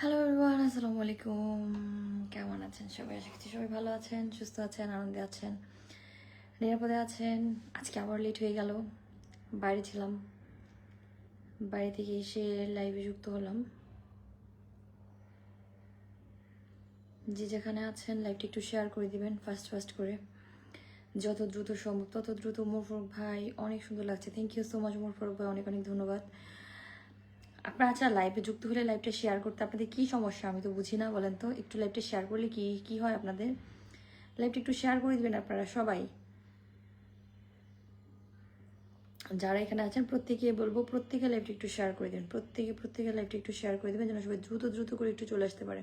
Hello everyone, আসসালামু আলাইকুম। কেমন আছেন সবাই? আশা করছি সবাই ভালো আছেন, সুস্থ আছেন, আনন্দে আছেন, নিরাপদে আছেন। আজকে আবার লেট হয়ে গেল, বাইরে ছিলাম, বাইরে থেকে এসে লাইভে যুক্ত হলাম। যে যেখানে আছেন লাইভটা একটু শেয়ার করে দিবেন ফাস্ট করে, যত দ্রুত সম্ভব তত দ্রুত। মোরফরক ভাই অনেক সুন্দর লাগছে, থ্যাংক ইউ সো মাচ মোরফরক ভাই, অনেক অনেক ধন্যবাদ। আপনারা আচ্ছা লাইভে যুক্ত হলে লাইভটা শেয়ার করতে আপনাদের কি সমস্যা আমি তো বুঝি না, বলেন তো? একটু লাইভটা শেয়ার করলে কি কি হয় আপনাদের? লাইভটা একটু শেয়ার করে দিবেন আপনারা সবাই, যারা এখানে আছেন প্রত্যেকে বলবো, প্রত্যেকে লাইভটা একটু শেয়ার করে দিন, প্রত্যেকে লাইভটা একটু শেয়ার করে দেবেন, যেন সবাই দ্রুত করে একটু চলে আসতে পারে,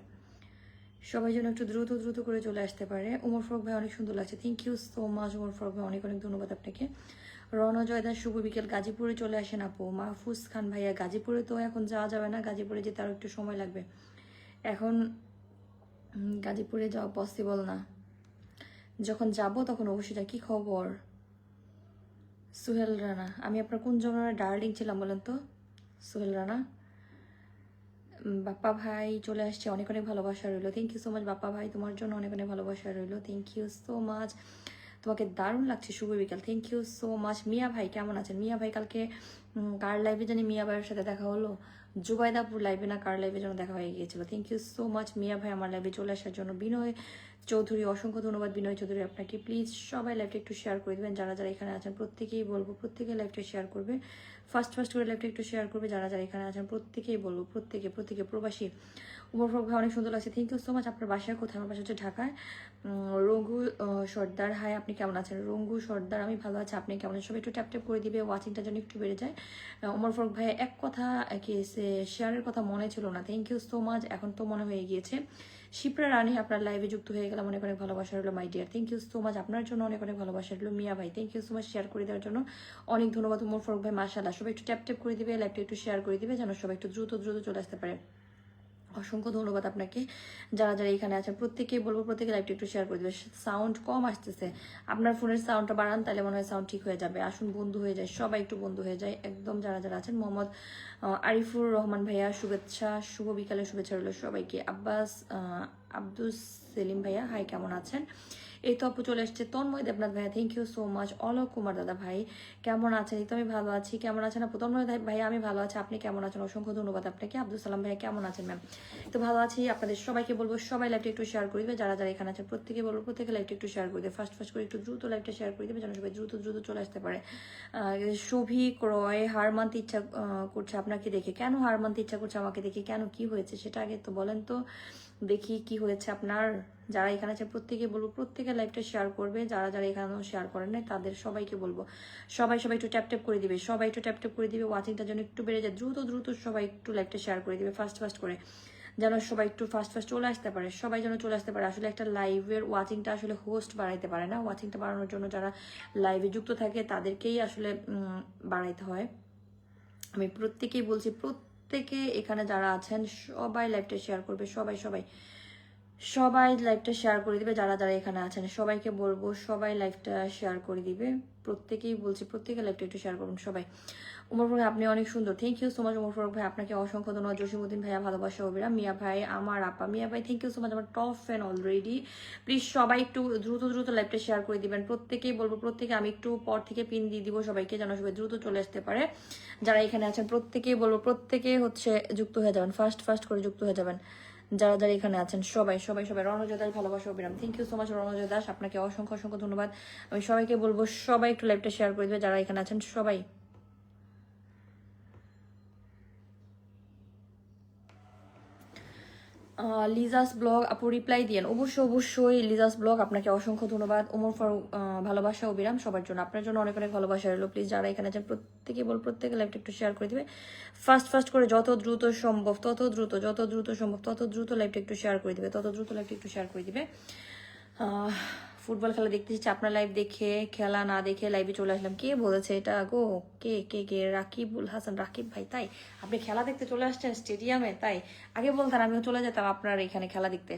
সবাই যেন একটু দ্রুত করে চলে আসতে পারে। উমর ফরক ভাই অনেক সুন্দর লাগছে, thank you so much Umar Faruk ভাই, অনেক অনেক ধন্যবাদ আপনাকে। রণজয় দাস শুভ বিকেল, গাজীপুরে চলে আসেন আপু। মাহফুজ খান ভাইয়া, গাজীপুরে তো এখন যাওয়া যাবে না, গাজীপুরে যেতে আরও একটু সময় লাগবে, এখন গাজীপুরে যাওয়া পসিবল না, যখন যাব তখন অবশ্যই যা। কি খবর সুহেল রানা? আমি আপনার কোন জনের ডার্লিং ছিলাম বলেন তো? সোহেল রানা বাপ্পা ভাই চলে আসছে, অনেক অনেক ভালোবাসা রইলো, thank you so much Bappa ভাই, তোমার জন্য অনেক অনেক ভালোবাসা রইলো, থ্যাংক ইউ সো মাচ। তোমাকে দারুণ লাগছে, শুভ বিকাল, থ্যাংক ইউ সো মাচ। মিয়া ভাই কেমন আছেন? মিয়া ভাই কালকে কার লাইভে জানি মিয়া ভাইয়ের সাথে দেখা হলো, জুবাইদাপুর লাইভে না কার লাইভে যেন দেখা হয়ে গিয়েছিল, থ্যাংক ইউ সো মাচ মিয়া ভাই আমার লাইভে চলে আসার জন্য। বিনয় চৌধুরী অসংখ্য ধন্যবাদ বিনয় চৌধুরী আপনাকে। প্লিজ সবাই লাইভটা একটু শেয়ার করে দেবেন, যারা যারা এখানে আছেন প্রত্যেকেই বলবো প্রত্যেকে লাইভটা শেয়ার করবে, ফার্স্ট করে লাইভটা একটু শেয়ার করবে, যারা যারা এখানে আছেন প্রত্যেকেই বলবো, প্রত্যেকে প্রবাসী। উমর ফরক ভাই অনেক সুন্দর লাগছে, থ্যাংক ইউ সো মাচ। আপনার বাসায় কোথায়? আমার বাসা হচ্ছে ঢাকায়। রঘু সর্দার, হাই আপনি কেমন আছেন? রঘু সর্দার আমি ভালো আছি, আপনি কেমন আছেন? সবাই একটু ট্যাপ করে দিবে, ওয়াচিংটা যেন একটু বেড়ে যায়। উমর ফরক ভাই এক কথা কি শেয়ারের কথা মনে ছিল না, থ্যাংক ইউ সো মাচ, এখন তো মনে হয়ে গিয়েছে। শিপ্রা রানী আপনার লাইভে যুক্ত হয়ে গেলাম, অনেক অনেক ভালোবাসা রইলো my dear, thank you so much, আপনার জন্য অনেক অনেক ভালোবাসা রইলো। মিয়া ভাই thank you so much share করে দেওয়ার জন্য, অনেক ধন্যবাদ। উমর ফরক ভাই মাশাআল্লাহ, সবাই একটু ট্যাপ করে দিবে, লাইভটা একটু শেয়ার করে দিবে, যেন সবাই একটু দ্রুত চলে আসতে পারে। অসংখ্য ধন্যবাদ আপনাকে, যারা যারা এখানে আছেন প্রত্যেকেই বলবো প্রত্যেকে লাইভটা একটু শেয়ার করে দেবে। সাউন্ড কম আসতেছে, আপনার ফোনের সাউন্ডটা বাড়ান, তাহলে মনে হয় সাউন্ড ঠিক হয়ে যাবে। আসুন বন্ধু হয়ে যায়, সবাই একটু বন্ধু হয়ে যায় একদম, যারা যারা আছেন। মোহাম্মদ আরিফুর রহমান ভাইয়া শুভেচ্ছা, শুভ বিকালের শুভেচ্ছা রইল সবাইকে। আব্বাস আব্দুস সেলিম ভাইয়া হাই কেমন আছেন? এই তো আপু চলে এসছে তন্ময় দেবনাথ ভাইয়া, thank you so much. Alok Kumar দাদা ভাই কেমন আছেন? এই তো আমি ভালো আছি, কেমন আছেন আপু? তন্ময় ভাইয়া আমি ভালো আছি, আপনি কেমন আছেন? অসংখ্য ধন্যবাদ আপনাকে। আব্দুল সালাম ভাইয়া কেমন আছেন? ম্যাম তো ভালো আছি। আপনাদের সবাইকে বলবো সবাই লাইভটা একটু শেয়ার করে দিবে, যারা যারা এখানে আছেন প্রত্যেকে বলবো প্রত্যেকে লাইভটা একটু শেয়ার করে দেবে, ফার্স্ট করে একটু দ্রুত লাইভটা শেয়ার করে দেবে, যেন সবাই দ্রুত চলে আসতে পারে। শোভিক রয়, হার মানতে ইচ্ছা করছে আপনাকে দেখে। কেন হার মানতে ইচ্ছা করছে আমাকে দেখে? কেন, কি হয়েছে সেটা আগে তো বলেন তো, দেখি কি হয়েছে আপনার। যারা এখানে আছে প্রত্যেকে বলবো প্রত্যেকে লাইভটা শেয়ার করবে, যারা যারা এখানেও শেয়ার করেন নাই তাদের সবাইকে বলবো সবাই একটু ট্যাপ করে দিবে, সবাই একটু ট্যাপ করে দিবে, ওয়াচিংটা যেন একটু বেড়ে যায়, দ্রুত সবাই একটু লাইভটা শেয়ার করে দিবে ফার্স্ট করে, যেন সবাই একটু ফার্স্ট চলে আসতে পারে, সবাই যেন চলে আসতে পারে। আসলে একটা লাইভের ওয়াচিংটা আসলে হোস্ট বাড়াইতে পারে না, ওয়াচিংটা বাড়ানোর জন্য যারা লাইভে যুক্ত থাকে তাদেরকেই আসলে বাড়াইতে হয়। আমি প্রত্যেকেই বলছি প্রত্যেকে এখানে যারা আছেন সবাই লাইভটা শেয়ার করবে, সবাই লাইভটা শেয়ার করে দিবে, যারা যারা এখানে আছেন সবাইকে বলবো সবাই লাইভটা শেয়ার করে দিবে, প্রত্যেকেই বলছি প্রত্যেকে লাইভটা একটু শেয়ার করুন সবাই। উমর ভাই আপনি অনেক সুন্দর, thank you so much Umar Faruk ভাই, আপনাকে অসংখ্য ধন্যবাদ। জসিমউদ্দিন ভাইয়া ভালোবাসা অবিরাম। মিয়া ভাই আমার আপা, মিয়া ভাই থ্যাংক ইউ সো মাচ, আমার টপ ফ্যান অলরেডি। প্লিজ সবাই একটু দ্রুত লাইভটা শেয়ার করে দিবেন, প্রত্যেকেই বলবো প্রত্যেকে, আমি একটু পর থেকে পিন দিয়ে দিব সবাইকে, যেন সবাই দ্রুত চলে আসতে পারে। যারা এখানে আছেন প্রত্যেকেই বলবো প্রত্যেকে হচ্ছে যুক্ত হয়ে যাবেন, ফার্স্ট করে যুক্ত হয়ে যাবেন, যারা যারা এখানে আছেন সবাই। রণজয় দাস ভালোবাসা অবিরাম, thank you so much Ranajoy Das, আপনাকে অসংখ্য ধন্যবাদ। আমি সবাইকে বলবো সবাই একটু লাইভটা শেয়ার করে দেবে, যারা এখানে আছেন সবাই। লিজাস ব্লগ আপু রিপ্লাই দিয়েন, অবশ্যই লিজাস ব্লগ আপনাকে অসংখ্য ধন্যবাদ। ওমর ফারুক ভালোবাসা অবিরাম সবার জন্য, আপনার জন্য অনেক অনেক ভালোবাসা রইলো। প্লিজ যারা এখানে আছেন প্রত্যেকে প্রত্যেকে লাইভটা একটু শেয়ার করে দিবে, ফার্স্ট করে যত দ্রুত সম্ভব লাইভটা একটু শেয়ার করে দিবে, ফুটবল খেলা দেখতে এসেছি আপনার লাইভ দেখে, খেলা না দেখে লাইভে চলে আসলাম। কে বলেছে এটা গো? কে কে কে? রাকিবুল হাসান, রাকিব ভাই। তাই আপনি খেলা দেখতে চলে আসছেন স্টেডিয়ামে? তাই আগে বলতেন, আমিও চলে যেতাম আপনার এখানে খেলা দেখতে।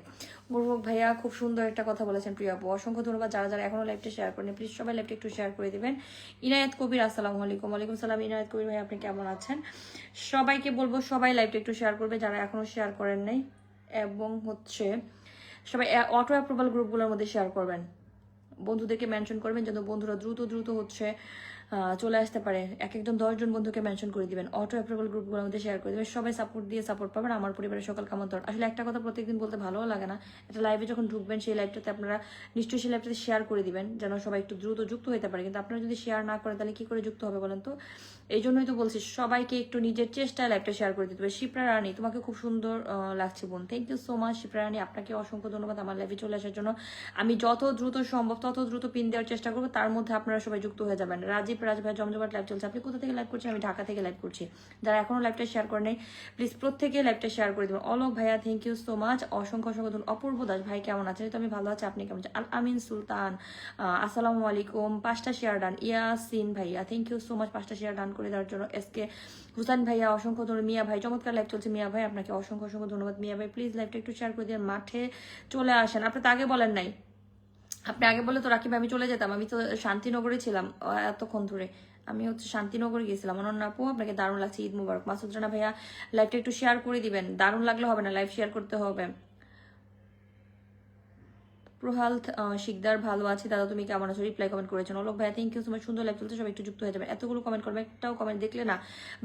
মুরফক ভাইয়া খুব সুন্দর একটা কথা বলেছেন প্রিয় আপু, অসংখ্য ধন্যবাদ। যারা যারা এখনো লাইভটা শেয়ার করেন প্লিজ সবাই লাইভটা একটু শেয়ার করে দিবেন। ইনায়েত কবির আসসালামু আলাইকুম। ওয়ালাইকুম সালাম ইনায়েত কবির ভাই, আপনি কেমন আছেন? সবাইকে বলবো সবাই লাইভটা একটু শেয়ার করবে যারা এখনো শেয়ার করেন নাই, এবং হচ্ছে সবাই অটো অ্যাপ্রুভাল গ্রুপগুলোর মধ্যে শেয়ার করবেন, বন্ধুদেরকে মেনশন করবেন যেন বন্ধুরা দ্রুত দ্রুত হচ্ছে চলে আসতে পারে। এক একজন 10 জন বন্ধুকে মেনশন করে দিবেন, অটো অ্যাপ্রুভাল গ্রুপগুলোর মধ্যে শেয়ার করে দেবেন। সবাই সাপোর্ট দিয়ে সাপোর্ট পাবেন। আমার পরিবারের সকল কামন্তর। আসলে একটা কথা প্রত্যেকদিন বলতে ভালোও লাগে না, একটা লাইভে যখন ঢুকবেন সেই লাইভটাতে আপনারা নিশ্চয়ই সেই লাইভটাতে শেয়ার করে দিবেন যেন সবাই একটু দ্রুত যুক্ত হতে পারে। কিন্তু আপনারা যদি শেয়ার না করেন তাহলে কি করে যুক্ত হবে বলেন তো? এই জন্যই তো বলছি সবাইকে একটু নিজের চেষ্টায় লাইভটা শেয়ার করে দিতে হবে। শিপ্রা রানী, তোমাকে খুব সুন্দর লাগছে বোন, thank you so much. Shipra Rani, আপনাকে অসংখ্য ধন্যবাদ আমার লাইভে চলে আসার জন্য। আমি যত দ্রুত সম্ভব তত দ্রুত পিন দেওয়ার চেষ্টা করবো, তার মধ্যে আপনারা সবাই যুক্ত হয়ে যাবেন। রাজীব রাজ ভাই জমজমাট লাইভ চলছে। আপনি কোথা থেকে লাইভ করছেন? আমি ঢাকা থেকে লাইভ করছি। যারা এখনো লাইভটা শেয়ার করে নেই প্লিজ প্রত্যেকে লাইভটা শেয়ার করে দেবেন। অলোক ভাইয়া থ্যাংক ইউ সো মাচ, অসংখ্য অসংখ্য ধন্যবাদ। অপূর্ব দাস ভাই কেমন আছেন? তো আমি ভালো আছি, আপনি কেমন আছেন? আল আমিন সুলতান আসসালামু আলাইকুম, 5টা শেয়ার ডান। ইয়াসিন ভাইয়া থ্যাংক ইউ সো মাচ 5টা শেয়ার ডান করে দেওয়ার জন্য। এসকে হুসাইন ভাইয়া অসংখ্য ধন্যবাদ। মিয়া ভাই চমৎকার লাইভ চলছে। মিয়া ভাই আপনাকে অসংখ্য অসংখ্য ধন্যবাদ। মিয়া ভাই প্লিজ লাইভটা একটু শেয়ার করে দিন, মাঠে চলে আসেন। আপনি তো আগে বলেন নাই, আপনি আগে বলে তো রাকিব আমি চলে যেতাম। আমি তো শান্তিনগরে ছিলাম এতক্ষণ ধরে, আমি হচ্ছে শান্তিনগরে গেছিলাম। অনন্য আপু আপনাকে দারুণ লাগছে, ঈদ মুবারক। মাসুদ রানা ভাইয়া লাইভটা একটু শেয়ার করে দিবেন, দারুণ লাগলে হবে না, লাইভ শেয়ার করতে হবে। প্রহাল শিকদার ভালো আছি দাদা, তুমি কেমন আছো? রিপ্লাই কমেন্ট করেছেন। অলোক ভাইয়া থ্যাংক ইউ সো মাচ, সুন্দর লাইভ চলছে, সবাই একটু যুক্ত হয়ে যাবে। এতগুলো কমেন্ট করবে, একটাও কমেন্ট দেখলে না।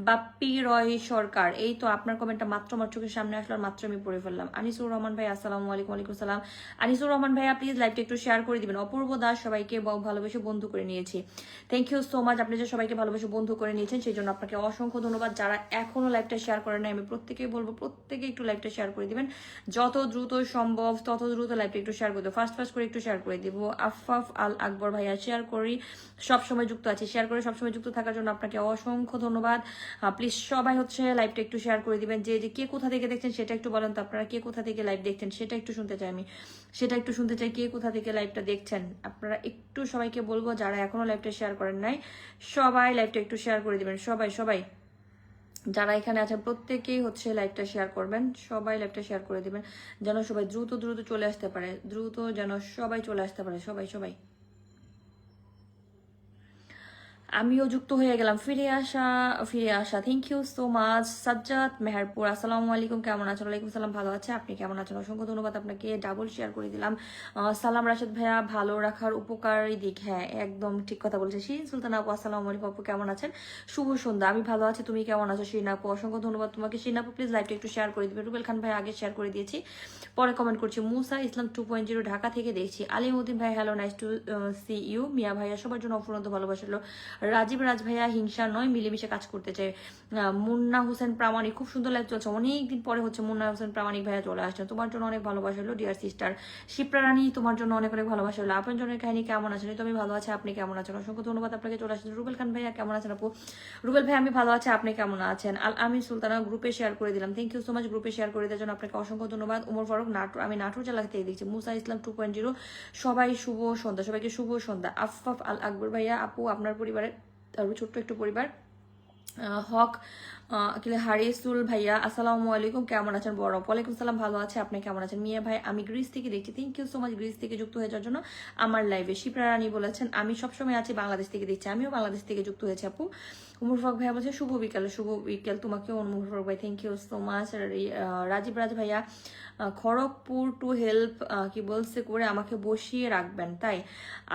বাপ্পি রয় সরকার, এই তো আপনার কমেন্টটা মাত্র আমার চোখের সামনে আসলো, আর মাত্র আমি পড়ে ফেললাম। আনিসুর রহমান ভাই আসসালামু আলাইকুম। ওয়ালাইকুম সালাম। আনিসুর রহমান ভাইয়া প্লিজ লাইভটা একটু শেয়ার করে দিবেন। অপূর্ব দাস, সবাইকে ভালোবেসে বন্ধু করে নিয়েছি, থ্যাংক ইউ সো মাচ। আপনি যে সবাইকে ভালোবেসে বন্ধু করে নিয়েছেন সেই জন্য আপনাকে অসংখ্য ধন্যবাদ। যারা এখনো লাইভটা শেয়ার করেন নাই আমি প্রত্যেকেই বলবো প্রত্যেকে একটু লাইভটা শেয়ার করে দিবেন, যত দ্রুত সম্ভব তত দ্রুত লাইভটা একটু শেয়ার করে দেবো। ফার্স্ট করে একটু শেয়ার করে দিব। আফাফ আল আকবর ভাইয়া শেয়ার করি, সবসময় যুক্ত আছি, শেয়ার করে সবসময় যুক্ত থাকার জন্য আপনাকে অসংখ্য ধন্যবাদ। প্লিজ সবাই হচ্ছে লাইভটা একটু শেয়ার করে দিবেন। যে যে কে কোথা থেকে দেখছেন সেটা একটু বলেন তো, আপনারা কে কোথা থেকে লাইভ দেখছেন সেটা একটু শুনতে চাই, আমি সেটা একটু শুনতে চাই, কে কোথা থেকে লাইভটা দেখছেন আপনারা একটু সবাইকে বলবো। যারা এখনো লাইভটা শেয়ার করেন নাই সবাই লাইভটা একটু শেয়ার করে দিবেন, সবাই সবাই যারা এখানে আছেন প্রত্যেকেই হচ্ছে লাইভটা শেয়ার করবেন, সবাই লাইভটা শেয়ার করে দিবেন যেন সবাই দ্রুত দ্রুত চলে আসতে পারে, দ্রুত যেন সবাই চলে আসতে পারে, সবাই সবাই। আমিও যুক্ত হয়ে গেলাম, ফিরে আসা thank you so much. Sajjad Meherpur আসসালামু আলাইকুম, কেমন আছেন? ওয়ালাইকুম সালাম, ভালো আছে, আপনি কেমন আছেন? অসংখ্য ধন্যবাদ আপনাকে, ডাবল শেয়ার করে দিলাম। সালাম রাশেদ ভাইয়া, ভালো রাখার উপকারী দিক, হ্যাঁ একদম ঠিক কথা বলছে। শিরিন সুলতান আপু আসসালামু আলাইকুম, আপু কেমন আছেন? শুভ সন্ধ্যা, আমি ভালো আছি, তুমি কেমন আছো? শিরিন আপু অসংখ্য ধন্যবাদ তোমাকে। শিরিন আপু প্লিজ লাইভটা একটু শেয়ার করে দিবে। রুবেল খান ভাই আগে শেয়ার করে দিয়েছি, পরে কমেন্ট করছি। মুসা ইসলাম 2.0 ঢাকা থেকে দেখছি। আলিমউদ্দিন ভাই hello, nice to see you. Mia ভাইয়া সবার জন্য অফুরন্ত ভালোবাসলো। রাজীব রাজ ভাইয়া হিংসা নয়, মিলেমিশে কাজ করতে চাই। মুন্না হোসেন প্রামাণিক, খুব সুন্দর লাইভ চলছে, অনেকদিন পরে হচ্ছে মুন্না হোসেন প্রামাণিক ভাইয়া চলে আসছেন, তোমার জন্য অনেক ভালোবাসা হলো ডিয়ার সিস্টার। শিপ্রা রানী তোমার জন্য অনেক অনেক ভালোবাসা হলো। আপনার জনের কাহিনী কেমন আছেন? তো আমি ভালো আছি, আপনি কেমন আছেন? অসংখ্য ধন্যবাদ আপনাকে, চলে আসছেন। রুবেল খান ভাইয়া কেমন আছেন? আপু রুবেল ভাই আমি ভালো আছি, আপনি কেমন আছেন? আল আমিন সুলতানা গ্রুপে শেয়ার করে দিলাম, থ্যাংক ইউ সো মাচ গ্রুপে শেয়ার করে দেওয়ার জন্য আপনাকে অসংখ্য ধন্যবাদ। উমর ফারুক নাটোর, আমি নাটোর জেলা থেকে দেখছি। মুসা ইসলাম 2.0, সবাই শুভ সন্ধ্যা, সবাইকে শুভ সন্ধ্যা। আফাফ আল আকবর ভাইয়া, আপু আপনার পরিবারের আরো ছোট্ট একটু পরিবার। হক হারিসুল ভাইয়া আসসালামু আলাইকুম, কেমন আছেন? বড় ওয়ালাইকুম সালাম, ভালো আছে, আপনি কেমন আছেন? মিয়া ভাই আমি গ্রিস থেকে দেখছি, thank you so much Greece থেকে যুক্ত হয়ে যাওয়ার জন্য আমার লাইভে। শিপ্রা রানী বলেছেন আমি সবসময় আছি বাংলাদেশ থেকে দেখছি, আমিও বাংলাদেশ থেকে যুক্ত হয়েছি আপু। উমর ফারুক ভাইয়া বলছে শুভ বিকাল, শুভ বিকেল তোমাকেও উমর ফারুক ভাই, thank you so much. Rajib Raj ভাইয়া খড়গপুর টু হেল্প কি বলছে করে আমাকে বসিয়ে রাখবেন, তাই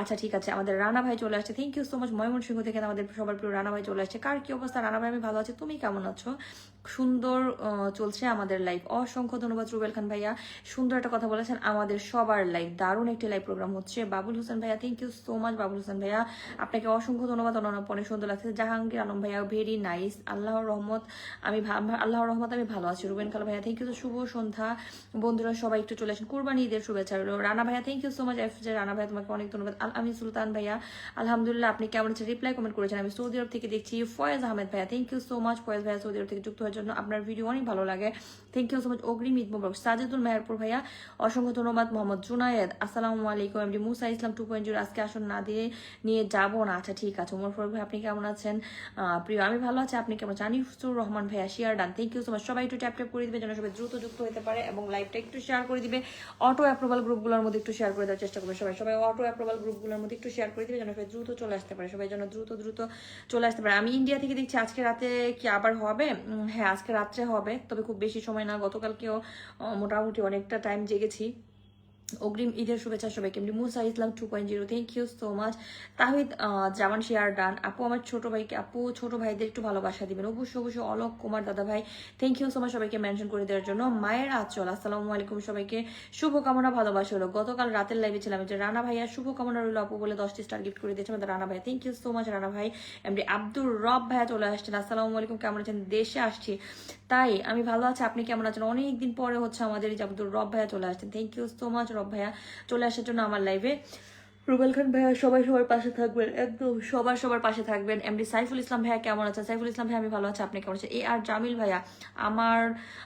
আচ্ছা ঠিক আছে। আমাদের রানা ভাই চলে আসছে, thank you so much. Mymensingh থেকে আমাদের সবার প্রিয় রানা ভাই চলে আসছে। কার কি অবস্থা? রানা ভাই আমি ভালো আছি, তুমি কেমন আছো? সুন্দর চলছে আমাদের লাইভ, অসংখ্য ধন্যবাদ। রুবেল খান ভাইয়া সুন্দর একটা কথা বলেছেন, আমাদের সবার লাইভ দারুণ একটি লাইভ প্রোগ্রাম হচ্ছে। বাবুল হোসেন ভাইয়া thank you so much. Babul Hossain ভাইয়া আপনাকে অসংখ্য ধন্যবাদ, অনেক সুন্দর লাগছে। জাহাঙ্গীর আলম ভাইয়া ভেরি নাইস, আল্লাহর রহমত আমি ভালো আছি। রুবেন খান ভাইয়া থ্যাংক ইউ, শুভ সন্ধ্যা বন্ধুরা, সবাই একটু চলে আসেন, কুরবানি ঈদের শুভেচ্ছা রইল। রানা ভাইয়া thank you so much. Rana ভাইয়া তোমাকে অনেক ধন্যবাদ। আমি সুলতান ভাইয়া আলহামদুলিল্লাহ, আপনি কেমন আছেন? রিপ্লাই কমেন্ট করেছেন, আমি সৌদি আরব থেকে দেখছি। ফয়েজ আহমেদ ভাইয়া thank you so much. Foyez ভাইয়া ভাইয়া সৌদি আরব থেকে যুক্ত হওয়ার জন্য, আপনার ভিডিও অনেক ভালো লাগে, থ্যাংক ইউ সো মাচ। অগ্রিম ঈদ মোবারক। সাজেদুল মেহেরপুর ভাইয়া অসংখ্য ধন্যবাদ। মোহাম্মদ জুনায়েদ আসসালামু আলাইকুম। এমডি মুসা ইসলাম 2.0 আজকে আসন না দিয়ে নিয়ে যাবো না, আচ্ছা ঠিক আছে। ওমর ফারুক ভাই আপনি কেমন আছেন? প্রিয় আমি ভালো আছি, আপনি কেমন? জানিফুর রহমান ভাইয়া share done, thank you so much. সবাই একটু ট্যাপ ট্যাপ করে দিবে যেন সবাই দ্রুত যুক্ত হতে পারে, এবং লাইভটা একটু শেয়ার করে দিবে। অটো অ্যাপ্রুভাল গ্রুপগুলোর মধ্যে একটু শেয়ার করে দেওয়ার চেষ্টা করবে সবাই, সবাই অটো অ্যাপ্রুভাল গ্রুপগুলোর মধ্যে একটু শেয়ার করে দিবে যেন সবাই দ্রুত চলে আসতে পারে, সবাই যেন দ্রুত দ্রুত চলে আসতে পারে। আমি ইন্ডিয়া থেকে দেখছি আজকে রাতে কি আবার হবে? হ্যাঁ আজকে রাত্রে হবে, তবে খুব বেশি সময় না, গতকালকেও মোটামুটি অনেকটা টাইম জেগেছি। অগ্রিম ঈদের শুভেচ্ছা সবাইকে। এমনি Musa Islam 2.0 thank you so much. Tahid Zaman share done. আপু আমার ছোট ভাইকে, আপু ছোট ভাইদের একটু ভালোবাসা দিবেন অবশ্যই অবশ্যই। অলোক কুমার দাদা ভাই থ্যাংক ইউ সো মাচ সবাইকে মেনশন করে দেওয়ার জন্য। মায়ের আঁচল আসসালামু আলাইকুম সবাইকে, শুভকামনা ভালোবাসা হলো। গতকাল রাতের লাইভে ছিলাম যে রানা ভাইয়া শুভকামনা রইল আপু বলে 10টি স্টার গিফট করে দিয়েছে আমাদের রানা ভাই, thank you so much Rana ভাই। এমনি আব্দুর রব ভাইয়া চলে আসছেন, আসসালামু আলাইকুম কেমন আছেন? দেশে আসছি তাই আমি ভালো আছি, আপনি কেমন আছেন? অনেকদিন পরে হচ্ছে আমাদের এই যে আব্দুর রব ভাইয়া চলে আসছেন, থ্যাংক ইউ সো মাচ রব ভাইয়া চলে আসার জন্য আমার লাইভে। রুবেল খান ভাইয়া সবাই সবার পাশে থাকবেন, একদম সবার সবার পাশে থাকবেন। এমডি সাইফুল ইসলাম ভাইয়া কেমন আছেন? সাইফুল ইসলাম ভাইয়া আমি ভালো আছি, আপনি কেমন আছেন? এ আর জামিল ভাইয়া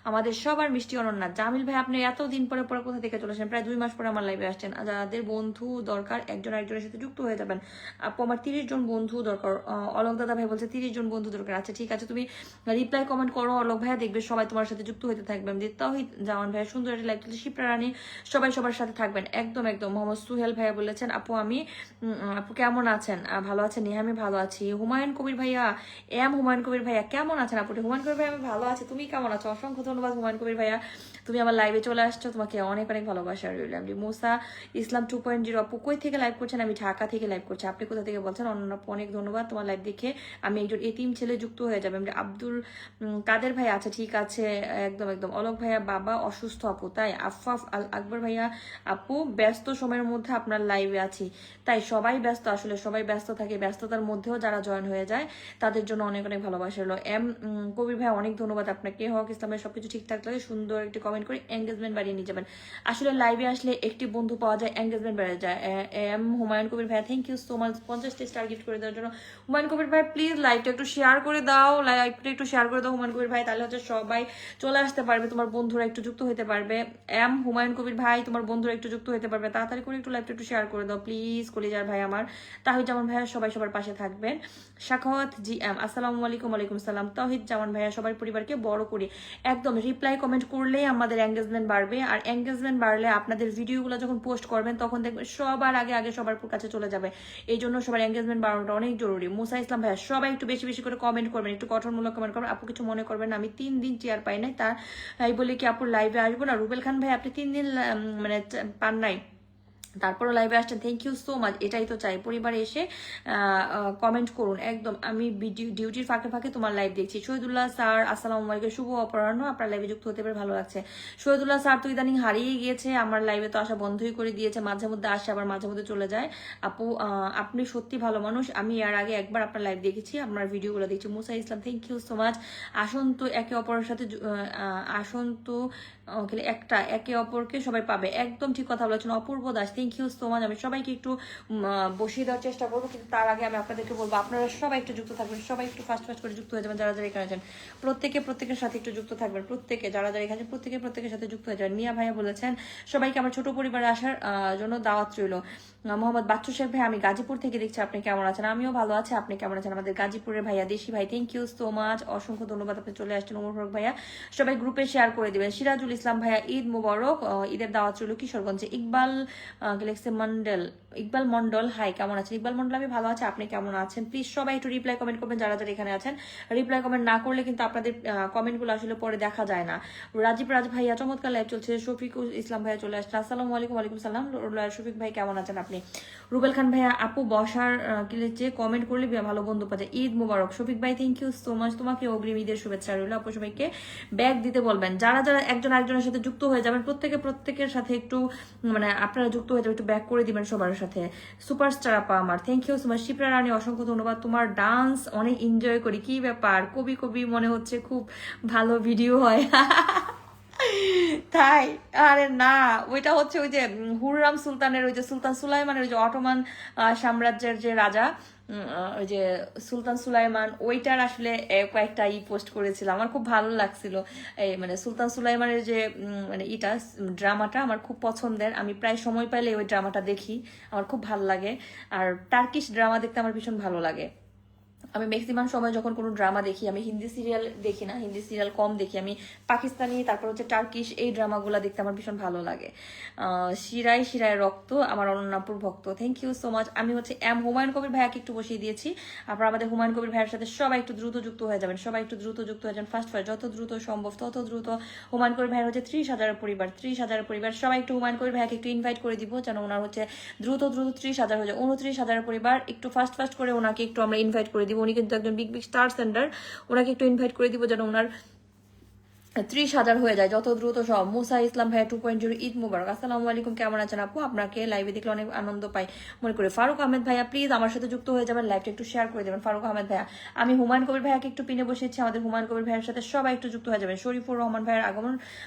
আমাদের সবার মিষ্টি অনন্যা। জামিল ভাই আপনি এতদিন পরে পরে কোথা থেকে চলে আসেন? প্রায় 2 মাস পরে আমার লাইভে আসছেন। যাদের বন্ধু দরকার একজন আরেকজনের সাথে যুক্ত হয়ে যাবেন। আপু আমার 30 জন বন্ধু দরকার। অলোক দাদা ভাই বলছে 30 জন বন্ধু দরকার, আচ্ছা ঠিক আছে তুমি রিপ্লাই কমেন্ট করো অলোক ভাইয়া, দেখবে সবাই তোমার সাথে যুক্ত হতে থাকবেন। তাহিদ জামান ভাইয়া সুন্দর একটা লাইভ চলছে, শিপ্রা রানী সবাই সবার সাথে থাকবেন, একদম একদম। মোহাম্মদ সুহেল ভাইয়া বলেছেন আপু আপু কেমন আছেন? ভালো আছেন? আমি ভালো আছি। হুমায়ুন কবির ভাইয়া হুমায়ুন কবির ভাইয়া কেমন আছেন? আপু হুমায়ুন কবির ভাইয়া আমি ভালো আছি, তুমি কেমন আছো? অসংখ্য ধন্যবাদ হুমায়ুন কবির ভাইয়া, তুমি আমার লাইভে চলে আসছো, তোমাকে অনেক অনেক ভালোবাসা রইল। আমি মুসা ইসলাম 2.0 আপু কই থেকে লাইভ করছেন? আমি ঢাকা থেকে লাইভ করছি, আপনি কোথা থেকে বলছেন? অন্য আপু অনেক ধন্যবাদ, তোমার লাইভ দেখে আমি একজন এতিম ছেলে যুক্ত হয়ে যাবে। আমি আব্দুল কাদের ভাই আচ্ছা ঠিক আছে, একদম একদম। অলোক ভাইয়া বাবা অসুস্থ আপু তাই। আফাফ আল আকবর ভাইয়া আপু ব্যস্ত সময়ের মধ্যে আপনার লাইভে আছি, তাই সবাই ব্যস্ত, আসলে সবাই ব্যস্ত থাকে, ব্যস্ততার মধ্যেও যারা জয়েন হয়ে যায় তাদের জন্য অনেক অনেক ভালোবাসা হলো। কবির ভাই অনেক ধন্যবাদ আপনাকে। হক ইসলামের সবকিছু ঠিকঠাক লাগে, সুন্দর একটি কমেন্ট করে এঙ্গেজমেন্ট বাড়িয়ে নিয়ে যাবেন। আসলে লাইভে আসলে একটি বন্ধু পাওয়া যায়, এঙ্গেজমেন্ট বেড়ে যায়। হুমায়ুন কবির ভাই থ্যাংক ইউ সো মাচ 50টি স্টার গিফট করে দেওয়ার জন্য। হুমায়ুন কবির ভাই প্লিজ লাইভটা একটু শেয়ার করে দাও, লাইভটা একটু শেয়ার করে দাও হুমায়ুন কবির ভাই, তাহলে হচ্ছে সবাই চলে আসতে পারবে, তোমার বন্ধুরা একটু যুক্ত হতে পারবে। হুমায়ুন কবির ভাই তোমার বন্ধুরা একটু যুক্ত হতে পারবে, তাড়াতাড়ি করে একটু লাইভটা একটু শেয়ার করে দাও প্লিজ কলিজার ভাই আমার। তাহিদ জামান ভাইয়া সবাই সবার পাশে থাকবেন। শাখাওয়াত জি এম আসসালামু আলাইকুম। ওয়ালাইকুম সালাম। তাহিদ জামান ভাইয়া সবার পরিবারকে বড় করি, একদম রিপ্লাই কমেন্ট করলেই আমাদের এঙ্গেজমেন্ট বাড়বে, আর এঙ্গেজমেন্ট বাড়লে আপনাদের ভিডিওগুলো যখন পোস্ট করবেন তখন দেখবেন সবার আগে আগে সবার কাছে চলে যাবে, এই জন্য সবার এঙ্গেজমেন্ট বাড়ানোটা অনেক জরুরি। মুসা ইসলাম ভাইয়া সবাই একটু বেশি বেশি করে কমেন্ট করবেন, একটু গঠনমূলক কমেন্ট করবেন। আপু কিছু মনে করবেন না, আমি 3 দিন চেয়ার পাই নাই তাই বলে কি আপুর লাইভে আসবো না? রুবেল খান ভাই আপনি 3 দিন মানে পান নাই, তারপরও লাইভে আসছেন, থ্যাংক ইউ সো মাচ। এটাই তো চাই, পরিবারে এসে কমেন্ট করুন, একদম আমি ডিউটির ফাঁকে ফাঁকে তোমার লাইভ দেখছি। শহীদুল্লাহ স্যার আসসালামু আলাইকুম, শুভ অপরাহ্ন, আপনার লাইভে যুক্ত হতে পেরে ভালো লাগছে। শহীদুল্লাহ স্যার তো ইদানিং হারিয়ে গিয়েছে, আমার লাইভে তো আসা বন্ধই করে দিয়েছে, মাঝে মধ্যে আসে আবার মাঝে মধ্যে চলে যায়। আপু আপনি সত্যি ভালো মানুষ, আমি এর আগে একবার আপনার লাইভ দেখেছি, আপনার ভিডিওগুলো দেখছি। মুসা ইসলাম থ্যাংক ইউ সো মাচ। আসুন তো একে অপরের সাথে আসুন তো একটা একে অপরকে সবাই পাবে, একদম ঠিক কথা বলেছেন। Apurba Das thank you so much. আমি সবাইকে একটু বসিয়ে দেওয়ার চেষ্টা করবো, কিন্তু তার আগে আমি আপনাদেরকে বলবো আপনারা সবাই একটু যুক্ত থাকবেন, সবাই একটু ফাস্ট করে যুক্ত হয়ে যাবেন। যারা যারা এখানে আছেন প্রত্যেকের সাথে একটু যুক্ত থাকবেন, প্রত্যেকে যারা যারা এখানে প্রত্যেকের সাথে যুক্ত হয়ে যাবেন। মিয়া ভাইয়া বলেছেন সবাইকে আমার ছোট পরিবারে আসার জন্য দাওয়াত রইল। মোহাম্মদ বাচ্চু শেখ ভাই আমি গাজীপুর থেকে দেখছি, আপনি কেমন আছেন? আমিও ভালো আছি, আপনি কেমন আছেন? আমাদের গাজীপুরের ভাইয়া দেশি ভাই থ্যাংক ইউ সো মাচ, অসংখ্য ধন্যবাদ, আপনি চলে আসছেন। ওমর ফারুক ভাইয়া সবাই গ্রুপে শেয়ার করে দিবেন। সিরাজুল ইসলাম ভাইয়া ঈদ মুবারক, ঈদের দাওয়াত রইল কিশোরগঞ্জে। ইকবাল মন্ডল হাই কেমন আছেন? ইকবাল মন্ডল আমি ভালো আছি, আপনি কেমন আছেন? প্লিজ সবাই একটু রিপ্লাই কমেন্ট করবেন যারা যারা এখানে আছেন। রিপ্লাই কমেন্ট না করলে কিন্তু আপনাদের কমেন্টগুলো আসলে পরে দেখা যায় না। রাজীব রাজ ভাইয়া চমৎকার লাইভ চলছে। শফিকুল ইসলাম ভাইয়া চলে আসছেন, আসসালামু আলাইকুম। ওয়ালাইকুম সালাম। শফিক ভাই কেমন আছেন আপনি? রুবেল খান ভাইয়া আপু বসার যে কমেন্ট করলে ভালো বন্ধু পাচ্ছে, ঈদ মুবারক। শফিক ভাই থ্যাংক ইউ সো মাচ, তোমাকে অগ্রিম ঈদের শুভেচ্ছা রইল। আপু সবাইকে ব্যাগ দিতে বলবেন, যারা যারা একজন আরেকজনের সাথে যুক্ত হয়ে যাবেন প্রত্যেকের সাথে একটু মানে আপনারা যুক্ত হয়ে যাবেন, একটু ব্যাক করে দিবেন সবার সাথে। সুপারস্টার আপা আমার thank you so much. Shipra Rani অসংখ্য ধন্যবাদ, তোমার ডান্স অনেক এনজয় করি, কি ব্যাপার কবি মনে হচ্ছে খুব ভালো ভিডিও হয় তাই? আরে না, ওইটা হচ্ছে ওই যে হুররাম সুলতানের, ওই যে সুলতান সুলাইমানের, ওই যে অটোমান সাম্রাজ্যের যে রাজা, ওই যে সুলতান সুলাইমান, ওইটার আসলে কয়েকটা পোস্ট করেছিল, আমার খুব ভালো লাগছিল। এই মানে সুলতান সুলাইমানের যে মানে ড্রামাটা আমার খুব পছন্দের, আমি প্রায় সময় পাইলে ওই ড্রামাটা দেখি, আমার খুব ভালো লাগে। আর টার্কিশ ড্রামা দেখতে আমার ভীষণ ভালো লাগে। আমি ম্যাক্সিমাম সময় যখন কোনো ড্রামা দেখি, আমি হিন্দি সিরিয়াল দেখি না, হিন্দি সিরিয়াল কম দেখি, আমি পাকিস্তানি, তারপর হচ্ছে টার্কিশ, এই ড্রামাগুলো দেখতে আমার ভীষণ ভালো লাগে। শিরায় শিরায় রক্ত, আমার অনন্যাপুর ভক্ত, থ্যাংক ইউ সো মাচ। আমি হচ্ছে হুমায়ুন কবির ভাইয়াকে একটু বসিয়ে দিয়েছি, আপনারা আমাদের হুমায়ুন কবির ভাইয়ের সাথে সবাই একটু দ্রুত যুক্ত হয়ে যাবেন, সবাই একটু দ্রুত যুক্ত হয়ে যাবেন, ফার্স্ট যত দ্রুত সম্ভব তত দ্রুত। হুমায়ুন কবির ভাইয়ের হচ্ছে 30,000 পরিবার, 30,000 পরিবার, সবাই একটু হুমায়ুন কবির ভাইয়াকে একটু ইনভাইট করে দিব, যেন ওনার হচ্ছে দ্রুত দ্রুত 30,000 হয়ে যায়, 29,000 পরিবার, একটু ফাস্ট করে ওনাকে একটু আমরা ইনভাইট করে দিব। উনি কিন্তু একজন বিগ বিগ স্টার সেন্টার, ওনাকে একটু ইনভাইট করে দিব যেন ওনার 30,000 হয়ে যায় যত দ্রুত সব। মুসা ইসলাম ভাইয়া 2.0 ঈদ মুবারক, আসসালামু আলাইকুম, কেমন আছেন আপু? আপনাকে লাইভে দেখলে অনেক আনন্দ পাই মনে করে। ফারুক আহমেদ ভাইয়া প্লিজ আমার সাথে যুক্ত হয়ে যাবেন, লাইভটা একটু শেয়ার করে দেবেন। ফারুক আহমেদ ভাইয়া, আমি হুমায়ুন কবির ভাইয়াকে একটু পিনে বসেছি, আমাদের হুমায়ুন কবির ভাইয়ের সাথে সবাই একটু যুক্ত হয়ে যাবেন। শরীফুর রহমান ভাইয়ের আগমন,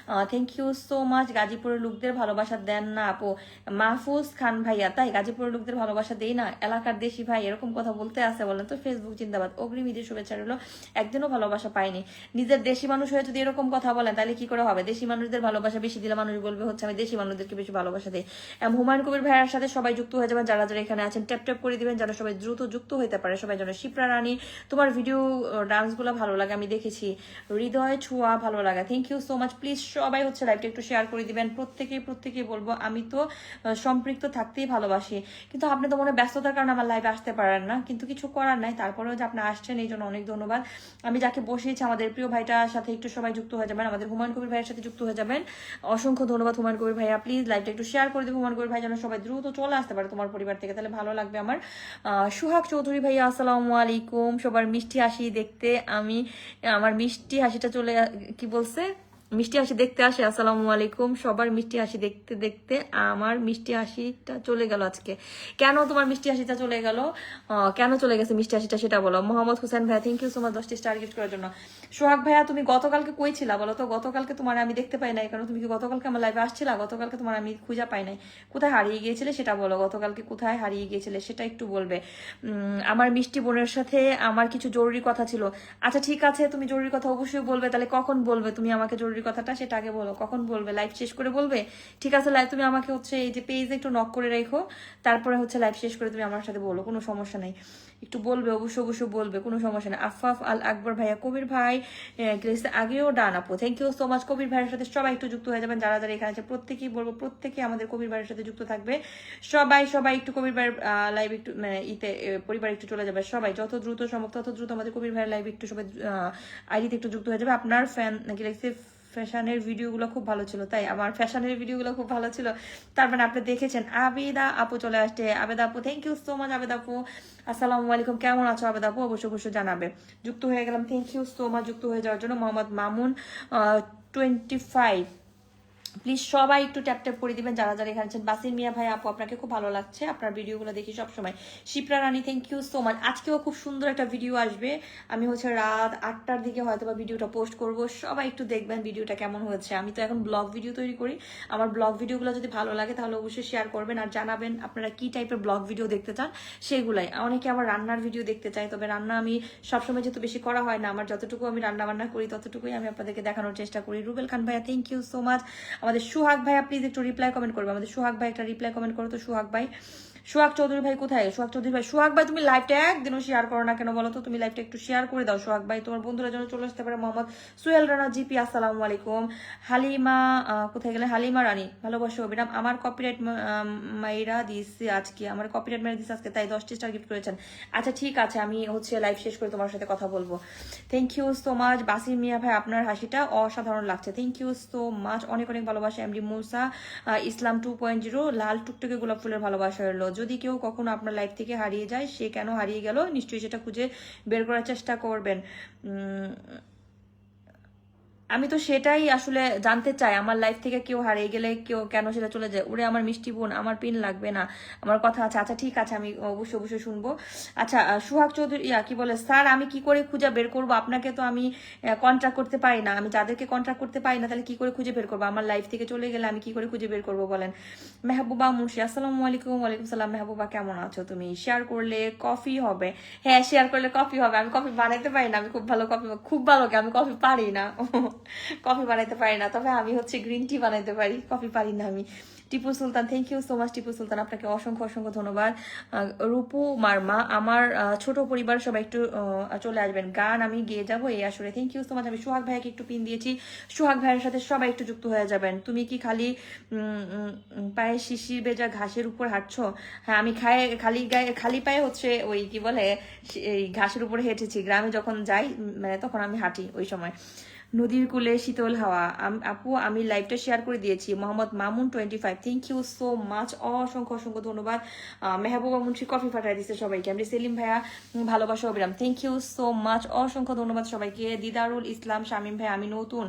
থ্যাংক ইউ সো মাচ। গাজীপুরের লোকদের ভালোবাসা দেন না আপু? মাহফুজ খান ভাইয়া, তাই গাজীপুরের লোকদের ভালোবাসা দেই না? এলাকার দেশি ভাই এরকম কথা বলতে আছে বলেন তো? ফেসবুক জিন্দাবাদ, অগ্রিম ঈদের শুভেচ্ছা রইল। একদিনও ভালোবাসা পাইনি, নিজের দেশি মানুষ হয়ে যদি এরকম কথা বলেন তাহলে কি করে হবে? দেশি মানুষদের ভালোবাসা বেশি দিলে মানুষ বলবে হচ্ছে আমি দেশি মানুষদেরকে বেশি ভালোবাসা দিই। হুমায়ুন কবির ভাইয়ের সাথে সবাই যুক্ত হয়ে যাবেন, যারা যারা এখানে আছেন ট্যাপ ট্যাপ করে দিবেন যেন সবাই দ্রুত যুক্ত হতে পারে। সবাই যেন, শিপ্রা রানী তোমার ভিডিও ডান্স গুলো ভালো লাগে, আমি দেখেছি, হৃদয় ছোঁয়া ভালো লাগে, thank you so much. Please সবাই হচ্ছে লাইভটা একটু শেয়ার করে দিবেন, প্রত্যেকেই বলবো আমি তো সম্পৃক্ত থাকতেই ভালোবাসি, কিন্তু আপনি তো মনে ব্যস্ততার কারণে আমার লাইভে আসতে পারেন না, কিন্তু কিছু করার নাই, তারপরেও যে আপনি আসছেন এই জন্য অনেক ধন্যবাদ। আমি যাকে বসিয়েছি আমাদের প্রিয় ভাইটার সাথে একটু সবাই যুক্ত হয়ে যাবেন, আমাদের হুমায়ুন কবির ভাইয়ের সাথে যুক্ত হয়ে যাবেন। অসংখ্য ধন্যবাদ হুমায়ুন কবির ভাইয়া, প্লিজ লাইভটা একটু শেয়ার করে দেবো হুমায়ুন কবির ভাই যেন সবাই দ্রুত চলে আসতে পারে তোমার পরিবার থেকে, তাহলে ভালো লাগবে আমার। সুহাগ চৌধুরী ভাইয়া আসসালামু আলাইকুম, সবার মিষ্টি হাসি দেখতে আমি, আমার মিষ্টি হাসিটা চলে, কি বলছে, মিষ্টি হাসি দেখতে আসে, আসসালামু আলাইকুম, সবার মিষ্টি হাসি দেখতে দেখতে আমার মিষ্টি হাসিটা চলে গেল আজকে। কেন তোমার মিষ্টি হাসিটা চলে গেল? কেন চলে গেছে মিষ্টি হাসিটা সেটা বলো। মোহাম্মদ হোসেন ভাইয়া, থ্যাংক ইউ সো মাচ 10টি স্টার গিফট করার জন্য। সোহাগ ভাইয়া, তুমি গতকালকে কই ছিলা বলো তো? গতকালকে তোমার আমি দেখতে পাই নাই, কারণ তুমি কি গতকালকে আমার লাইভে আসছিলা? গতকালকে তোমার আমি খুঁজে পাই নাই, কোথায় হারিয়ে গিয়েছিলে সেটা বলো, গতকালকে কোথায় হারিয়ে গিয়েছিলে সেটা একটু বলবে। আমার মিষ্টি বোনের সাথে আমার কিছু জরুরি কথা ছিল। আচ্ছা ঠিক আছে, তুমি জরুরি কথা অবশ্যই বলবে, তাহলে কখন বলবে তুমি আমাকে জরুরি কথাটা, সেটা আগে বলো, কখন বলবে? লাইভ শেষ করে বলবে? ঠিক আছে, লাইভ তুমি আমাকে হচ্ছে এই যে পেজে একটু নক করে রেখো, তারপরে হচ্ছে লাইভ শেষ করে তুমি আমার সাথে বলো, কোনো সমস্যা নেই, একটু বলবে, অবশ্যই বলবে, কোনো সমস্যা নেই। আফাফ আল আকবর ভাইয়া, কবির ভাই আগেও ডান আপু, থ্যাংক ইউ সো মাচ। কবির ভাইয়ের সাথে সবাই একটু যুক্ত হয়ে যাবেন, যারা যারা এখানে আছে প্রত্যেকেই বলবো, প্রত্যেকে আমাদের কবির ভাইয়ের সাথে যুক্ত থাকবে। সবাই একটু কবির ভাইয়ের লাইভ একটু পরিবার একটু চলে যাবে, সবাই যত দ্রুত সম্ভব তত দ্রুত আমাদের কবির ভাইয়ের লাইভ একটু সবাই আইডিতে একটু যুক্ত হয়ে যাবে। আপনার ফ্যান নাকি লাগছে ফ্যাশনের ভিডিওগুলো খুব ভালো ছিল, তাই আমার ফ্যাশনের ভিডিওগুলো খুব ভালো ছিল, তার মানে আপনি দেখেছেন। আবেদা আপু চলে আসছে, আবেদা আপু thank you so much. Abeda আপু আসসালামু আলাইকুম, কেমন আছো আবেদা আপু? অবশ্যই জানাবে। যুক্ত হয়ে গেলাম, থ্যাংক ইউ সো মাচ যুক্ত হয়ে যাওয়ার জন্য। মোহাম্মদ মামুন 25, প্লিজ সবাই একটু ট্যাপ ট্যাপ করে দিবেন, যারা যারা এখানে আছেন। বাসির মিয়া ভাই আপু, আপনাকে খুব ভালো লাগছে, আপনার ভিডিওগুলো দেখি সবসময়। Shipra Rani thank you so much. আজকেও খুব সুন্দর একটা ভিডিও আসবে, আমি হচ্ছে রাত 8টার দিকে হয়তো বা ভিডিওটা পোস্ট করব, সবাই একটু দেখবেন ভিডিওটা কেমন হয়েছে। আমি তো এখন ব্লগ ভিডিও তৈরি করি, আমার ব্লগ ভিডিওগুলো যদি ভালো লাগে তাহলে অবশ্যই শেয়ার করবেন, আর জানাবেন আপনারা কি টাইপের ব্লগ ভিডিও দেখতে চান সেগুলাই। অনেকে আবার রান্নার ভিডিও দেখতে চাই, তবে রান্না আমি সবসময় যেহেতু বেশি করা হয় না, আমার যতটুকু আমি রান্না বান্না করি ততটুকুই আমি আপনাদেরকে দেখানোর চেষ্টা করি। রুবেল খান ভাইয়া থ্যাংক ইউ সো মাচ। আমাদের সুহাগ ভাইয়া প্লিজ একটু রিপ্লাই কমেন্ট করবে, আমাদের সুহাগ ভাই একটা রিপ্লাই কমেন্ট করো তো। সুহাগ ভাই, সোহাগ চৌধুরী ভাই কোথায়? সোহাগ চৌধুরী ভাই, সোহাগ ভাই তুমি লাইভটা একদিনও শেয়ার করো না কেন বলো তো? তুমি লাইভটা একটু শেয়ার করে দাও সোহাগ ভাই, তোমার বন্ধুরা যেন চলে আসতে পারে। মোহাম্মদ সুহেল রানা জিপি আসসালামু আলাইকুম। হালিমা কোথায় গেলে? হালিমা রানী ভালোবাসো অবিরাম, আমার কপিরাইট মাইরা দিচ্ছে আজকে, আমার কপিরাইট মাইরা দিচ্ছে আজকে, তাই 10টি স্টার গিফট করেছেন। আচ্ছা ঠিক আছে, আমি হচ্ছে লাইভ শেষ করে তোমার সাথে কথা বলবো। Thank you so much. Basir Mia ভাই, আপনার হাসিটা অসাধারণ লাগছে, থ্যাংক ইউ সো মাচ, অনেক ভালোবাসা। এমডি মুসা ইসলাম 2.0 লাল টুকটুকে গোলাপ ফুলের ভালোবাসা রইল। যদি কেউ কখনো আপনার লাইফ থেকে হারিয়ে যায়, সে কেন হারিয়ে গেল নিশ্চয়ই সেটা খুঁজে বের করার চেষ্টা করবেন। আমি তো সেটাই আসলে জানতে চাই, আমার লাইফ থেকে কেউ হারিয়ে গেলে কেউ কেন সেটা চলে যায়। ওরে আমার মিষ্টি বোন, আমার পিন লাগবে না, আমার কথা আছে। আচ্ছা ঠিক আছে, আমি অবশ্যই অবশ্যই শুনবো। আচ্ছা সুহাগ চৌধুরী কি বলে, স্যার আমি কি করে খুঁজে বের করবো? আপনাকে তো আমি কন্ট্যাক্ট করতে পারি না, আমি যাদেরকে কন্ট্যাক্ট করতে পারি না তাহলে কি করে খুঁজে বের করবো? আমার লাইফ থেকে চলে গেলে আমি কি করে খুঁজে বের করবো বলেন? মেহবুবা মুন্সি, আসসালামু আলাইকুম। ওয়ালাইকুম সালাম। মেহবুবা কেমন আছো তুমি? শেয়ার করলে কফি হবে? হ্যাঁ শেয়ার করলে কফি হবে। আমি কফি বানাইতে পারি না, আমি খুব ভালো কফি, খুব ভালো কি আমি কফি পারি না কফি বানাইতে পারি না, তবে আমি হচ্ছে গ্রিন টি বানাইতে পারি, কফি পারি না আমি। Tipu Sultan, thank you so much Tipu Sultan, আপনাকে অসংখ্য অসংখ্য ধন্যবাদ। রূপু মার্মা, আমার ছোট পরিবার সবাই একটু চলে আসবেন, গান আমি গেয়ে যাবো এই আসলে। Thank you so much. আমি সোহাগ ভাইয়াকে একটু পিন দিয়েছি, সোহাগ ভাইয়ের সাথে সবাই একটু যুক্ত হয়ে যাবেন। তুমি কি খালি পায়ে শিশির ভেজা ঘাসের উপর হাঁটছো? হ্যাঁ আমি খালি গায়ে খালি পায়ে হচ্ছে ওই কি বলে এই ঘাসের উপরে হেঁটেছি, গ্রামে যখন যাই মানে তখন আমি হাঁটি ওই সময়। নদীর কূলে শীতল হাওয়া, আপু আমি লাইভটা শেয়ার করে দিয়েছি। Mohammad Mamun 25, thank you so much, অসংখ্য অসংখ্য ধন্যবাদ। মেহবুবা মুন্সি কফি পাঠাই দিচ্ছে সবাইকে। আমি সেলিম ভাইয়া ভালোবাসা অবিরাম, থ্যাংক ইউ সো মাচ, অসংখ্য ধন্যবাদ সবাইকে। দিদারুল ইসলাম শামীম ভাই, আমি নতুন,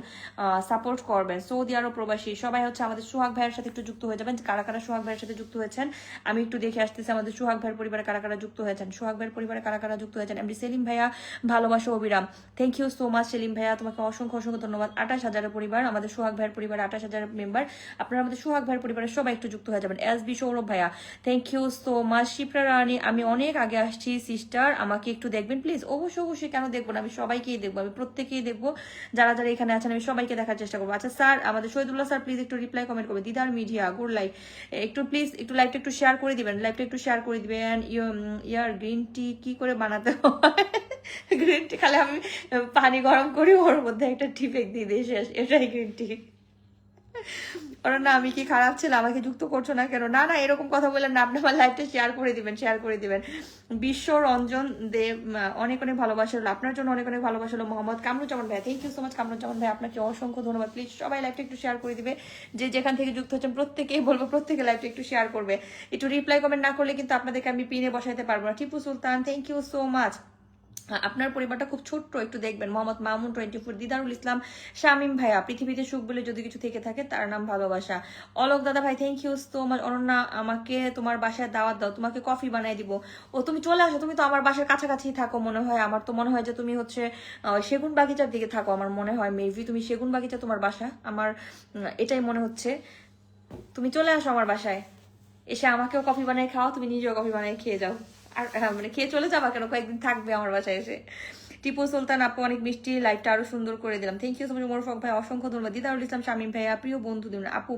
সাপোর্ট করবেন। সৌদি আরব প্রবাসী সবাই হচ্ছে আমাদের সোহাগ ভাইয়ের সাথে একটু যুক্ত হয়ে যাবেন। কারা কারা সোহাগ ভাইয়ের সাথে যুক্ত হয়েছেন আমি একটু দেখে আসতেছি। আমাদের সোহাগ ভাইয়ের পরিবারে কারা কারা যুক্ত হয়েছেন, সোহাগ ভাইয়ের পরিবারে কারা কারা যুক্ত হয়েছেন। এমডি সেলিম ভাইয়া ভালোবাসা অবিরাম, thank you so much Selim ভাইয়া, তোমাকে অসংখ্য অসংখ্য ধন্যবাদ। 28,000 পরিবার, আমাদের সোহাগ ভাইয়ের পরিবার 28,000 মেম্বার, আপনারা আমাদের সোহাগ ভাইয়ের পরিবারের সবাই একটু যুক্ত হয়ে যাবেন। এসবি সৌরভ ভাইয়া, thank you so much. Shipra Rani, আমি অনেক আগে আসছি সিস্টার, আমাকে একটু দেখবেন প্লিজ। অবশ্যই অবশ্যই, কেন দেখবো না, আমি সবাইকেই দেখবো, আমি প্রত্যেকেই দেখবো, যারা যারা এখানে আছেন আমি সবাইকে দেখার চেষ্টা করবো। আচ্ছা স্যার, আমাদের শহীদুল্লাহ স্যার প্লিজ একটু রিপ্লাই কমেন্ট করবে। দিদার মিডিয়া গুড লাইফ, একটু প্লিজ একটু লাইভটা একটু শেয়ার করে দিবেন, লাইভটা একটু শেয়ার করে দিবেন। ইয়ার গ্রিন টি কি করে বানাতে হয়? গ্রিন টি খালি আমি পানি গরম করি, ওর মধ্যে একটা টি ফেক দিয়ে দিই, শেষ, এটাই গ্রিন টি। ওরা না আমি কি খারাপ ছিল, আমাকে যুক্ত করছো না কেন? না না এরকম কথা বললেন না, আপনি আমার লাইভটা শেয়ার করে দিবেন, শেয়ার করে দিবেন। বিশ্ব রঞ্জন দেব, অনেক অনেক ভালোবাসা হলো আপনার জন্য, অনেক অনেক ভালোবাসা হলো। মোহাম্মদ কামরুজ্জামান ভাই, thank you so much Kamruzzaman ভাই, আপনাকে অসংখ্য ধন্যবাদ। প্লিজ সবাই লাইভটা একটু শেয়ার করে দিবে, যে যেখান থেকে যুক্ত হচ্ছেন প্রত্যেকেই বলবো প্রত্যেকে লাইভটা একটু শেয়ার করবে। একটু রিপ্লাই কমেন্ট না করলে কিন্তু আপনাদেরকে আমি পিনে বসাইতে পারবো না। Tipu Sultan, thank you so much. আপনার পরিবারটা খুব ছোট্ট, একটু দেখবেন। মোহাম্মদ মামুন 24, দিদারুল ইসলাম শামীম ভাইয়া, পৃথিবীতে সুখ বলে যদি কিছু থেকে থাকে তার নাম ভালোবাসা। অলোক দাদা ভাই, thank you so much. Ananya, আমাকে তোমার বাসায় দাওয়াত দাও, তোমাকে কফি বানাই দিব। ও তুমি চলে আসো, তুমি তো আমার বাসার কাছাকাছি থাকো মনে হয়, আমার তো মনে হয় যে তুমি হচ্ছে সেগুন বাগিচার দিকে থাকো, আমার মনে হয় মেবি তুমি সেগুন বাগিচা তোমার বাসা, আমার এটাই মনে হচ্ছে। তুমি চলে আসো আমার বাসায়, এসে আমাকেও কফি বানিয়ে খাও, তুমি নিজেও কফি বানিয়ে খেয়ে যাও। আর মানে খেয়ে চলে যাবা কেন, কয়েকদিন থাকবে আমার বাসায় এসে। টিপু সুলতান আপু, অনেক মিষ্টি, লাইফটা আরো সুন্দর করে দিলাম, থ্যাংক ইউ সো মাচ। মোরফক ভাই অসংখ্য ধন্যবাদ। দিদারুল ইসলাম শামীম ভাইয়া, প্রিয় বন্ধু দিবেন আপু,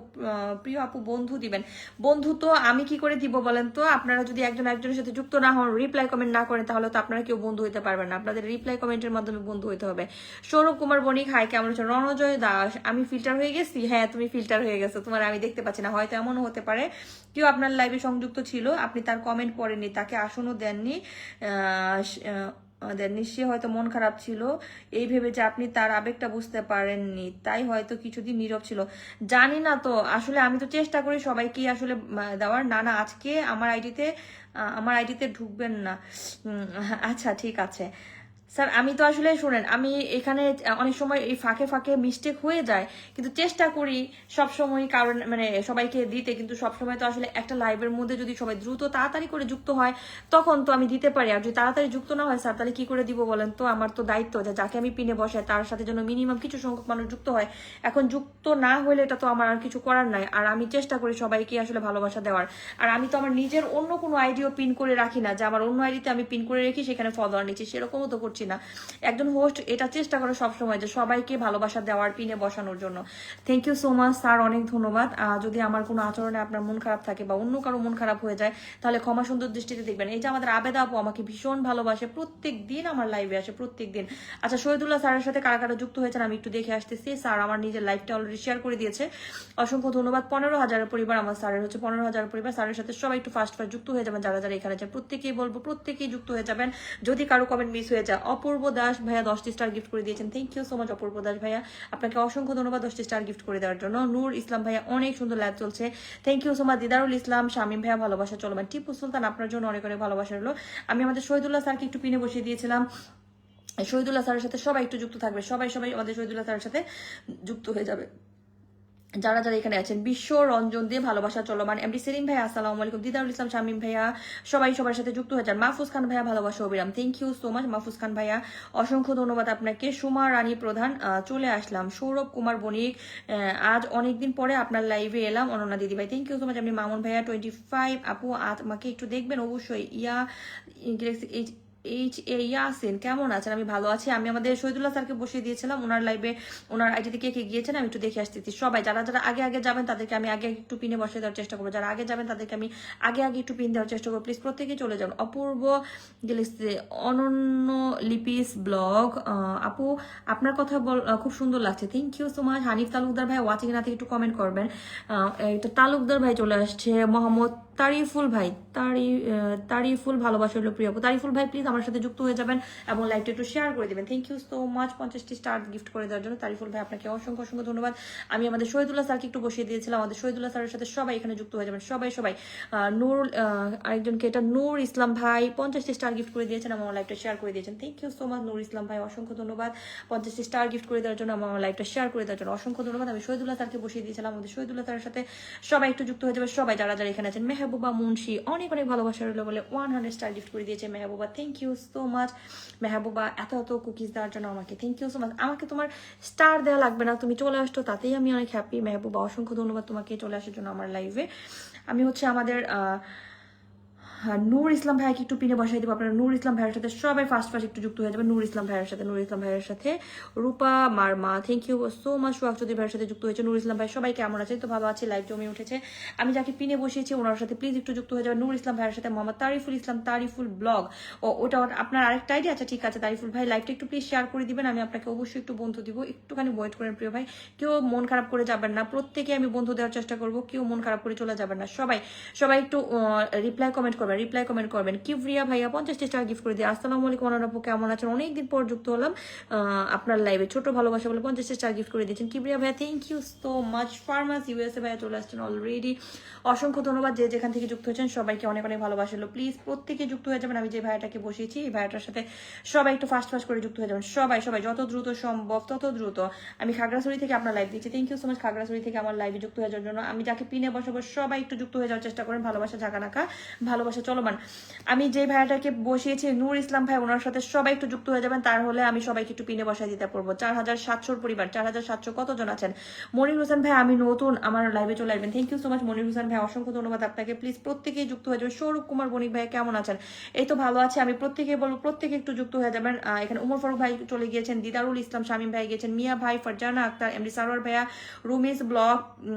প্রিয় আপু বন্ধু দিবেন। বন্ধু তো আমি কি করে দিব বলেন তো? আপনারা যদি একজন একজনের সাথে যুক্ত না হন, রিপ্লাই কমেন্ট না করেন, তাহলে তো আপনারা কেউ বন্ধু হইতে পারবেন না, আপনাদের রিপ্লাই কমেন্টের মাধ্যমে বন্ধু হইতে হবে। সৌরভ কুমার বণিক, হাই কেমন আছেন? রণজয় দাস, আমি ফিল্টার হয়ে গেছি? হ্যাঁ তুমি ফিল্টার হয়ে গেছো, তোমার আমি দেখতে পাচ্ছি না, হয়তো এমনও হতে পারে কেউ আপনার লাইভে সংযুক্ত ছিল, আপনি তার কমেন্ট পড়েননি, তাকে আসনও দেননি, সে হয়তো মন খারাপ ছিল এই ভেবে যে আপনি তার আবেগটা বুঝতে পারেননি, তাই হয়তো কিছুদিন নীরব ছিল। জানি না তো, আসলে আমি তো চেষ্টা করি সবাইকে আসলে দেওয়ার। না না আজকে আমার আইডিতে ঢুকবেন না। আচ্ছা ঠিক আছে স্যার, আমি তো আসলে শুনেন, আমি এখানে অনেক সময় এই ফাঁকে ফাঁকে মিস্টেক হয়ে যায়, কিন্তু চেষ্টা করি সব সময় কারণ মানে সবাইকে দিতে, কিন্তু সব সময় তো আসলে একটা লাইভের মধ্যে যদি সবাই দ্রুত তাড়াতাড়ি করে যুক্ত হয় তখন তো আমি দিতে পারি, আর যদি তাড়াতাড়ি যুক্ত না হয় স্যার তাহলে কি করে দিব বলেন তো? আমার তো দায়িত্ব যে যাকে আমি পিনে বসাই তার সাথে যেন মিনিমাম কিছু সংখ্যক মানুষ যুক্ত হয়। এখন যুক্ত না হলে এটা তো আমার আর কিছু করার নাই, আর আমি চেষ্টা করি সবাইকে আসলে ভালোবাসা দেওয়ার। আর আমি তো আমার নিজের অন্য কোনো আইডিও পিন করে রাখি না, যে আমার অন্য আইডিতে আমি পিন করে রেখি সেখানে ফলোয়ার নিচ্ছি, সেরকমও তো করছি না। একজন হোস্ট এটা চেষ্টা করে সবসময় যে সবাইকে ভালোবাসা দেওয়ার, পিনে বসানোর জন্য। Thank you so much sir, অনেক ধন্যবাদ। যদি আমার কোনো আচরণে আপনার মন খারাপ থাকে বা অন্য কারো মন খারাপ হয়ে যায় তাহলে ক্ষমা সুন্দর দৃষ্টিতে দেখবেন। এই যে আমাদের আবেদা আপু আমাকে ভীষণ ভালোবাসে, প্রত্যেক দিন আমার লাইভে আসে, প্রত্যেক দিন। আচ্ছা শহীদুল্লাহ স্যারের সাথে কারা কারা যুক্ত হয়েছেন আমি একটু দেখে আসতেছি। স্যার আমার নিজের লাইভটা অলরেডি শেয়ার করে দিয়েছে, অসংখ্য ধন্যবাদ। 15,000 পরিবার আমার স্যারের হচ্ছে, 15,000 পরিবার। স্যারের সাথে সবাই একটু ফার্স্ট যুক্ত হয়ে যাবেন, যারা যারা এখানে আছেন প্রত্যেকেই বলবো প্রত্যেকেই যুক্ত হয়ে যাবেন, যদি কারো কমেন্ট মিস হয়ে যায়। অপূর্ব দাস ভাইয়া 10টি স্টার গিফট করে দিয়েছেন, থ্যাংক ইউ সো মাচ অপূর্ব দাস ভাইয়া, আপনাকে অসংখ্য ধন্যবাদ 10টি স্টার গিফট করে দেওয়ার জন্য। নূর ইসলাম ভাইয়া, অনেক সুন্দর লাইভ চলছে, thank you so much. Didarul Islam Shamim ভাইয়া, ভালোবাসা চলবেন। টিপু সুলতান আপনার জন্য অনেক অনেক ভালোবাসা রইলো। আমি আমাদের শহীদুল্লাহ স্যারকে একটু পিনে বসিয়ে দিয়েছিলাম, শহীদুল্লাহ স্যারের সাথে সবাই একটু যুক্ত থাকবে, সবাই সবাই আমাদের শহীদুল্লাহ স্যারের সাথে যুক্ত হয়ে যাবে যারা যারা এখানে আছেন। বিশ্ব রঞ্জন দিয়ে ভালোবাসা চলমান, এমডি সেলিম ভাইয়া আসসালামু আলাইকুম, দিদারুল ইসলাম শামীম ভাইয়া, সবাই সবার সাথে যুক্ত হয়ে যান। মাহফুজ খান ভাইয়া ভালোবাসা অবিরাম, thank you so much Mahfuz Khan ভাইয়া, অসংখ্য ধন্যবাদ আপনাকে। সুমা রানী প্রধান চলে আসলাম, সৌরভ কুমার বণিক আজ অনেকদিন পরে আপনার লাইভে এলাম, অনন্যা দিদি ভাই থ্যাংক ইউ সো মাচ। আপনি মামুন ভাইয়া 25 আপু আমাকে একটু দেখবেন অবশ্যই। ইয়াসিন কেমন আছেন? আমি ভালো আছি। আমি আমাদের শহীদুল্লাহ স্যারকে বসিয়ে দিয়েছিলাম ওনার লাইভে, ওনার আইডিতে কে কে গিয়েছেন আমি একটু দেখে আসতেছি। সবাই যারা যারা আগে আগে যাবেন তাদেরকে আমি আগে একটু পিনে বসিয়ে দেওয়ার চেষ্টা করবো, যারা আগে যাবেন তাদেরকে আমি আগে আগে একটু পিন দেওয়ার চেষ্টা করবো। প্লিজ প্রত্যেকেই চলে যান। অপূর্ব গেলিসে অনন্য লিপিস ব্লগ আপু আপনার কথা খুব সুন্দর লাগছে, thank you so much. Hanif Talukdar ভাই ওয়াচিং না থেকে একটু কমেন্ট করবেন। এটা তালুকদার ভাই চলে আসছে। মোহাম্মদ তারিফুল ভাই, তারিফুল ভালোবাসা হলো প্রিয় আপু। তারিফুল ভাই প্লিজ আমার সাথে যুক্ত হয়ে যাবেন এবং লাইভটা একটু শেয়ার করে দেবেন, থ্যাংক ইউ সো মাচ 50টি স্টার গিফট করে দেওয়ার জন্য। তারিফুল ভাই আপনাকে অসংখ্য অসংখ্য ধন্যবাদ। আমি আমাদের শহীদুল্লাহ স্যারকে একটু বসিয়ে দিয়েছিলাম, আমাদের শহীদুল্লাহ স্যারের সাথে সবাই এখানে যুক্ত হয়ে যাবেন, সবাই সবাই। নূর আরেকজনকে এটা নূর ইসলাম ভাই 50টি স্টার গিফট করে দিয়েছেন, আমার লাইভটা শেয়ার করে দিয়েছেন, থ্যাংক ইউ সো মাচ নূর ইসলাম ভাই, অসংখ্য ধন্যবাদ 50টি স্টার গিফট করে দেওয়ার জন্য, আমার লাইভটা শেয়ার করে দেওয়ার জন্য অসংখ্য ধন্যবাদ। আমি শহীদুল্লাহ স্যারকে বসিয়ে দিয়েছিলাম, আমাদের শহীদুল্লাহ স্যারের সাথে সবাই একটু যুক্ত হয়ে যাবে, সবাই যারা যারা এখানে আছেন। মেহবুবা মুন্সি অনেক অনেক ভালোবাসা রইলো বলে 100 স্টার গিফট করে দিয়েছে Mehbuba, thank you so much Mehbuba, এত এত কুকিজ দেওয়ার জন্য আমাকে থ্যাংক ইউ সো মাচ। আমাকে তোমার স্টার দেওয়া লাগবে না, তুমি চলে আসতো তাতেই আমি অনেক হ্যাপি মেহবুবা, অসংখ্য ধন্যবাদ তোমাকে চলে আসার জন্য আমার লাইভে। আমি হচ্ছে আমাদের নূর ইসলাম ভাইকে একটু পিনে বসাই দিব, আপনারা নূর ইসলাম ভাইয়ের সাথে সবাই ফার্স্ট ফার্স্ট একটু যুক্ত হয়ে যাবে নূর ইসলাম ভাইয়ের সাথে, নূর ইসলাম ভাইয়ের সাথে। Rupa Marma thank you so much, Sohag Chowdhury ভাইয়ের সাথে যুক্ত হয়েছে। নূর ইসলাম ভাই সবাই কেমন আছে? তো ভালো আছে, লাইভ জমে উঠেছে। আমি যাকে পিনে বসিয়েছি ওনার সাথে প্লিজ একটু যুক্ত হয়ে যাবে নূর ইসলাম ভাইয়ের সাথে। মোহাম্মদ তারিফুল ইসলাম, তারিফুল ব্লগ, ওটা আপনার আরেকটা আইডি আছে, ঠিক আছে তারিফুল ভাই, লাইভটা একটু প্লিজ শেয়ার করে দিবেন, আমি আপনাকে অবশ্যই একটু বন্ধু দিব, একটুখানি ওয়েট করেন প্রিয় ভাই, কেউ মন খারাপ করে যাবেন না, প্রত্যেকে আমি বন্ধু দেওয়ার চেষ্টা করবো, কেউ মন খারাপ করে চলে যাবেন না, সবাই সবাই একটু রিপ্লাই কমেন্ট করবেন। কিবরিয়া ভাইয়া 50টি স্টার গিফট করে দিয়ে আসসালামু আলাইকুম আপু কেমন আছেন? অনেকদিন পর যুক্ত হলাম আপনার লাইভে, ছোট ভালোবাসা বলে 50টি স্টার গিফট করে দিয়েছেন কিবরিয়া ভাইয়া, থ্যাংক ইউ সো মাচ। ফার্মাস ইউএসএ ভাইয়া চলে আসছেন অলরেডি, অসংখ্য ধন্যবাদ যে যেখান থেকে যুক্ত হয়েছেন, সবাইকে অনেক অনেক ভালোবাসা হলো। প্লিজ প্রত্যেকে যুক্ত হয়ে যাবেন, আমি যে ভাইয়াটাকে বসিয়েছি এই ভাইয়াটার সাথে সবাই একটু ফাস্ট ফাস্ট করে যুক্ত হয়ে যাবেন, সবাই সবাই যত দ্রুত সম্ভব তত দ্রুত। আমি খাগড়াছড়ি থেকে আপনার লাইভ দিচ্ছি, thank you so much Khagrachhari থেকে আমার লাইভে যুক্ত হয়ে যাওয়ার জন্য। আমি যাকে পিনে বসাবো সবাই একটু যুক্ত হয়ে যাওয়ার চেষ্টা করেন, ভালোবাসা ঝাঁকানাকা ভালোবাসা চলমান। আমি যে ভাইয়াটাকে বসিয়েছি নূর ইসলাম ভাই, ওনার সাথে সবাই একটু যুক্ত হয়ে যাবেন, তার হলে আমি সবাইকে একটু পিনে বসাই দিতে পারবো। 4700 পরিবার, 4700 কতজন আছেন? মনির হোসেন ভাই আমি নতুন, আমার লাইভে চলে আসবেন, thank you so much Monir Hossain ভাই, অসংখ্য ধন্যবাদ আপনাকে। প্লিজ প্রত্যেকেই যুক্ত হয়ে যাবেন। সৌরভ কুমার বণিক ভাই কেমন আছেন? এই তো ভালো আছে, আমি প্রত্যেকে বলবো প্রত্যেকে একটু যুক্ত হয়ে যাবেন। এখানে উমর ফারুক ভাই চলে গিয়েছেন, দিদারুল ইসলাম শামীম ভাই গিয়েছেন, মিয়া ভাই, ফারজানা আক্তার, এমডি সারোয়ার ভাইয়া, রুমিস ব্লগ,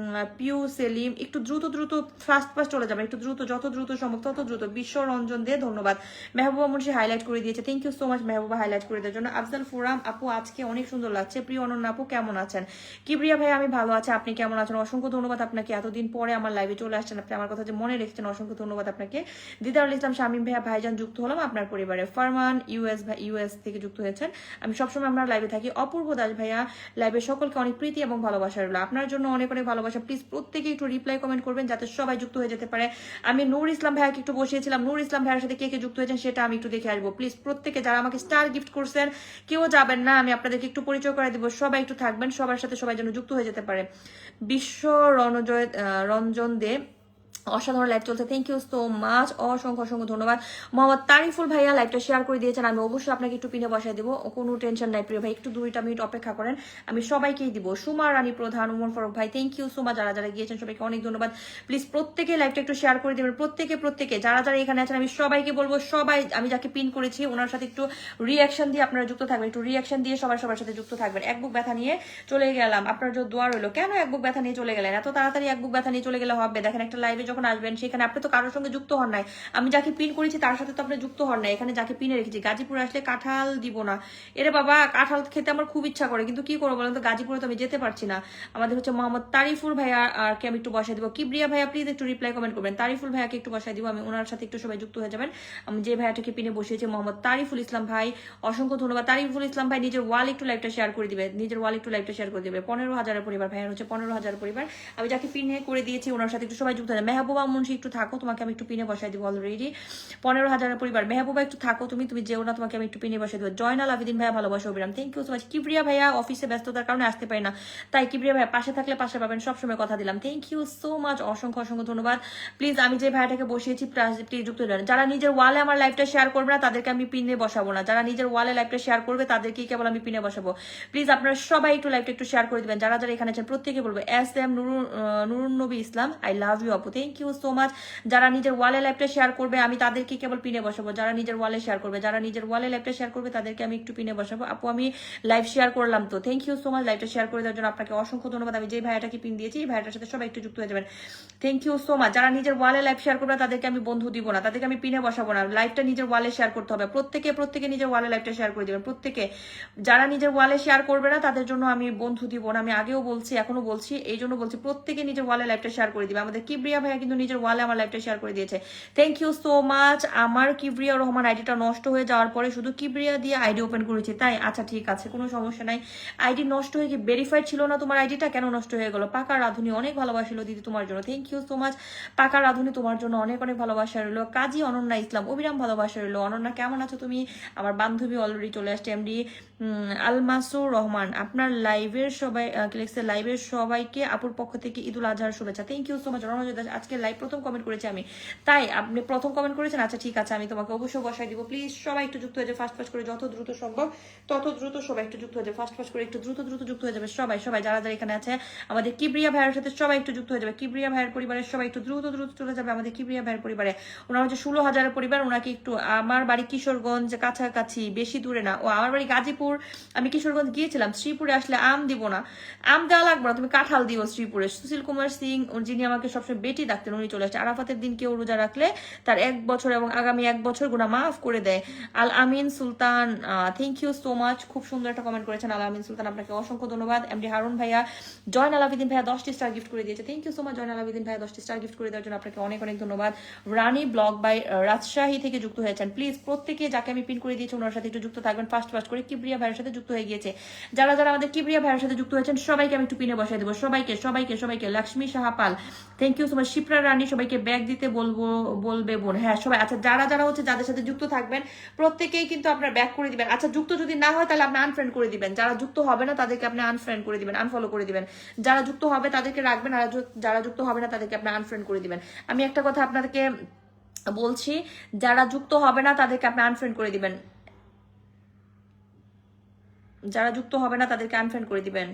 পিউ সেলিম, একটু দ্রুত দ্রুত ফাস্ট ফাস্ট চলে যাবেন, একটু দ্রুত, যত দ্রুত সম্ভব তত দ্রুত। বিশ্ব রঞ্জন দিয়ে ধন্যবাদ। মেহবুবা মুন্সি হাইলাইট করে দিয়েছে, thank you so much Mehbuba highlight করে দেওয়ার জন্য। আফজাল ফুরাম আপু আজকে অনেক সুন্দর লাগছে। প্রিয় অনন্যা আপু কেমন আছেন? কিবরিয়া ভাই আমি ভালো আছি, আপনি কেমন আছেন? অসংখ্য ধন্যবাদ আপনাকে, এতদিন পরে আমার লাইভে চলে আসছেন, আপনি আমার কথা যে মনে রেখেছেন, অসংখ্য ধন্যবাদ আপনাকে। দিদারুল ইসলাম শামীম ভাইয়া ভাইজান যুক্ত হলাম আপনার পরিবারে। ফারমান ইউএস থেকে যুক্ত হয়েছেন, আমি সবসময় আপনার লাইভে থাকি। অপূর্ব দাস ভাইয়া লাইভে সকলকে অনেক প্রীতি এবং ভালোবাসা রইল, আপনার জন্য অনেক অনেক ভালোবাসা। প্লিজ প্রত্যেকে একটু রিপ্লাই কমেন্ট করবেন যাতে সবাই যুক্ত হয়ে যেতে পারে। আমি নূর ইসলাম ভাইয়াকে একটু বসিয়েছিলাম, নূর ইসলাম ভাইয়ের সাথে কে কে যুক্ত হয়েছেন সেটা আমি একটু দেখে আসবো। প্লিজ প্রত্যেকে যারা আমাকে স্টার গিফট করছেন কেউ যাবেন না, আমি আপনাদেরকে একটু পরিচয় করে দিব, সবাই একটু থাকবেন, সবার সাথে সবাই যেন যুক্ত হয়ে যেতে পারে। বিশ্ব রঞ্জন দে অসাধারণ লাইভ চলছে, থ্যাংক ইউ সো মাচ, অসংখ্য অসংখ্য ধন্যবাদ। মোহাম্মদ তারিফুল ভাইয়া লাইভটা শেয়ার করে দিয়েছেন, আমি অবশ্যই আপনাকে একটু পিনে বসাই দেবো, কোনো টেনশন নাই প্রিয় ভাই, একটু 2 মিনিট অপেক্ষা করেন, আমি সবাইকেই দিব। সুমা রানী প্রধান, উমর ফারুক ভাই থ্যাংক ইউ সো মাচ, যারা যারা গিয়েছেন সবাইকে অনেক ধন্যবাদ। প্লিজ প্রত্যেকে লাইভটা একটু শেয়ার করে দেবেন, প্রত্যেকে যারা যারা এখানে আছেন আমি সবাইকে বলবো, সবাই আমি যাকে পিন করেছি ওনার সাথে একটু রিয়াকশন দিয়ে আপনারা যুক্ত থাকবেন, একটু রিয়াকশন দিয়ে সবার সাথে যুক্ত থাকবেন। এক বুক ব্যথা নিয়ে চলে গেলাম, আপনার যে দোয়া রইলো। কেন এক বুক ব্যথা নিয়ে চলে গেলেন? এত তাড়াতাড়ি এক বুক ব্যথা নিয়ে চলে গেলে হবে? দেখেন একটা লাইভে যখন আসবেন সেখানে আপনি তো কারোর সঙ্গে যুক্ত হন নাই, আমি যাকে পিন করেছি তার সাথে তো আপনি যুক্ত হন নাই। এখানে যাকে পিনে রেখেছি, গাজীপুর আসলে কাঁঠাল দিব না, এরে বাবা কাঁঠাল খেতে আমার খুব ইচ্ছা করে, কিন্তু কি করবো বলেন তো, গাজীপুরে তো আমি যেতে পারছি না। আমাদের হচ্ছে মোহাম্মদ তারিফুল ভাইয়া আর কে আমি একটু বসাই দিব। কিবরিয়া ভাইয়া প্লিজ একটু রিপ্লাই কমেন্ট করবেন, তারিফুল ভাইয়াকে একটু বসাই দিব, আমি ওনার সাথে একটু সবাই যুক্ত হয়ে যাবেন। আমি যে ভাইয়াটাকে পিনে বসিয়েছি মোহাম্মদ তারিফুল ইসলাম ভাই, অসংখ্য ধন্যবাদ। তারিফুল ইসলাম ভাই নিজের ওয়াল একটু লাইভটা শেয়ার করে দিবে, নিজের ওয়াল একটু লাইভটা শেয়ার করে দিবে। 15,000 পরিবার, ভাইয়ার হচ্ছে 15,000 পরিবার। আমি যাকে পিনে করে দিয়েছি ওনার সাথে একটু সবাই যুক্ত হয়ে যাবেন। মেহবুবা মুন্সি একটু থাকো, তোমাকে আমি একটু পিনে বসাই দিব অলরেডি 15,000 পরিবার। মেহবুবা একটু থাকো, তুমি যেও না, তোমাকে আমি একটু পিনে বসাই দিব। জয়নাল আবেদিন ভাইয়া ভালোবাসা অবিরাম, thank you so much. Kibria ভাইয়া অফিসে ব্যস্ততার কারণে আসতে পারি না, তাই কিবরিয়া ভাইয়া পাশে থাকলে পাশে পাবেন, সবসময় কথা দিলাম। থ্যাংক ইউ সো মাচ, অসংখ্য অসংখ্য ধন্যবাদ। প্লিজ আমি যে ভাইয়াটাকে বসিয়েছি প্লিজ যুক্ত হয়ে যান। যারা নিজের ওয়ালে আমার লাইভটা শেয়ার করবে না তাদেরকে আমি পিনে বসাবো না, যারা নিজের ওয়ালে লাইভটা শেয়ার করবে তাদেরকেই কেবল আমি পিনে বসাবো। প্লিজ আপনারা সবাই একটু লাইভটা একটু শেয়ার করে দিবেন, যারা যারা এখানে আছেন প্রত্যেকে বলবো SM নুরুন নবী ইসলাম, আই লাভ ইউ আপু, থ্যাংক ইউ সো মাচ। যারা নিজের ওয়ালে লাইভটা শেয়ার করবে আমি তাদেরকে কেবল পিনে বসাবো, যারা নিজের ওয়ালে শেয়ার করবে, যারা নিজের ওয়ালে লাইভটা শেয়ার করবে তাদেরকে আমি একটু পিনে বসাবো। আপু আমি লাইভ শেয়ার করলাম তো, থ্যাংক ইউ সো মাচ। লাইভটা শেয়ার করে দেওয়ার জন্য আপনাকে অসংখ্য ধন্যবাদ। আমি যে ভাইয়াটাকে পিন দিয়েছি এই ভাইয়াটার সাথে সবাই একটু যুক্ত হয়ে যাবেন, থ্যাংক ইউ সো মাচ। যারা নিজের ওয়ালে লাইভ শেয়ার করবে তাদেরকে আমি বন্ধু দিব না, তাদেরকে আমি পিনে বসাবো না, লাইভটা নিজের ওয়ালে শেয়ার করতে হবে। প্রত্যেকে নিজের ওয়ালে লাইভটা শেয়ার করে দিবেন, প্রত্যেকে। যারা নিজের ওয়ালে শেয়ার করবে না তাদের জন্য আমি বন্ধু দিব না, আমি আগেও বলছি এখনো বলছি, এই জন্য বলছি প্রত্যেকে নিজের ওয়ালে লাইভটা শেয়ার করে দিবে। আমাদের কিবরিয়া ভাইয়া কিন্তু নিজের ওয়ালে আমার লাইভটা শেয়ার করে দিয়েছে, থ্যাংক ইউ সো মাচ। আমার কিবরিয়া রহমান আইডিটা নষ্ট হয়ে যাওয়ার পরে শুধু কিবরিয়া দিয়ে আইডি ওপেন করেছি, তাই? আচ্ছা ঠিক আছে, কোনো সমস্যা নাই। আইডি নষ্ট হয়ে কি ভেরিফাইড ছিল না তোমার আইডিটা? কেন নষ্ট হয়ে গেল? পাকা রাধুনি অনেক ভালোবাসিল দিদি তোমার জন্য, থ্যাংক ইউ সো মাচ। পাকা রাধুনি তোমার জন্য অনেক অনেক ভালোবাসা রইলো। কাজী অনন্যা ইসলাম অবিরাম ভালোবাসা রইলো। অনন্যা কেমন আছো তুমি? আমার বান্ধবী অলরেডি চলে আসছে, এমডি আলমাসুর রহমান, আপনার লাইভের সবাই লাইভের সবাইকে আপুর পক্ষ থেকে ঈদুল আজহার শুভেচ্ছা, thank you so much. Ranjit Das আজকে লাইভ প্রথম কমেন্ট করেছি আমি, তাই? আপনি প্রথম কমেন্ট করেছেন, আচ্ছা ঠিক আছে, আমি তোমাকে অবশ্যই বসাই দিব। প্লিজ সবাই একটু যুক্ত হয়ে যাবে ফাস্ট ফাস্ট করে, যত দ্রুত সম্ভব তত দ্রুত সবাই একটু যুক্ত হয়ে যাবে, ফাস্ট ফাস্ট করে একটু দ্রুত যুক্ত হয়ে যাবে সবাই সবাই যারা যারা এখানে আছে। আমাদের কিবরিয়া ভাইয়ের সাথে সবাই একটু যুক্ত হয়ে যাবে, কিবরিয়া ভাইয়ের পরিবারের সবাই একটু দ্রুত চলে যাবে আমাদের কিবরিয়া ভাইয়ের পরিবারে। ওনার হচ্ছে 16,000 পরিবার, ওনাকে একটু, আমার বাড়ি কিশোরগঞ্জ কাছাকাছি, বেশি দূরে না। ও আমার বাড়ি গাজীপুর, আমি কিশোরগঞ্জ গিয়েছিলাম। শ্রীপুরে আসলে আম দিব না, আম দেওয়া লাগবে না, তুমি কাঁঠাল দিও শ্রীপুরে। সুশীল কুমার সিং যিনি আমাকে সবসময় বেটি ডাকতেন উনি চলে আসছে। আরাফাতের দিন কেউ রোজা রাখলে তার 1 বছর এবং আগামী 1 বছর গুনাহ মাফ করে দেয়। আল আমিন সুলতান, থ্যাংক ইউ সো মাচ, খুব সুন্দর একটা কমেন্ট করেছেন আল আমিন সুলতান, আপনাকে অসংখ্য ধন্যবাদ। এমডি হারুন ভাইয়া, জয়নাল আবেদিন ভাইয়া 10টি স্টার গিফট করে দিয়েছে, thank you so much Joynal Abedin ভাইয়া 10টি স্টার গিফট করে দেওয়ার জন্য আপনাকে অনেক অনেক ধন্যবাদ। রানী ব্লগ বাই রাজশাহী থেকে যুক্ত হয়েছেন, প্লিজ প্রত্যেকে যাকে আমি পিন করে দিয়েছি ওনার সাথে একটু যুক্ত থাকবেন ফাস্ট করে। কিবরিয়া ভাইয়ের সাথে যুক্ত হয়ে গিয়েছে, যারা যারা আমাদের কিবরিয়া ভাইয়ের সাথে যুক্ত হয়েছেন সবাইকে আমি একটু পিনে বসাই দেবো, সবাইকে। Lakshmi Sahapal, thank you so much. Shipra Rani, সবাইকে ব্যাগ দিতে বলবে বোন, হ্যাঁ সবাই। আচ্ছা যারা যারা হচ্ছে যাদের সাথে যুক্ত থাকবেন প্রত্যেকেই কিন্তু আপনার ব্যাক করে দিবেন। আচ্ছা যুক্ত যদি না হয় তাহলে আপনি আনফ্রেন্ড করে দিবেন, যারা যুক্ত হবে না তাদেরকে আপনি আনফ্রেন্ড করে দিবেন, আনফলো করে দিবেন। যারা যুক্ত হবে তাদেরকে রাখবেন, আর যারা যুক্ত হবে না তাদেরকে আপনি আনফ্রেন্ড করে দিবেন। আমি একটা কথা আপনাদেরকে বলছি, যারা যুক্ত হবে না তাদেরকে আপনি আনফ্রেন্ড করে দিবেন, যারা যুক্ত হবে না তাদেরকে আনফ্রেন্ড করে দিবেন।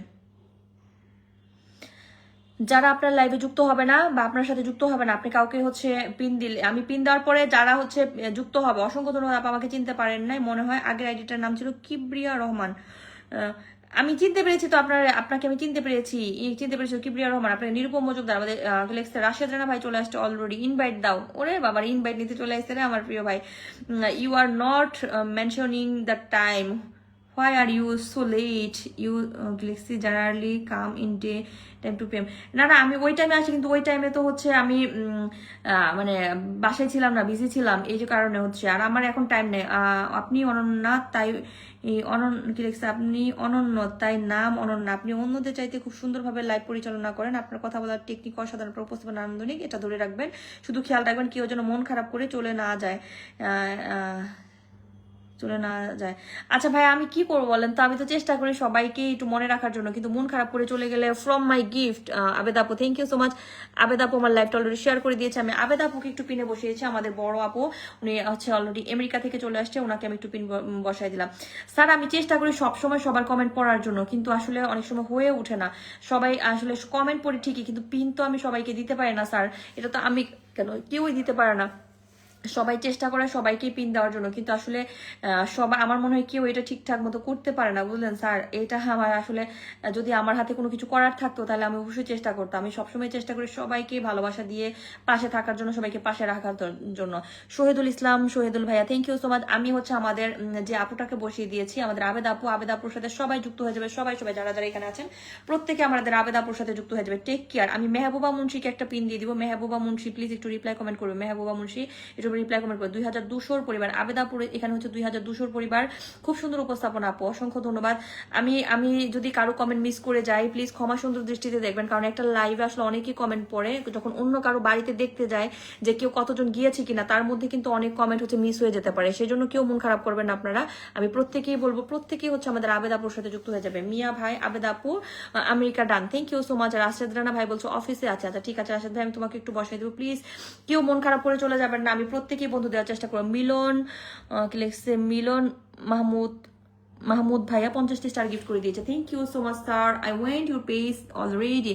যারা আপনার লাইভে যুক্ত হবে না বা আপনার সাথে যুক্ত হবে না, আপনি কাউকে হচ্ছে পিন দিলে, আমি পিন দেওয়ার পরে যারা হচ্ছে যুক্ত হবে, অসংখ্য ধন্যবাদ। আমাকে চিনতে পারেন নাই মনে হয়, আগের আইডিটার নাম ছিল কিবরিয়া রহমান। আমি চিনতে পেরেছি তো আপনাকে আমি চিনতে পেরেছি কিবরিয়া রহমান। আপনাকে নিরুপম মজুমদার, আমাদের রাশেদ রানা ভাই চলে আসছে অলরেডি, ইনভাইট দাও। ওরে বাবার ইনভাইট নিতে চলে আসছে রে আমার প্রিয় ভাই। You are not mentioning the time, why are you so late, you Galaxy generally come in day time to PM। না আমি ওই টাইমে আসি, কিন্তু ওই টাইমে তো হচ্ছে আমি মানে বাসায় ছিলাম না, বিজি ছিলাম, এই যে কারণে হচ্ছে। আর আমার এখন টাইম নেই। আপনি অনন্যা, তাই কি লিখছে, আপনি অনন্য তাই নাম অনন্য। আপনি অন্যদের চাইতে খুব সুন্দরভাবে লাইভ পরিচালনা করেন, আপনার কথা বলার টেকনিক অসাধারণ, উপস্থাপনা আনন্দনিক, এটা ধরে রাখবেন। শুধু খেয়াল রাখবেন কেউ যেন মন খারাপ করে চলে না যায়। আচ্ছা ভাই আমি কি করবো বলেন তো? আমি তো চেষ্টা করি সবাইকে একটু মনে রাখার জন্য, কিন্তু মন খারাপ করে চলে গেলে। ফ্রম মাই গিফট আবেদ আপু, থ্যাংক ইউ সো মাচ। আবেদ আপু আমার লাইভটা অলরেডি শেয়ার করে দিয়েছে, আমি আবেদ আপুকে একটু পিনে বসিয়েছি। আমাদের বড় আপু, উনি হচ্ছে অলরেডি আমেরিকা থেকে চলে আসছে, ওনাকে আমি একটু পিন বসাই দিলাম। স্যার আমি চেষ্টা করি সবসময় সবার কমেন্ট পড়ার জন্য, কিন্তু আসলে অনেক সময় হয়ে ওঠে না। সবাই আসলে কমেন্ট পড়ি ঠিকই, কিন্তু পিন তো আমি সবাইকে দিতে পারি না স্যার, এটা তো আমি কেন, কেউই দিতে পারে না। সবাই চেষ্টা করে সবাইকে পিন দেওয়ার জন্য, কিন্তু আসলে সবাই, আমার মনে হয় কেউ এটা ঠিকঠাক মতো করতে পারে না, বুঝলেন স্যার? এটা আমার আসলে, যদি আমার হাতে কোনো কিছু করার থাকতো তাহলে আমি অবশ্যই চেষ্টা করতাম। আমি সবসময় চেষ্টা করি সবাইকে ভালোবাসা দিয়ে পাশে থাকার জন্য, সবাইকে পাশে রাখার জন্য। শহীদুল ইসলাম, শহীদুল ভাইয়া, থ্যাংক ইউ সো মাচ। আমি হচ্ছে আমাদের যে আপুটাকে বসিয়ে দিয়েছি, আমাদের আবেদ আপুর সাথে সবাই যুক্ত হয়ে যাবে, সবাই যারা যারা এখানে আছেন প্রত্যেকে আমাদের আবেদ আপুর সাথে যুক্ত হয়ে যাবে। Take care. আমি মেহবুবা মুন্সিকে একটা পিন দিয়ে দিব। মেহবুবা মুন্সি প্লিজ একটু রিপ্লাই কমেন্ট করবে। মেহবুবা মুন্সি একটু রিপ্লাই কমেন্ট করবে। 2200 পরিবার আবেদাপুর, এখানে হচ্ছে 2200 পরিবার। খুব সুন্দর উপস্থাপনা আপু, অসংখ্য ধন্যবাদ। আমি যদি কারো কমেন্ট মিস করে যাই প্লিজ ক্ষমা সুন্দর দৃষ্টিতে দেখবেন, কারণ একটা লাইভে আসলে অনেকেই কমেন্ট পড়ে, যখন অন্য কারো বাড়িতে দেখতে যায় যে কেউ কতজন গিয়েছে কিনা, তার মধ্যে কিন্তু অনেক কমেন্ট হচ্ছে মিস হয়ে যেতে পারে, সেই জন্য কেউ মন খারাপ করবেন না আপনারা। আমি প্রত্যেকেই বলবো, প্রত্যেকেই হচ্ছে আমাদের আবেদাপুর সাথে যুক্ত হয়ে যাবে। মিয়া ভাই Abedapur America done, thank you so much. Rashed Rana ভাই বলছো অফিসে আছে, আচ্ছা ঠিক আছে রাশেদ ভাই, আমি তোমাকে একটু বসাই দেবো, প্লিজ কেউ মন খারাপ করে চলে যাবেন না, আমি প্রত্যেকেই বন্ধু দেওয়ার চেষ্টা করবো। মিলন কি লিখছে, মিলন মাহমুদ ভাইয়া 50টি স্টার গিফট করে দিয়েছে, thank you so much sir, I went your page already,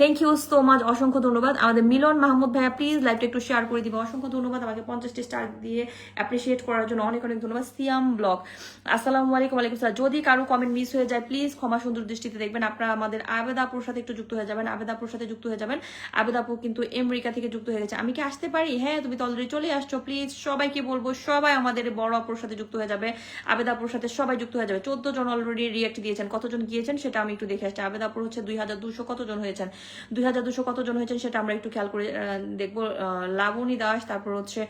thank you so much, অসংখ্য ধন্যবাদ। আমাদের মিলন মাহমুদ ভাইয়া প্লিজ লাইভটা একটু শেয়ার করে দিবে, অসংখ্য ধন্যবাদ আমাকে 50টি স্টার দিয়ে অ্যাপ্রিসিয়েট করার জন্য, অনেক অনেক ধন্যবাদ। সিয়াম ব্লগ, আসসালামু আলাইকুম। ওয়ালাইকুম আসসালাম। যদি কারো কমেন্ট মিস হয়ে যায় প্লিজ ক্ষমা সুন্দর দৃষ্টিতে দেখবেন, আপনারা আমাদের আবেদাপুর সাথে একটু যুক্ত হয়ে যাবেন, আবেদাপুর সাথে যুক্ত হয়ে যাবেন। আবেদাপুর কিন্তু আমেরিকা থেকে যুক্ত হয়ে গেছে, আমি কি আসতে পারি? হ্যাঁ তুমি তো অলরেডি চলে আসছো, প্লিজ সবাইকে বলবো সবাই আমাদের বড় আপুর সাথে যুক্ত হয়ে যাবে, আবেদাপুর সাথে সবাই যুক্ত হয়ে যাবে। 14 জন অলরেডি রিয়েক্ট দিয়েছেন, কতজন গিয়েছেন সেটা আমি একটু দেখে আসছি। আবেদাপুর হচ্ছে 2200, কতজন হয়েছেন 2200 কতজন হয়েছেন সেটা আমরা একটু খেয়াল করে দেখবো। লাবণী দাস, তারপর হচ্ছে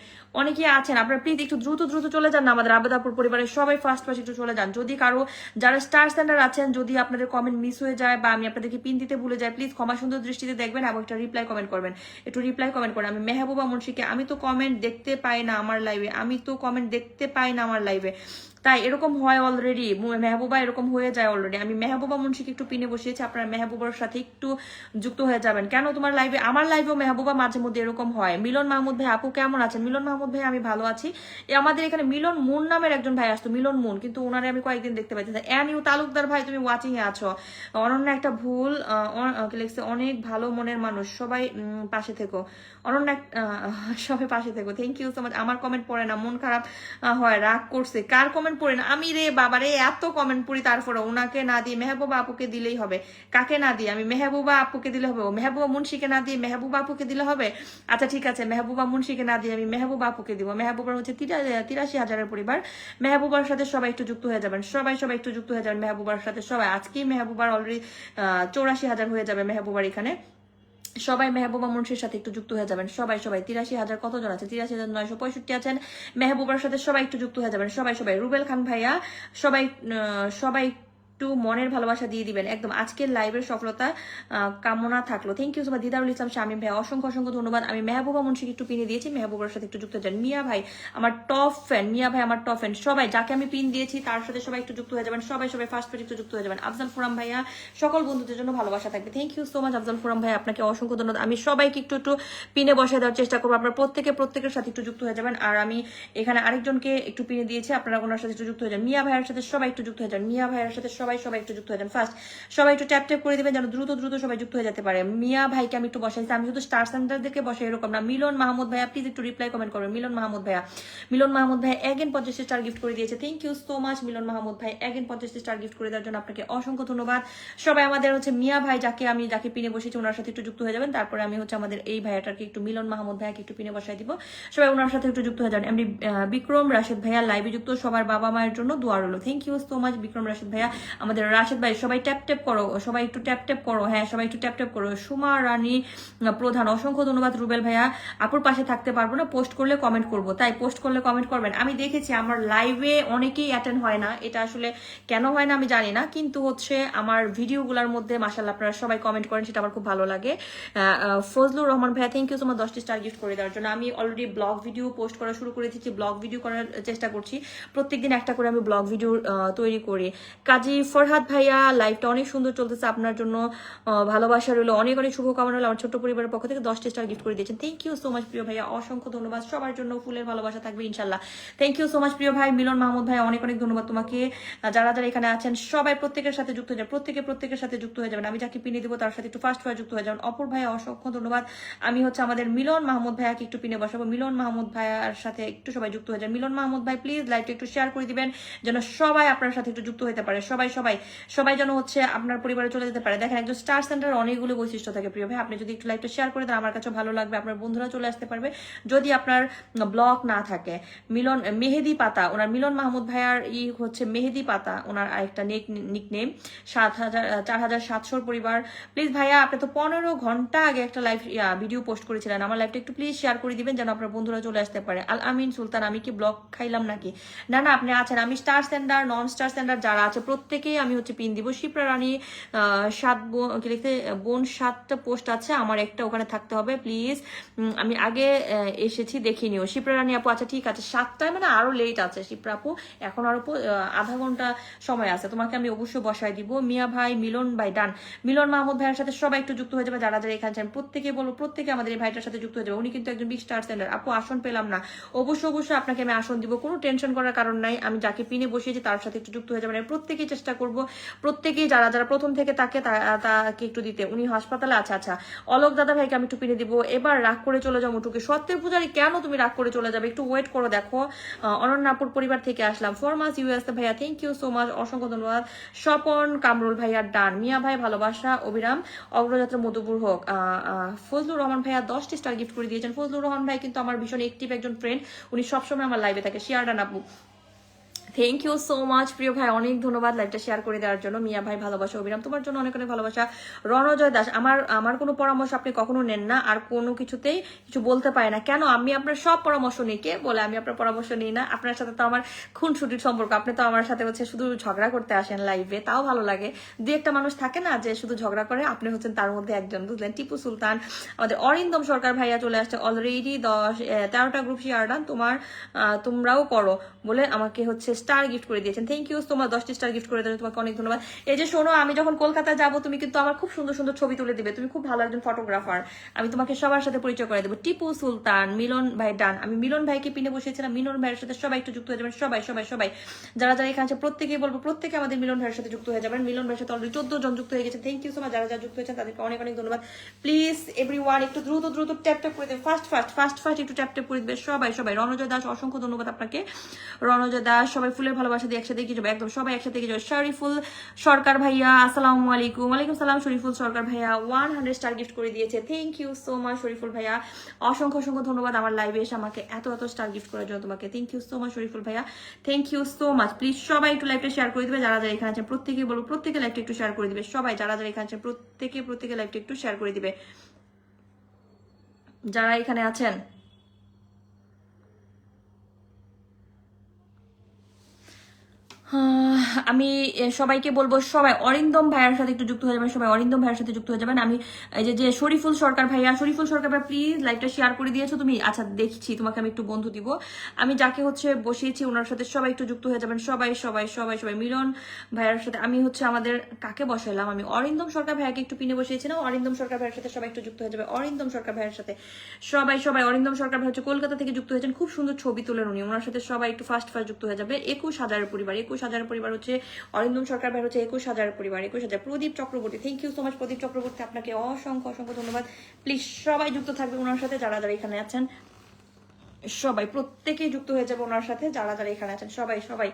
অনেকেই আছেন, আপনারা প্লিজ একটু দ্রুত দ্রুত চলে যান না, আমাদের আবেদাপুর পরিবারের সবাই ফার্স্ট একটু চলে যান। যদি কারো যারা স্টার সেন্টার আছেন, যদি আপনাদের কমেন্ট মিস হয়ে যায় বা আমি আপনাদেরকে পিন দিতে ভুলে যাই, প্লিজ ক্ষমা সুন্দর দৃষ্টিতে দেখবেন এবং একটা রিপ্লাই কমেন্ট করবেন, একটু রিপ্লাই কমেন্ট করেন। আমি মেহবুবা মুন্সিকে, আমি তো কমেন্ট দেখতে পাই না আমার লাইভে, আমি তো কমেন্ট দেখতে পাই না আমার লাইভে, তাই এরকম হয় অলরেডি, মেহবুবা এরকম হয়ে যায় অলরেডি। আমি মেহবুবা মুন্সিকে একটু পিনে বসিয়েছি, আপনারা মেহবুবার সাথে একটু যুক্ত হয়ে যাবেন। কেন তোমার লাইভে, আমার লাইভেও মেহবুবা মাঝে মধ্যে এরকম হয়। মিলন মাহমুদ ভাই আপু কেমন আছেন? মিলন মাহমুদ ভাই আমি ভালো আছি। আমাদের এখানে মিলন মুন নামের একজন ভাই আসতো, মিলন মুন, কিন্তু ওনারে আমি কয়েকদিন দেখতে পাইছি। এনিউ তালুকদার ভাই তুমি ওয়াচিং এ আছো, অনন্য একটা ভুল লিখছে, অনেক ভালো মনের মানুষ, সবাই পাশে থেকো অনন্য, সবাই পাশে থেকো, থ্যাংক ইউ সো মাচ। আমার কমেন্ট পড়ে না, মন খারাপ হয়, রাগ করছে, কার কমেন্ট পড়ে না? আমি রে বাবারে এত কমেন্ট পড়ি, তারপরে ওনাকে না দিয়ে মেহবুবা আপুকে দিলেই হবে। কাকে না দিয়ে? আমি মেহবুবা আপুকে দিলে হবে, মেহবুবা মুন্সিকে না দিয়ে মেহবুবা আপুকে দিলে হবে? আচ্ছা ঠিক আছে, মেহবুবা মুন্সিকে না দিয়ে আমি মেহবুবা আপুকে দিব। মেহবুবার হচ্ছে 83,000 পরিবার, মেহবুবার সাথে সবাই একটু যুক্ত হয়ে যাবেন, সবাই একটু যুক্ত হয়ে যাবেন মেহবুবার সাথে সবাই। আজকেই মেহবুবার অলরেডি 84,000 হয়ে যাবে মেহবুবার এখানে, সবাই মেহবুবা মুন্সির সাথে একটু যুক্ত হয়ে যাবেন, সবাই 83,000 কতজন আছে? 83,965 আছেন মেহবুবার সাথে, সবাই একটু যুক্ত হয়ে যাবেন, সবাই। রুবেল খান ভাইয়া সবাই একটু মনের ভালোবাসা দিয়ে দিবেন একদম। আজকের লাইভের সফলতা কামনা থাকলো, thank you so much. Didarul Islam Shamim ভাই অসংখ্য ধন্যবাদ। আমি মেহবুবা মুন্সিকে একটু পিনে দিয়েছি, মেহবুবার সাথে একটু যুক্ত হয়ে যান। মিয়া ভাই আমার টপ ফ্যান, মিয়া ভাই আমার টপ ফ্যান, সবাই যাকে আমি পিন দিয়েছি তার সাথে সবাই একটু যুক্ত হয়ে যাবেন, সবাই ফার্স্ট পেজ একটু যুক্ত হয়ে যাবেন। আফজাল ফুরাম ভাইয়া সকল বন্ধুদের জন্য ভালোবাসা থাকবে, thank you so much Afzal Furam ভাই, আপনাকে অসংখ্য ধন্যবাদ। আমি সবাইকে একটু পিনে বসায় দেওয়ার চেষ্টা করবো, আপনারা প্রত্যেকের সাথে একটু যুক্ত হয়ে যাবেন। আর আমি এখানে আরেকজনকে একটু পিনে দিয়েছি, আপনারা ওনার সাথে একটু যুক্ত হয়ে যান। মিয়া ভাইয়ের সাথে সবাই একটু যুক্ত হয়ে যান, মিয়া ভাইয়ের সাথে সবাই একটু যুক্ত হয়ে যান ফার্স্ট, সবাই একটু ট্যাপ করে দিবেন যেন দ্রুত সবাই যুক্ত হয়ে যেতে পারে। মিয়া ভাইকে আমি একটু বসাইছি, আমি শুধু স্টার সেন্টারদেরকে বসাই এরকম না। মিলন মাহমুদ ভাইয়া প্লিজ একটু রিপ্লাই কমেন্ট করবেন। মিলন মাহমুদ ভাইয়া এগেন 50 স্টার গিফট করে দিয়েছে, থ্যাংক ইউ সো মাচ মিলন মাহমুদ ভাই, এগেন 50 স্টার গিফট করে দেওয়ার জন্য আপনাকে অসংখ্য ধন্যবাদ। সবাই আমাদের হচ্ছে মিয়া ভাই যাকে পিনে বসেছি ওনার সাথে একটু যুক্ত হয়ে যাবেন, তারপরে আমি হচ্ছে আমাদের এই ভাইয়াটাকে একটু মিলন মাহমুদ ভাইয়াকে একটু পিনে বসাই দিব, সবাই ওনার সাথে একটু যুক্ত হয়ে যান। এমনি বিক্রম রাশেদ ভাইয়া লাইভে যুক্ত, সবার বাবা মায়ের জন্য দোয়া রইল, thank you so much Bikram Rashed ভাইয়া। আমাদের রাশেদ ভাই সবাই ট্যাপ করো, সবাই একটু ট্যাপ করো, হ্যাঁ সবাই একটু ট্যাপ করো। সুমা রানী প্রধান অসংখ্য ধন্যবাদ। রুবেল ভাইয়া আপুর পাশে থাকতে পারবো না, পোস্ট করলে কমেন্ট করবো, তাই পোস্ট করলে কমেন্ট করবেন। আমি দেখেছি আমার লাইভে অনেকেই অ্যাটেন্ড হয় না, এটা আসলে কেন হয় না আমি জানি না, কিন্তু হচ্ছে আমার ভিডিওগুলোর মধ্যে মাশাআল্লাহ আপনারা সবাই কমেন্ট করেন, সেটা আমার খুব ভালো লাগে। ফজলুর রহমান ভাইয়া থ্যাংক ইউ সো মাচ 10টি স্টার গিফট করে দেওয়ার জন্য। আমি অলরেডি ব্লগ ভিডিও পোস্ট করা শুরু করে দিচ্ছি, ব্লগ ভিডিও করার চেষ্টা করছি, প্রত্যেকদিন একটা করে আমি ব্লগ ভিডিও তৈরি করি। কাজী ফরহাদ ভাইয়া লাইভটা অনেক সুন্দর চলতেছে, আপনার জন্য ভালোবাসা রইলো, অনেক শুভকামনা রইলো। আমার ছোট্ট পরিবারের পক্ষ থেকে 10টি স্টার গিফট করে দিয়েছেন, থ্যাংক ইউ সো মাচ প্রিয় ভাইয়া, অসংখ্য ধন্যবাদ। সবার জন্য ফুলের ভালোবাসা থাকবে ইনশাল্লাহ, থ্যাংক ইউ সো মাচ প্রিয় ভাই। মিলন মাহমুদ ভাই অনেক ধন্যবাদ তোমাকে। যারা এখানে আছেন সবাই প্রত্যেকের সাথে যুক্ত হয়ে যাবেন, প্রত্যেকের সাথে যুক্ত হয়ে যাবেন। আমি যাকে পিনে দিব তার সাথে একটু ফার্স্ট যুক্ত হয়ে যাবেন। অপর ভাইয়া অসংখ্য ধন্যবাদ। আমি হচ্ছে আমাদের মিলন মাহমুদ ভাইয়াকে একটু পিনে বসাবো, মিলন মাহমুদ ভাইয়ার সাথে একটু সবাই যুক্ত হয়ে যান। মিলন মাহমুদ ভাই প্লিজ লাইভটা একটু শেয়ার করে দিবেন যেন সবাই আপনার সাথে একটু যুক্ত হতে পারে, সবাই সবাই সবাই যেন হচ্ছে আপনার পরিবারে চলে যেতে পারে। দেখেন একজন স্টার সেন্টারের অনেকগুলো বৈশিষ্ট্য থাকে প্রিয় ভাই, আপনি যদি একটু লাইভটা শেয়ার করে দেন আমার কাছে ভালো লাগবে, আপনার বন্ধুরা চলে আসতে পারবে যদি আপনার ব্লগ না থাকে। মিলন মেহেদি পাতা, ওনার মিলন মাহমুদ ভাইয়ার হচ্ছে মেহেদি পাতা ওনার আরেকটা নিকনেম। 4700 পরিবার। প্লিজ ভাইয়া আপনি তো 15 ঘন্টা আগে একটা লাইভ ভিডিও পোস্ট করেছিলেন, আমার লাইভটা একটু প্লিজ শেয়ার করে দিবেন যেন আপনার বন্ধুরা চলে আসতে পারে। আল আমিন সুলতান, আমি কি ব্লগ খাইলাম নাকি? না না, আপনি আছেন। আমি স্টার সেন্টার নন স্টার সেন্টার যারা আছে প্রত্যেকেই আমি হচ্ছে পিন দিব। শিপ্রা রানী 7 কি লিখতে বোন 7টা পোস্ট আছে, আমার একটা ওখানে থাকতে হবে প্লিজ। আমি আগে এসেছি দেখিনিও। শিপ্রা রানী আপু আচ্ছা ঠিক আছে, 7টায় মানে আরো লেট আছে শিপ্রা আপু, এখন আরো আধা ঘন্টা সময় আছে, তোমাকে আমি অবশ্যই বসায় দিব। মিয়া ভাই মিলন ভাই ডান। মিলন মাহমুদ ভাইয়ের সাথে সবাই একটু যুক্ত হয়ে যাবে যারা যারা এখানে আছেন, প্রত্যেকে বলবো প্রত্যেকে আমাদের এই ভাইটার সাথে যুক্ত হয়ে যাবে। উনি কিন্তু একজন বিগ স্টার সেন্টার। আপু আসন পেলাম না, অবশ্যই অবশ্যই আপনাকে আমি আসন দিব, কোনো টেনশন করার কারণ নাই। আমি যাকে পিনে বসিয়েছি তার সাথে একটু যুক্ত হয়ে যাবেন, প্রত্যেকেই চেষ্টা করব, প্রত্যেকেই যারা যারা প্রথম থেকে তাকে একটু দিতে। উনি হাসপাতালে আছে, আচ্ছা অলোক দাদা ভাইকে আমি একটু পিনে দিব। এবার রাগ করে চলে যাবো মুটুকে। সত্যের পূজারি কেন তুমি রাগ করে চলে যাবে, একটু ওয়েট করো। দেখো অনন্যাপুর পরিবার থেকে আসলাম, ফরমাস ইউএস ভাইয়া থ্যাংক ইউ সো মাচ, অসংখ্য ধন্যবাদ। স্বপন কামরুল ভাইয়া ডান। মিয়া ভাই ভালোবাসা অবিরাম, অগ্রযাত্রা মধুপুর হোক। ফজলুর রহমান ভাইয়া 10টি স্টার গিফট করে দিয়েছেন। ফজলুর রহমান ভাই কিন্তু আমার ভীষণ অ্যাক্টিভ একজন ফ্রেন্ড, উনি সবসময় আমার লাইভে থাকে। শেয়ার ডান আপু, থ্যাংক ইউ সো মাচ প্রিয় ভাই, অনেক ধন্যবাদ লাইভটা শেয়ার করে দেওয়ার জন্য। মিয়া ভাই ভালোবাসা অবিরাম, তোমার জন্য অনেক অনেক ভালোবাসা। রণজয় দাস, আমার কোনো পরামর্শ আপনি কখনো নেন না, আর কোনো কিছুতেই কিছু বলতে পারে না কেন? আমি আপনার সব পরামর্শ নিই। কে বলে আমি আপনার পরামর্শ নিই না? আপনার সাথে তো আমার খুনসুটির সম্পর্ক, আপনি তো আমার সাথে হচ্ছে শুধু ঝগড়া করতে আসেন লাইভে, তাও ভালো লাগে। দু একটা মানুষ থাকে না যে শুধু ঝগড়া করে, আপনি হচ্ছেন তার মধ্যে একজন, বুঝলেন? টিপু সুলতান, আমাদের অরিন্দম সরকার ভাইয়া চলে আসছে অলরেডি। 13টা গ্রুপ শেয়ার ডান, তোমরাও করো বলে আমাকে হচ্ছে স্টার গিফট করে দিয়েছেন। থ্যাংক ইউ তোমার 10টি স্টার গিফট করে দেবেন, তোমাকে অনেক ধন্যবাদ। এই যে শোনো, আমি যখন কলকাতা যাব তুমি কিন্তু আমার খুব সুন্দর সুন্দর ছবি তুলে দিবে, তুমি খুব ভালো একজন ফটোগ্রাফার, আমি তোমাকে সবার সাথে পরিচয় করে দেবো। টিপু সুলতান, মিলন ভাই ডান। আমি মিলন ভাইকে পিনে বসিয়েছিলাম, মিলন ভাইয়ের সাথে সবাই একটু যুক্ত হয়ে যাবেন, সবাই সবাই সবাই যারা যারা এখানে আছে প্রত্যেকেই বলবো প্রত্যেকে আমাদের মিলন ভাইয়ের সাথে যুক্ত হয়ে যাবেন। মিলন ভাইয়ের সাথে অলরেডি 14 জন যুক্ত হয়ে গেছে। থ্যাংক ইউ সো মাচ যারা যারা যুক্ত হয়েছেন, তাদেরকে অনেক অনেক ধন্যবাদ। প্লিজ এভরিওয়ান একটু দ্রুত দ্রুত ট্যাপ ট্যাপ করে দেবে, ফাস্ট একটু ট্যাপ ট্যাপ করে দেবে সবাই সবাই। রণজয় দাস অসংখ্য ধন্যবাদ আপনাকে, রণজয় দাস। সবাই ফুলের ভালোবাসা দিয়ে একসাথে এগিয়ে যাবে, একদম সবাই একসাথে এগিয়ে যাবে। শরীফুল সরকার ভাইয়া আসসালামু আলাইকুম। ওয়ালাইকুম সালাম। শরীফুল সরকার ভাইয়া 100 স্টার গিফট করে দিয়েছে, thank you so much Shariful ভাইয়া, অসংখ্য অসংখ্য ধন্যবাদ আমার লাইভে এসে আমাকে এত এত স্টার গিফট করার জন্য তোমাকে। Thank you so much Shariful ভাইয়া, thank you so much. Please সবাই একটু লাইভটা শেয়ার করে দিবে, যারা যারা এখানে আছেন প্রত্যেকে বলবো প্রত্যেকে লাইভটা একটু শেয়ার করে দিবে, সবাই যারা যারা এখানে আছেন প্রত্যেকে লাইভটা একটু শেয়ার করে দিবে যারা এখানে আছেন। আমি সবাইকে বলবো সবাই অরিন্দম ভাইয়ার সাথে একটু যুক্ত হয়ে যাবেন, সবাই অরিন্দম ভাইয়ার সাথে যুক্ত হয়ে যাবেন। আমি এই যে শরীফুল সরকার ভাইয়া, শরীফুল সরকার ভাই প্লিজ লাইভটা শেয়ার করে দিয়েছো তুমি? আচ্ছা দেখছি, তোমাকে আমি একটু বন্ধু দিব। আমি যাকে হচ্ছে বসিয়েছি ওনার সাথে সবাই একটু যুক্ত হয়ে যাবেন, সবাই সবাই সবাই সবাই। মিলন ভাইয়ার সাথে আমি হচ্ছে আমাদের কাকে বসাইলাম, আমি অরিন্দম সরকার ভাইয়াকে একটু পিনে বসিয়েছিলাম, অরিন্দম সরকার ভাইয়ের সাথে সবাই একটু যুক্ত হয়ে যাবে, অরিন্দম সরকার ভাইয়ের সাথে সবাই সবাই। অরিন্দম সরকার ভাই হচ্ছে কলকাতা থেকে যুক্ত হয়েছেন, খুব সুন্দর ছবি তোলেন উনি, ওনার সাথে সবাই একটু ফার্স্ট যুক্ত হয়ে যাবে। 21,000 পরিবার, 21,000 পরিবার হচ্ছে অরিন্দম সরকার ভাই হচ্ছে 21,000 পরিবার, 21,000। Pradip Chakraborty, thank you so much Pradip Chakraborty, আপনাকে অসংখ্য অসংখ্য ধন্যবাদ। প্লিজ সবাই যুক্ত থাকবে ওনার সাথে, যারা যারা এখানে আছেন সবাই প্রত্যেকেই যুক্ত হয়ে যাবে ওনার সাথে, যারা যারা এখানে আছেন সবাই সবাই।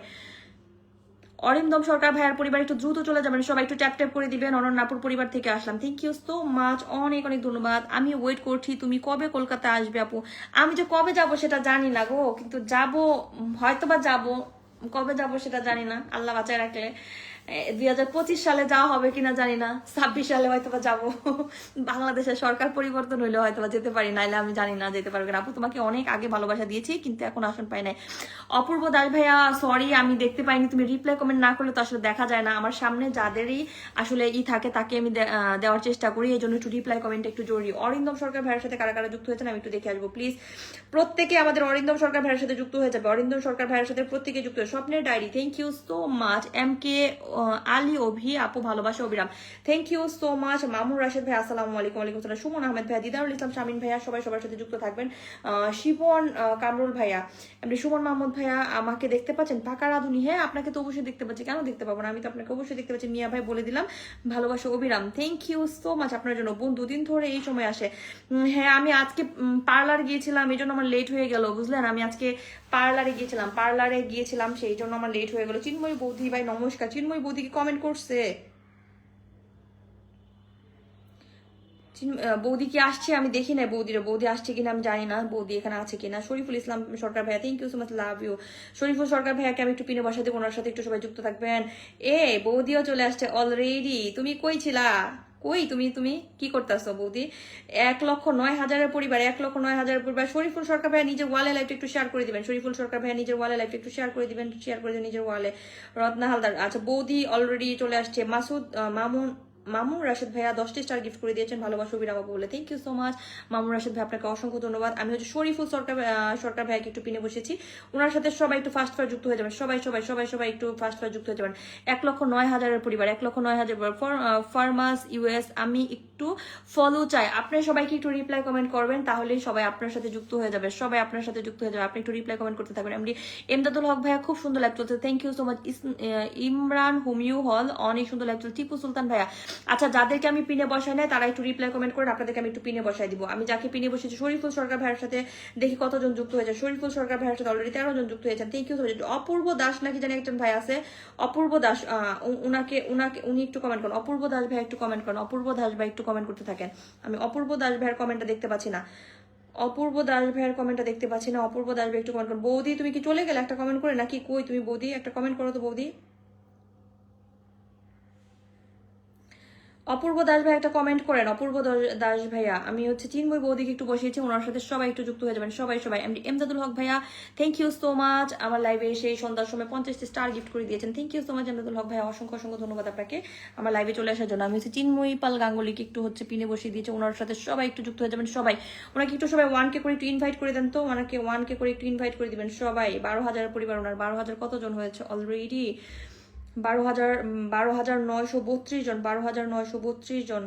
অরিন্দম সরকার ভাইয়ার পরিবার একটু দ্রুত চলে যাবেন, সবাই একটু ট্যাপ ট্যাপ করে দিবেন। অনন্যাপুর পরিবার থেকে আসলাম, থ্যাংক ইউ সো মাচ, অনেক অনেক ধন্যবাদ। আমি ওয়েট করছি, তুমি কবে কলকাতা আসবে আপু? আমি যে কবে যাব সেটা জানি না গো, কিন্তু যাব, হয়তোবা যাব, কবে যাব সেটা জানি না, আল্লাহ বাঁচায় রাখলে 2025 সালে যাওয়া হবে কিনা জানি না, 26 সালে হয়তোবা যাবো। বাংলাদেশের সরকার পরিবর্তন হইলে হয়তোবা যেতে পারি, নাইলে আমি জানি না যেতে পারবো কিনা। আপু তোমাকে অনেক আগে ভালোবাসা দিয়েছি কিন্তু এখন আসন পাই নাই। অপূর্ব দাস ভাইয়া সরি আমি দেখতে পাইনি, তুমি রিপ্লাই কমেন্ট না করলে তো আসলে দেখা যায় না, আমার সামনে যাদেরই আসলে থাকে তাকে আমি দেওয়ার চেষ্টা করি, এই জন্য একটু রিপ্লাই কমেন্ট একটু জরুরি। অরিন্দম সরকার ভাইয়ের সাথে কারা কারা যুক্ত হয়েছেন আমি একটু দেখে আসবো প্লিজ। প্রত্যেকে আমাদের অরিন্দম সরকার ভাইয়ের সাথে যুক্ত হয়ে যাবে, অরিন্দম সরকার ভাইয়ের সাথে প্রত্যেকে যুক্ত হয়ে। স্বপ্নের diary, thank you so much. M K Ali Avi আপু ভালোবাসা অবিরাম, thank you so much. Mamun Rashed ভাই আসসালামু আলাইকুম। ওয়ালাইকুম আসসালাম। সুমন আহমেদ ভাইয়া, দিদারুল ইসলাম শামিন ভাইয়া, সবাই সবার সাথে যুক্ত থাকবেন। শিপন কামরুল ভাইয়া, এমনি সুমন মাহমুদ ভাইয়া আমাকে দেখতে পাচ্ছেন? পাকা রাধুনি, হ্যাঁ আপনাকে তো অবশ্যই দেখতে পাচ্ছি, কেন দেখতে পাবো না, আমি তো আপনাকে অবশ্যই দেখতে পাচ্ছি। মিয়া ভাই বলে দিলাম ভালোবাসা অবিরাম, থ্যাংক ইউ সো মাচ আপনার জন্য বোন, দুদিন ধরে এই সময় আসে। হ্যাঁ আমি আজকে পার্লার গিয়েছিলাম, এই জন্য আমার লেট হয়ে গেল বুঝলেন, আমি আজকে পার্লারে গিয়েছিলাম সেই জন্য আমার লেট হয়ে গেল। চিন্ময় বৌদি ভাই নমস্কার, চিন্ময় চিন্ময় বৌদি কি কমেন্ট করছে? বৌদি কি আসছে? আমি দেখি না বৌদি আসছে কিনা আমি জানি না, বৌদি এখানে আছে কিনা। শরীফুল ইসলাম সরকার ভাইয়া, thank you so much, love you. Shariful Sarkar ভাইয়াকে আমি একটু পিনে বসা দেবো, ওনার সাথে একটু সবাই যুক্ত থাকবেন। বৌদিও চলে আসছে অলরেডি। তুমি কই ছিলা? কই তুমি তুমি কি করতেছো বৌদি? 1,09,000-এর পরিবার, 1,09,000-এর পরিবার। শরীফুল সরকার ভাইয়া নিজের ওয়ালে লাইভটা একটু শেয়ার করে দিবেন। শরীফুল সরকার ভাইয়া নিজের ওয়ালে লাইভটা একটু শেয়ার করে দিবেন, নিজের ওয়ালে। রত্না হালদার, আচ্ছা বৌদি অলরেডি চলে আসছে। মাসুদ মামুন রাশেদ ভাইয়া 10টি স্টার গিফট করে দিয়েছেন, ভালোবাসা বিরাম বলে, thank you so much. Mamun Rashed ভাই আপনাকে অসংখ্য ধন্যবাদ। আমি হচ্ছে শরীফুল সরকার ভাইয়াকে একটু পিনে বসেছি, ওনার সাথে সবাই একটু ফার্স্ট ফার যুক্ত হয়ে যাবেন, সবাই একটু ফার্স্ট ফার যুক্ত হয়ে যাবেন। 1,09,000-এর পরিবার, 1,09,000 ফার্মাস ইউএস, আমি একটু ফলো চাই। আপনি সবাইকে একটু রিপ্লাই কমেন্ট করবেন, তাহলেই সবাই আপনার সাথে যুক্ত হয়ে যাবে, আপনি একটু রিপ্লাই কমেন্ট করতে থাকবেন। এমডি এমদাদুল হক ভাইয়া খুব সুন্দর লাইভ চলছে, thank you so much. Imran হুমিউ হল অনেক সুন্দর লাইভ চলছে। টিপু সুলতান ভাইয়া, আচ্ছা যাদেরকে আমি পিনে বসাই নাই তারা একটু রিপ্লাই কমেন্ট করেন, আপনাদেরকে আমি একটু পিনে বসাই দিব। আমি যাকে পিনে বসেছি শরীফুল সরকার ভাইয়ের সাথে দেখি কতজন যুক্ত হয়েছে। শরীফুল সরকার ভাইয়ের সাথে অলরেডি 13 জন যুক্ত হয়েছেন, থ্যাংক ইউ সো মাচ। অপূর্ব দাস নাকি জানি একজন ভাই আছে, অপূর্ব দাস, উনি একটু কমেন্ট করেন। অপূর্ব দাস ভাই একটু কমেন্ট করেন, অপূর্ব দাস ভাই একটু কমেন্ট করতে থাকেন। আমি অপূর্ব দাস ভাইয়ের কমেন্টটা দেখতে পাচ্ছি না, অপূর্ব দাস ভাইয়ের কমেন্টটা দেখতে পাচ্ছি না। অপূর্ব দাস ভাই একটু কমেন্ট করুন। বৌদি তুমি কি চলে গেলে? একটা কমেন্ট করে নাকি? কই তুমি বৌদি? একটা কমেন্ট করো তো বৌদি। অপূর্ব দাস ভাই একটা কমেন্ট করেন। অপূর্ব দাস ভাইয়া, আমি হচ্ছে চিন্ময় বৌদিকে একটু বসিয়েছি, ওনার সাথে সবাই একটু যুক্ত হয়ে যাবেন, সবাই। এমদাদুল হক ভাইয়া, থ্যাংক ইউ সো মাচ। আমার লাইভে এসে সন্ধ্যার সময় 50টি স্টার গিফট করে দিয়েছেন, thank you so much Emdadul Haque ভাইয়া, অসংখ্য ধন্যবাদ আপনাকে আমার লাইভে চলে আসার জন্য। আমি হচ্ছে চিন্ময়ী পাল গাঙ্গুলিকে একটু হচ্ছে পিনে বসিয়ে দিয়েছি, ওনার সাথে সবাই একটু যুক্ত হয়ে যাবেন, সবাই। ওনাকে একটু সবাই 1K করে একটু ইনভাইট করে দেন তো, ওনাকে 1K করে একটু ইনভাইট করে দিবেন সবাই। 12,000 পরিবার ওনার, 12,000 কতজন হয়েছে অলরেডি? 12,932 জন, 12,932 জন।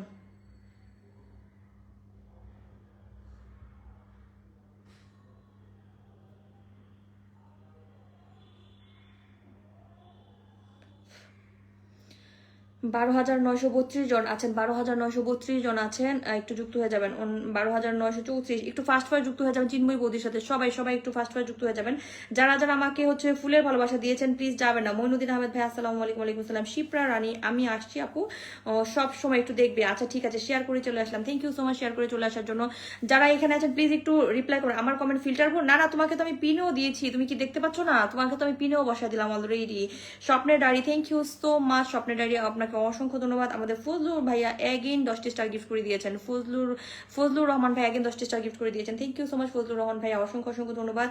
বারো হাজার 932 জন আছেন, 12,932 জন আছেন, একটু যুক্ত হয়ে যাবেন। 12,934 একটু ফাস্ট ফাস্ট যুক্ত হয়ে যাবেন চিন্ময় বৌদির সাথে, সবাই একটু ফাস্ট ফাস্ট যুক্ত হয়ে যাবেন। যারা আমাকে হচ্ছে ফুলের ভালোবাসা দিয়েছেন প্লিজ যাবেন না। মইনুদ্দিন আহমেদ ভাই আসসালামু আলাইকুম। ওয়ালাইকুম আসসালাম। শিপ্রা রানী, আমি আসছি আপু, সব সময় একটু দেখবে। আচ্ছা ঠিক আছে, শেয়ার করে চলে আসলাম, thank you so much share করে চলে আসার জন্য। যারা এখানে আছেন প্লিজ একটু রিপ্লাই করুন। আমার কমেন্ট ফিল্টার করুন। না তোমাকে তো আমি পিনেও দিয়েছি, তুমি কি দেখতে পাচ্ছ না? তোমাকে তো আমি পিনেও বসা দিলাম অলরেডি। স্বপ্নের diary, thank you so much স্বপ্নের ডায়েরি, আপনাকে অসংখ্য ধন্যবাদ। আমাদের ফজলুর ভাইয়া এগেইন 10টি স্টার গিফট করে দিয়েছেন। ফজলুর রহমান ভাই এগেইন 10টি স্টার গিফট করে দিয়েছেন, thank you so much Fazlur Rahman ভাইয়া, অসংখ্য ধন্যবাদ।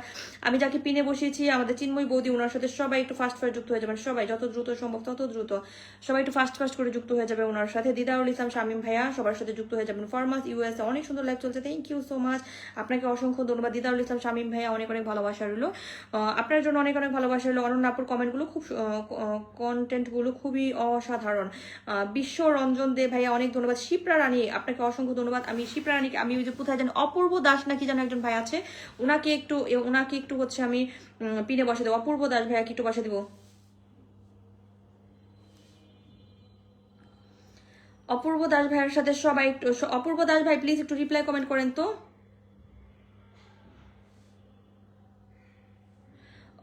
আমি যাকে পিনে বসিয়েছি আমাদের চিন্ময় বৌদি, ওনার সাথে সবাই একটু ফাস্ট যুক্ত হয়ে যাবেন, সবাই যত দ্রুত সম্ভব তত দ্রুত সবাই একটু ফাস্ট করে যুক্ত হয়ে যাবে ওনার সাথে। দিদারুল ইসলাম শামীম ভাইয়া সবার সাথে যুক্ত হয়ে যাবেন। ফরমাস ইউএস, অনেক সুন্দর লাইভ চলছে, থ্যাংক ইউ সো মাচ, আপনাকে অসংখ্য ধন্যবাদ দিদারুল ইসলাম শামীম ভাইয়া, অনেক ভালোবাসা রইলো আপনার জন্য, অনেক ভালোবাসা রইলো। অনন্যাপুর কমেন্টগুলো খুব, কন্টেন্টগুলো খুবই অসাধারণ। বিশ্ব রঞ্জন দে ভাইয়া অনেক ধন্যবাদ। শিপ্রা রানী, আপনাকে অসংখ্য ধন্যবাদ। আমি শিপ্রা রানীকে, আমি ওই যে কোথায় জানি অপূর্ব দাস নাকি যেন একজন ভাই আছে, ওনাকে একটু হচ্ছে আমি পিনে বসে দেবো। অপূর্ব দাস ভাইয়াকে একটু বসে দেবো। অপূর্ব দাস ভাইয়ের সাথে সবাই একটু, অপূর্ব দাস ভাই প্লিজ একটু রিপ্লাই কমেন্ট করেন তো।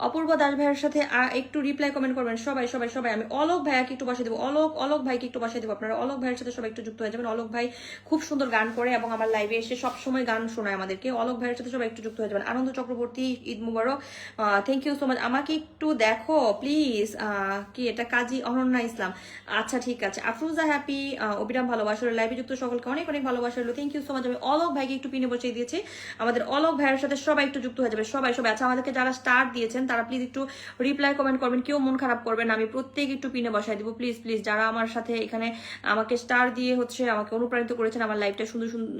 অপূর্ব দাস ভাইয়ের সাথে একটু রিপ্লাই কমেন্ট করবেন সবাই। আমি অলোক ভাইয়াকে একটু বসে দেবো, অলোক ভাইকে একটু বসে দেবো। আপনারা অলোক ভাইয়ের সাথে সবাই একটু যুক্ত হয়ে যাবেন। অলোক ভাই খুব সুন্দর গান করে এবং আমার লাইভে এসে সবসময় গান শোনায় আমাদেরকে। অলোক ভাইয়ের সাথে সবাই একটু যুক্ত হয়ে যাবেন। আনন্দ চক্রবর্তী, ঈদ মুবারক, থ্যাংক ইউ সো মাচ। আমাকে একটু দেখো প্লিজ, কি এটা কাজী অনন্যা ইসলাম, আচ্ছা ঠিক আছে। আফরুজা হ্যাপি, অবিরাম ভালোবাসা, লাইভে যুক্ত সকলকে অনেক ভালোবাসা রইলো, থ্যাংক ইউ সো মাচ। আমি অলোক ভাইকে একটু পিনে বসিয়ে দিয়েছি, আমাদের অলোক ভাইয়ের সাথে সবাই একটু যুক্ত হয়ে যাবে, সবাই। আচ্ছা আমাদেরকে যারা স্টার দিয়েছেন তারা প্লিজ একটু রিপ্লাই কমেন্ট করবেন, কেউ মন খারাপ করবেন, আমি প্রত্যেক একটু পিনে বসাই দিব প্লিজ। যারা আমার সাথে এখানে আমাকে স্টার দিয়ে হচ্ছে আমাকে অনুপ্রাণিত করেছেন, আমার লাইফটা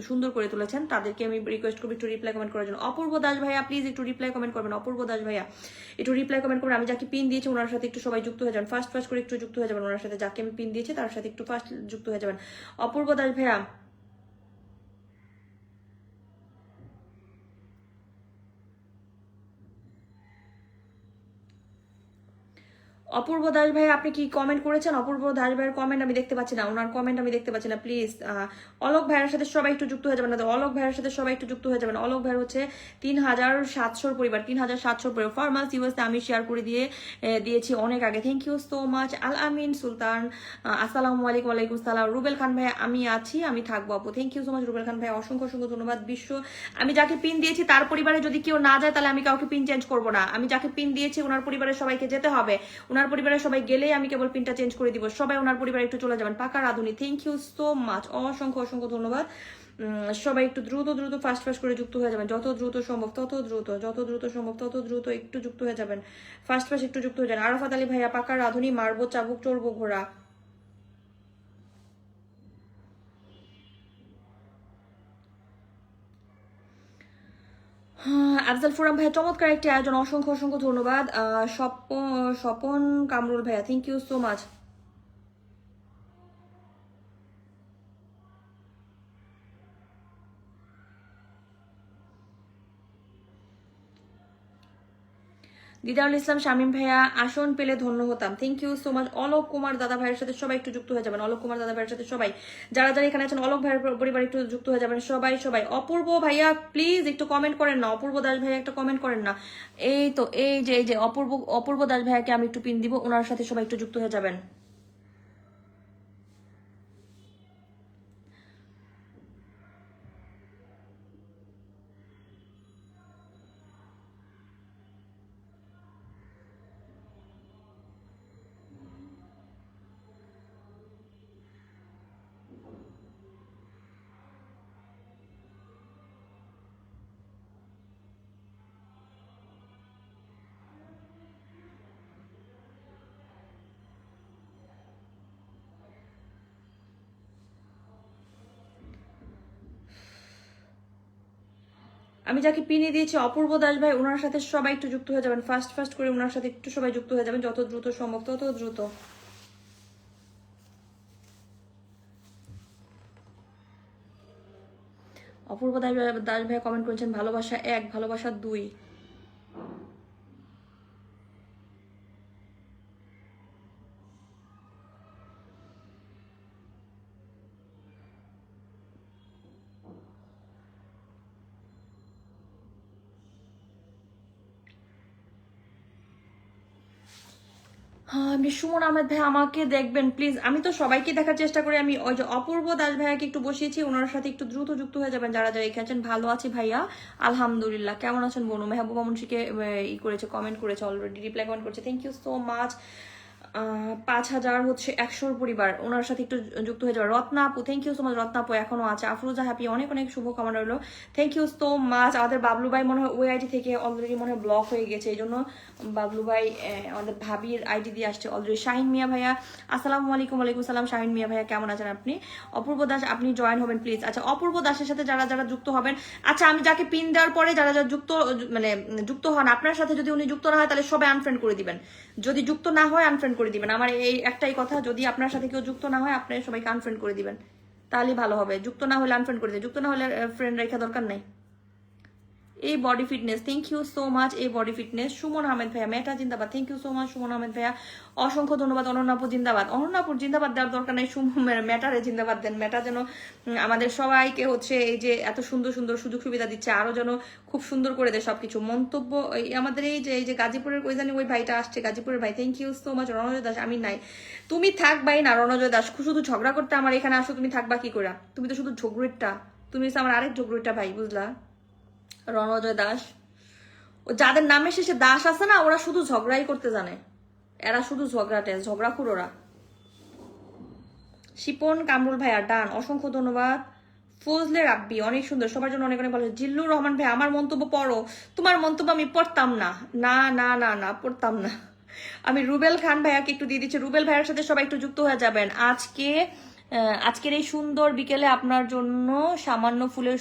সুন্দর করে তুলেছেন, তাদেরকে আমি রিকোয়েস্ট করবো একটু রিপ্লাই কমেন্ট করার জন্য। অপূর্ব দাস ভাইয়া প্লিজ একটু রিপ্লাই কমেন্ট করবেন, অপূর্ব দাস ভাইয়া একটু রিপ্লাই কমেন্ট করবেন। আমি যাকে পিন দিয়েছি ওনার সাথে একটু সবাই যুক্ত হয়ে যাবেন, ফার্স্ট করে একটু যুক্ত হয়ে যাবেন ওনার সাথে, যাকে আমি পিন দিয়েছি তার সাথে একটু ফার্স্ট যুক্ত হয়ে যাবেন। অপূর্ব দাস ভাইয়া, অপূর্ব দাস ভাই আপনি কি কমেন্ট করেছেন? অপূর্ব দাস ভাইয়ের কমেন্ট আমি দেখতে পাচ্ছি না, ওনার কমেন্ট আমি দেখতে পাচ্ছি না। প্লিজ অলোক ভাইয়ের সাথে সবাই একটু যুক্ত হয়ে যাবেন না, অলোক ভাইয়ের সাথে সবাই একটু যুক্ত হয়ে যাবেন। অলোক ভাইয়ের হচ্ছে 3700 পরিবার, 3700 পরিবার। ফার্মাস ইউএসএ আমি শেয়ার করে দিয়েছি অনেক আগে। Thank you so much. Al Amin Sultan আসসালামু আলাইকুম। ওয়ালাইকুম সালাম। রুবেল খান ভাই আমি আছি, আমি থাকবো আপু। Thank you so much Rubel Khan ভাই, অসংখ্য অসংখ্য ধন্যবাদ। বিশ্ব আমি যাকে পিন দিয়েছি তার পরিবারে যদি কেউ না যায় তাহলে আমি কাউকে পিন চেঞ্জ করবো না। আমি যাকে পিন দিয়েছি ওনার পরিবারের সবাইকে যেতে হবে, ওনার পরিবারের সবাই গেলেই আমি কেবল পিনটা চেঞ্জ করে দিব। সবাই ওনার পরিবারে একটু চলে যাবেন। পাকা রাধুনি থ্যাংক ইউ সো মাচ, অসংখ্য অসংখ্য ধন্যবাদ। সবাই একটু দ্রুত দ্রুত ফাস্ট ফাস্ট করে যুক্ত হয়ে যাবেন, যত দ্রুত সম্ভব তত দ্রুত, যত দ্রুত সম্ভব তত দ্রুত একটু যুক্ত হয়ে যাবেন। ফাস্ট ফাস্ট একটু যুক্ত হয়ে যান। আরাফাত আলী ভাইয়া পাকা রাধুনি, মারবো চাবুক চড়বো ঘোড়া। আফজাল ফুরাম ভাইয়া চমৎকার একটি আয়োজন, অসংখ্য অসংখ্য ধন্যবাদ। স্বপন কামরুল ভাইয়া thank you so much. Didarul Islam Shamim ভাইয়া আসন পেলে ধন্য হতাম, thank you so much. Alok Kumar দাদা ভাইয়ের সাথে সবাই একটু যুক্ত হয়ে যাবেন। অলোক কুমার দাদা ভাইয়ের সাথে সবাই যারা যারা এখানে আছেন, অলোক ভাইয়ের পরিবার একটু যুক্ত হয়ে যাবেন সবাই সবাই। অপূর্ব ভাইয়া প্লিজ একটু কমেন্ট করেন না, অপূর্ব দাস ভাইয়া একটা কমেন্ট করেন না। এই তো এই যে অপূর্ব দাস ভাইয়াকে আমি একটু পিন দিব, ওনার সাথে সবাই একটু যুক্ত হয়ে যাবেন। আমি যাকে পিনে দিয়েছি অপূর্ব দাস ভাই, ওনার সাথে সবাই একটু যুক্ত হয়ে যাবেন। ফাস্ট ফাস্ট করে ওনার সাথে একটু সবাই যুক্ত হয়ে যাবেন, যত দ্রুত সম্ভব তত দ্রুত। অপূর্ব দাস ভাই কমেন্ট করেছেন ভালোবাসা 1, ভালোবাসা 2। হ্যাঁ সুমন আহমেদ ভাই আমাকে দেখবেন প্লিজ। আমি তো সবাইকে দেখার চেষ্টা করি। আমি ওই যে অপূর্ব দাস ভাইয়াকে একটু বসিয়েছি, ওনার সাথে একটু দ্রুত যুক্ত হয়ে যাবেন যারা যারা এখানে আছেন। ভালো আছি ভাইয়া আলহামদুলিল্লাহ, কেমন আছেন বনু? মেহবুবা মুন্সিকে ই করেছে, কমেন্ট করেছে, অলরেডি রিপ্লাই কমেন্ট করেছে, থ্যাংক ইউ সো মাচ। 5100 পরিবার, ওনার সাথে একটু যুক্ত হয়ে যাবে। রত্না আপু thank you so much, Ratna আপু এখনো আছে। আফরোজা হ্যাপি অনেক অনেক শুভকামনা রইলো, থ্যাংক ইউ সো মাচ। আমাদের বাবলু ভাই মনে হয় ওই আইডি থেকে অলরেডি মনে হয় ব্লক হয়ে গেছে, এই জন্য বাবলু ভাই আমাদের ভাবির আইডি দিয়ে আসছে অলরেডি। শাহিন মিয়া ভাইয়া আসসালামু আলাইকুম। ওয়ালাইকুম সালাম। শাহিন মিয়া ভাইয়া কেমন আছেন আপনি? অপূর্ব দাস আপনি জয়েন হবেন প্লিজ। আচ্ছা অপূর্ব দাসের সাথে যারা যারা যুক্ত হবেন, আচ্ছা আমি যাকে পিন দেওয়ার পরে যারা যারা যুক্ত মানে যুক্ত হন, আপনার সাথে যদি উনি যুক্ত না হয় তাহলে সবাই আনফ্রেন্ড করে দিবেন, যদি যুক্ত না হয় আনফ্রেন্ড করে দিবেন। আমার এই একটাই কথা, যদি আপনার সাথে কেউ যুক্ত না হয় আপনি সবাইকে আনফ্রেন্ড করে দিবেন, তাহলেই ভালো হবে। যুক্ত না হলে আনফ্রেন্ড করে দিবেন, যুক্ত না হলে ফ্রেন্ড রেখা দরকার নাই। এই body fitness thank you so much. এই বডি ফিটনেস সুমন আহমেদ ভাইয়া মেটা জিন্দাবাদ, thank you so much Sumon Ahmed ভাইয়া, অসংখ্য ধন্যবাদ। অনন্যাপুর জিন্দাবাদ, অনন্যাপুর জিন্দাবাদ দেওয়ার দরকার নেই, মেটারে জিন্দাবাদ দেন। মেটা যেন আমাদের সবাইকে হচ্ছে এই যে এত সুন্দর সুন্দর সুযোগ সুবিধা দিচ্ছে, আরো যেন খুব সুন্দর করে দেয় সবকিছু। মন্তব্য আমাদের এই যে গাজীপুরের ওই জানি ওই ভাইটা আসছে, গাজীপুরের ভাই thank you so much. Ranajoy Das আমি নাই, তুমি থাকবাই না রণজয় দাস, শুধু ঝগড়া করতে আমার এখানে আসো, তুমি থাকবা কি করে? তুমি তো শুধু ঝগড়ুইটা, তুমি আমার আরেক ঝগড়ুইটা ভাই, বুঝলা? রণজয় দাস, ও যাদের নামে শেষে দাস আছে না, ওরা শুধু ঝগড়াই করতে জানে, এরা শুধু ঝগড়াখুর ওরা। শিপন কামরুল ভাইয়া ডান, অসংখ্য ধন্যবাদ। ফজলে রাব্বি অনেক সুন্দর, সবার জন্য অনেক অনেক ভালো। জিল্লুর রহমান ভাই আমার মন্তব্য পড়ো, তোমার মন্তব্য আমি পড়তাম না, না না না না পড়তাম না। আমি রুবেল খান ভাইয়াকে একটু দিয়ে দিচ্ছি, রুবেল ভাইয়ার সাথে সবাই একটু যুক্ত হয়ে যাবেন। আজকের এই সুন্দর বিকেলে আপনার জন্য সামান্য ফুলের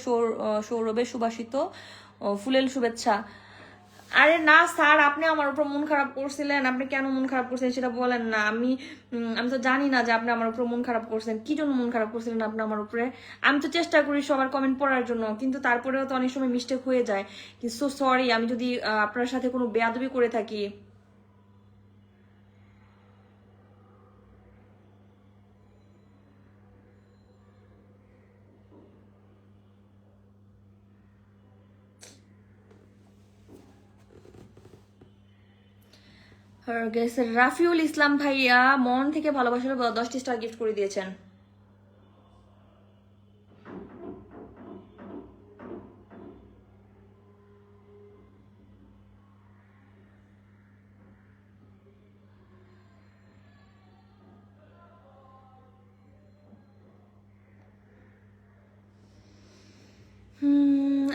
সৌরভে সুবাসিত ফুলের শুভেচ্ছা। আরে না স্যার, আপনি আমার উপর মন খারাপ করছিলেন, আপনি কেন মন খারাপ করছিলেন সেটা বলেন না। আমি তো জানি না যে আপনি আমার উপর মন খারাপ করছেন, কি জন্য মন খারাপ করছিলেন আপনি আমার উপরে। আমি তো চেষ্টা করি সবার কমেন্ট পড়ার জন্য, কিন্তু তারপরেও তো অনেক সময় মিস্টেক হয়ে যায়। সো সরি, আমি যদি আপনার সাথে কোনো বেয়াদবি করে থাকি। রাফিউল ইসলাম ভাইয়া মন থেকে ভালোবাসার 10টি স্টার গিফট করে দিয়েছেন।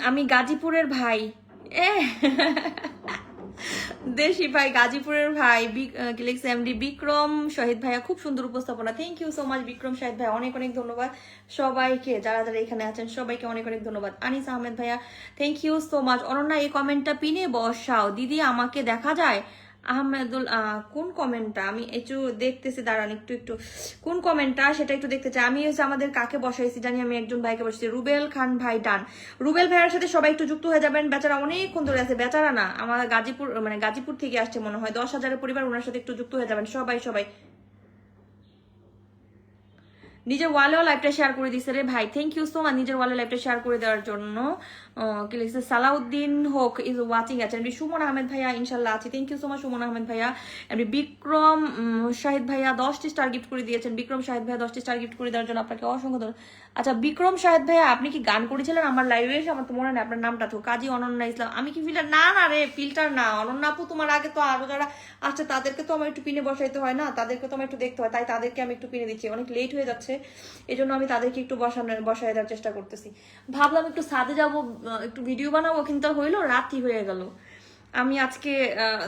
আমি গাজীপুরের ভাই। এ দেশি ভাই, গাজীপুরের ভাই, গিলেক্স এমডি বিক্রম শহীদ ভাইয়া, খুব সুন্দর উপস্থাপনা। Thank you so much Bikram Shahid ভাই, অনেক অনেক ধন্যবাদ সবাইকে, যারা যারা এখানে আছেন সবাইকে অনেক অনেক ধন্যবাদ। আনিস আহমেদ ভাইয়া thank you so much. Ananya এই কমেন্টটা পিনে বসাও দিদি, আমাকে দেখা যায়। আহমেদুল কোন কমেন্টটা আমি একটু দেখতেছি, দাঁড়ান একটু একটু, কোন কমেন্টটা সেটা একটু দেখতে চাই। আমি হচ্ছে আমাদের কাকে বসাইছি জানি, আমি একজন ভাইকে বসেছি, রুবেল খান ভাই ডান। রুবেল ভাইয়ের সাথে সবাই একটু যুক্ত হয়ে যাবেন, বেচারা অনেকক্ষণ ধরে আছে, বেচারা না আমার গাজীপুর মানে গাজীপুর থেকে আসছে মনে হয়, 10,000-এর পরিবার, ওনার সাথে একটু যুক্ত হয়ে যাবেন সবাই সবাই। নিজের ওয়ালেও লাইভটা শেয়ার করে দিছে রে ভাই, থ্যাংক ইউ সো মাচ নিজের ওয়ালে লাইভটা শেয়ার করে দেওয়ার জন্য। কি লিখছে, সালাউদ্দিন হোক ইজ ওয়াচিং আছেন। এমনি সুমন আহমেদ ভাইয়া ইনশাল্লাহ আছি, thank you so much Sumon Ahmed ভাইয়া। এমনি বিক্রম শাহিদ ভাইয়া 10টি স্টার গিফট করে দিয়েছেন। বিক্রম শাহিদ ভাইয়া 10টি স্টার গিফট করে দেওয়ার জন্য আপনাকে অসংখ্য ধন্যবাদ। আচ্ছা বিক্রম শাহিদ ভাইয়া, আপনি কি গান করেছিলেন আমার লাইভে এসে? আমার তো মনে নেই আপনার নামটা, তো কাজী অনন্যা ইসলাম। আমি কি ফিল্টার? না না রে, ফিল্টার না অনন্যা আপু, তোমার আগে তো আরো যারা আসছে তাদেরকে তো আমার একটু পিনে বসাইতে হয় না, তাদেরকে তো আমার একটু দেখতে হয়, তাই তাদেরকে আমি একটু পিনে দিচ্ছি, অনেক লেট হয়ে যাচ্ছে এই জন্য আমি তাদেরকে একটু বসায় দেওয়ার চেষ্টা করতেছি। ভাবলাম একটু ছাদে যাবো, একটু ভিডিও বানাবো, কিন্তু হইলো রাতই হয়ে গেল। আমি আজকে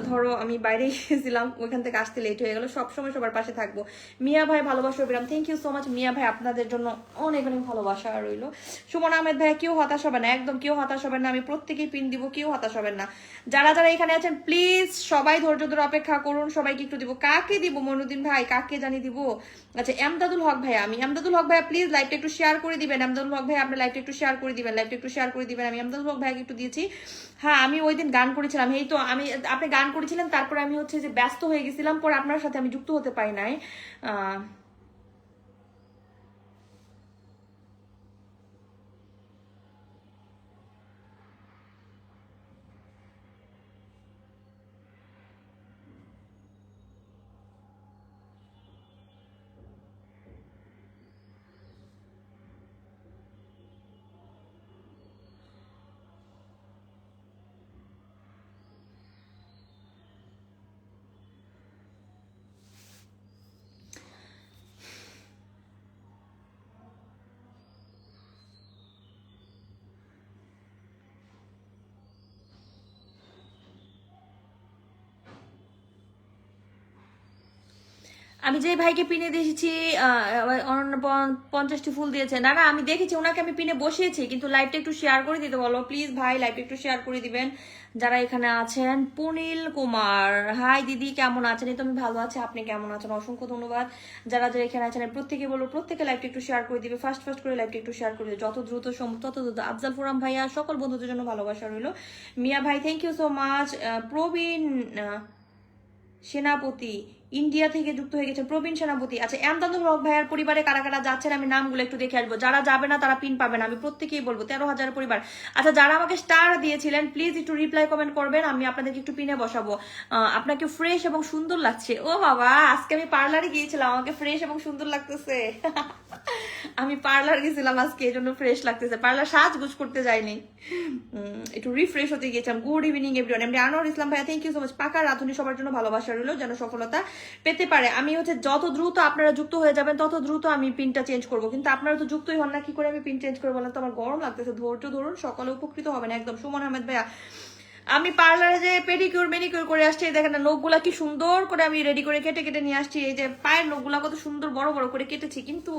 ধরো আমি বাইরে গেছিলাম, ওইখান থেকে আসতে লেট হয়ে গেল। সবসময় সবার পাশে থাকবো। মিয়া ভাই ভালোবাসা বিরাম, থ্যাংক ইউ সো মাচ মিয়া ভাই, আপনাদের জন্য অনেক অনেক ভালোবাসা রইলো। সুমন আহমেদ ভাই, কেউ হতাশ হবে না, একদম কেউ হতাশ হবেন না, আমি প্রত্যেকেই পিন দিব, কেউ হতাশ হবেন না। যারা যারা এখানে আছেন প্লিজ সবাই ধৈর্য ধরে অপেক্ষা করুন, সবাইকে একটু দিব। কাকে দিব মইনুদ্দিন ভাই, কাকে জানি দিব? আচ্ছা এমদাদুল হক ভাইয়া, আমি এমদাদুল হক ভাইয়া প্লিজ লাইভটা একটু শেয়ার করে দিবেন। এমদাদুল হক ভাই আপনি লাইভটা একটু শেয়ার করে দিবেন, লাইভটা একটু শেয়ার করে দিবেন। আমি এমদাদুল হক ভাইকে একটু দিয়েছি। হ্যাঁ আমি ওই দিন গান করেছিলাম, এই তো আমি, আপনি গান করেছিলেন, তারপরে আমি হচ্ছে যে ব্যস্ত হয়ে গেছিলাম, পরে আপনার সাথে আমি যুক্ত হতে পারি নাই। আমি যে ভাইকে পিনে দিয়েছি 50টি ফুল দিয়েছে, না না আমি দেখেছি ওনাকে আমি পিনে বসিয়েছি, কিন্তু লাইভটা একটু শেয়ার করে দিতে বলো প্লিজ ভাই, লাইভটা একটু শেয়ার করে দিবেন যারা এখানে আছেন। পুনিল কুমার হাই দিদি কেমন আছেন? এই তো আমি ভালো আছি, আপনি কেমন আছেন? অসংখ্য ধন্যবাদ। যারা যারা এখানে আছেন প্রত্যেকে বলবো প্রত্যেকে লাইভটা একটু শেয়ার করে দিবে, ফার্স্ট ফার্স্ট করে লাইভটা একটু শেয়ার করে দিবে, যত দ্রুত সম্ভব তত দ্রুত। আফজাল ফুরাম ভাইয়া সকল বন্ধুদের জন্য ভালোবাসা রইল। মিয়া ভাই থ্যাংক ইউ সো মাচ। প্রবীণ সেনাপতি ইন্ডিয়া থেকে যুক্ত হয়ে গেছে, প্রবীণ সেনাপতি। আচ্ছা এমদাদুল হক ভাইয়ার পরিবারে কারা কারা যাচ্ছেন আমি নামগুলো একটু দেখে আসবো, যারা যাবে না তারা পিন পাবেন, আমি প্রত্যেকেই বলবো 13,000 পরিবার। আচ্ছা যারা আমাকে স্টার দিয়েছিলেন প্লিজ একটু রিপ্লাই কমেন্ট করবেন, আমি আপনাদেরকে একটু পিনে বসাবো। আপনাকে ফ্রেশ এবং সুন্দর লাগছে। ও বাবা, আজকে আমি পার্লারে গিয়েছিলাম, আমাকে ফ্রেশ এবং সুন্দর লাগতেছে। আমি পার্লার গেছিলাম আজকে, এই জন্য ফ্রেশ লাগতেছে, পার্লার সাজগুজ করতে যাইনি, একটু রিফ্রেশ হতে গিয়েছিলাম। Good evening everyone. এমনি আনোয়ার ইসলাম ভাইয়া থ্যাংক ইউ সো মাচ। পাকা রাধুনি সবার জন্য ভালোবাসা রইলো, যেন সফলতা পেতে পারে। আমি হচ্ছে যত দ্রুত আপনারা যুক্ত হয়ে যাবেন তত দ্রুত আমি পিনটা চেঞ্জ করবো, কিন্তু আপনারা তো যুক্তই হন না, কি করে আমি পিন চেঞ্জ করবো? বলেন তো, আমার গরম লাগতেছে, ধৈর্য ধরুন, সকালে উপকৃত হবেন একদম। সুমন আহমেদ ভাইয়া, আমি পার্লারে যে পেডিকিউর মেনিকিউর করে আসছি, দেখেন না নখগুলা কি সুন্দর করে আমি রেডি করে কেটে কেটে নিয়ে আসছি, এই যে পায়ের নখগুলা কত সুন্দর বড় বড় করে কেটেছি, কিন্তু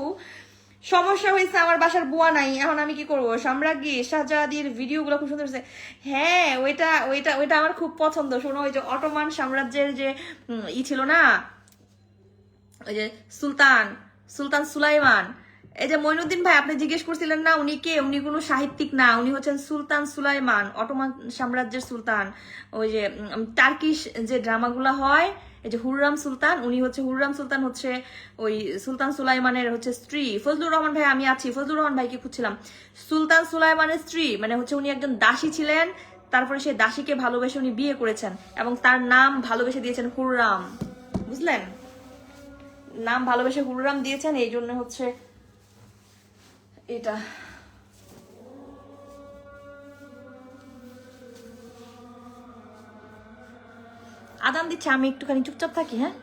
সমস্যা হয়েছে আমার বাসার বুয়া নাই, এখন আমি কি করবো? সাম্রাজ্ঞী শাহজাদির ভিডিও গুলো খুব সুন্দর হয়েছে। হ্যাঁ ওইটা ওইটা ওইটা আমার খুব পছন্দ। শোনো, ওই যে অটোমান সাম্রাজ্যের যে ছিল না, ওই যে সুলতান সুলতান সুলাইমান, এই যে মইনুদ্দিন ভাই আপনি জিজ্ঞেস করছিলেন না উনি কে, উনি কোনো সাহিত্যিক না, উনি হচ্ছেন সুলতান সুলাইমান, অটোমান সাম্রাজ্যের সুলতান। ওই যে টার্কিশ যে ড্রামাগুলো হয়, এই যে হুররাম সুলতান, উনি হচ্ছে হুররাম সুলতান, হচ্ছে ওই সুলতান সুলাইমানের হচ্ছে স্ত্রী। ফজলুর রহমান ভাই আমি আছি, ফজলুর রহমান ভাইকে খুঁজছিলাম। সুলতান সুলাইমানের স্ত্রী, মানে হচ্ছে উনি একজন দাসী ছিলেন, তারপরে সে দাসীকে ভালোবেসে উনি বিয়ে করেছেন এবং তার নাম ভালোবেসে দিয়েছেন হুররাম, বুঝলেন? নাম ভালোবেসে হুররাম দিয়েছেন, এই জন্য হচ্ছে এটা। আদান দিচ্ছে, আমি একটুখানি চুপচাপ থাকি। হ্যাঁ,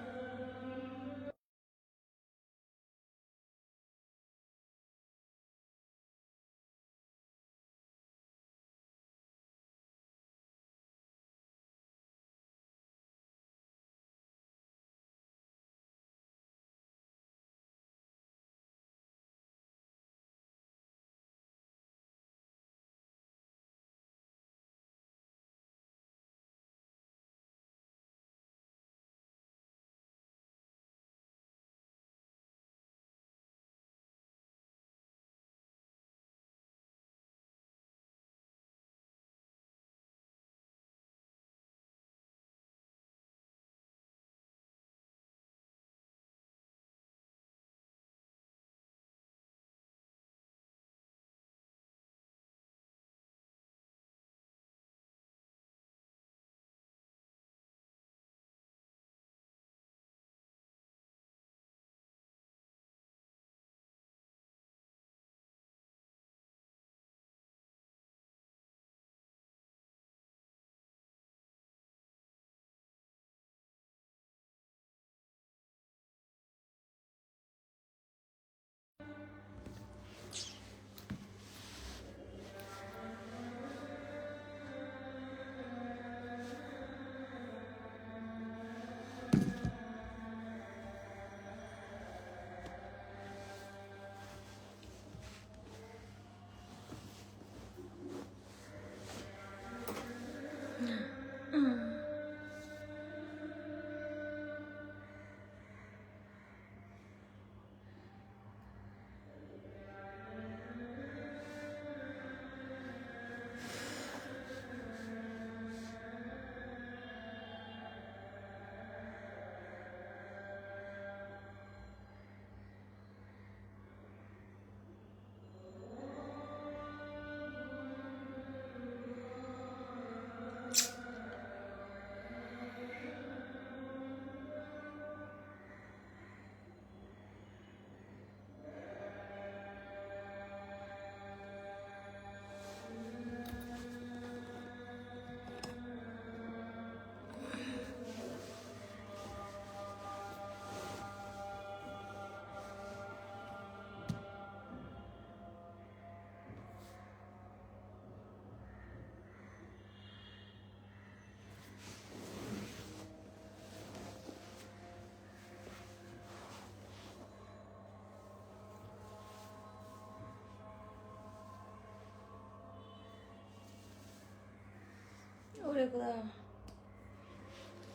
ওরে খোদা,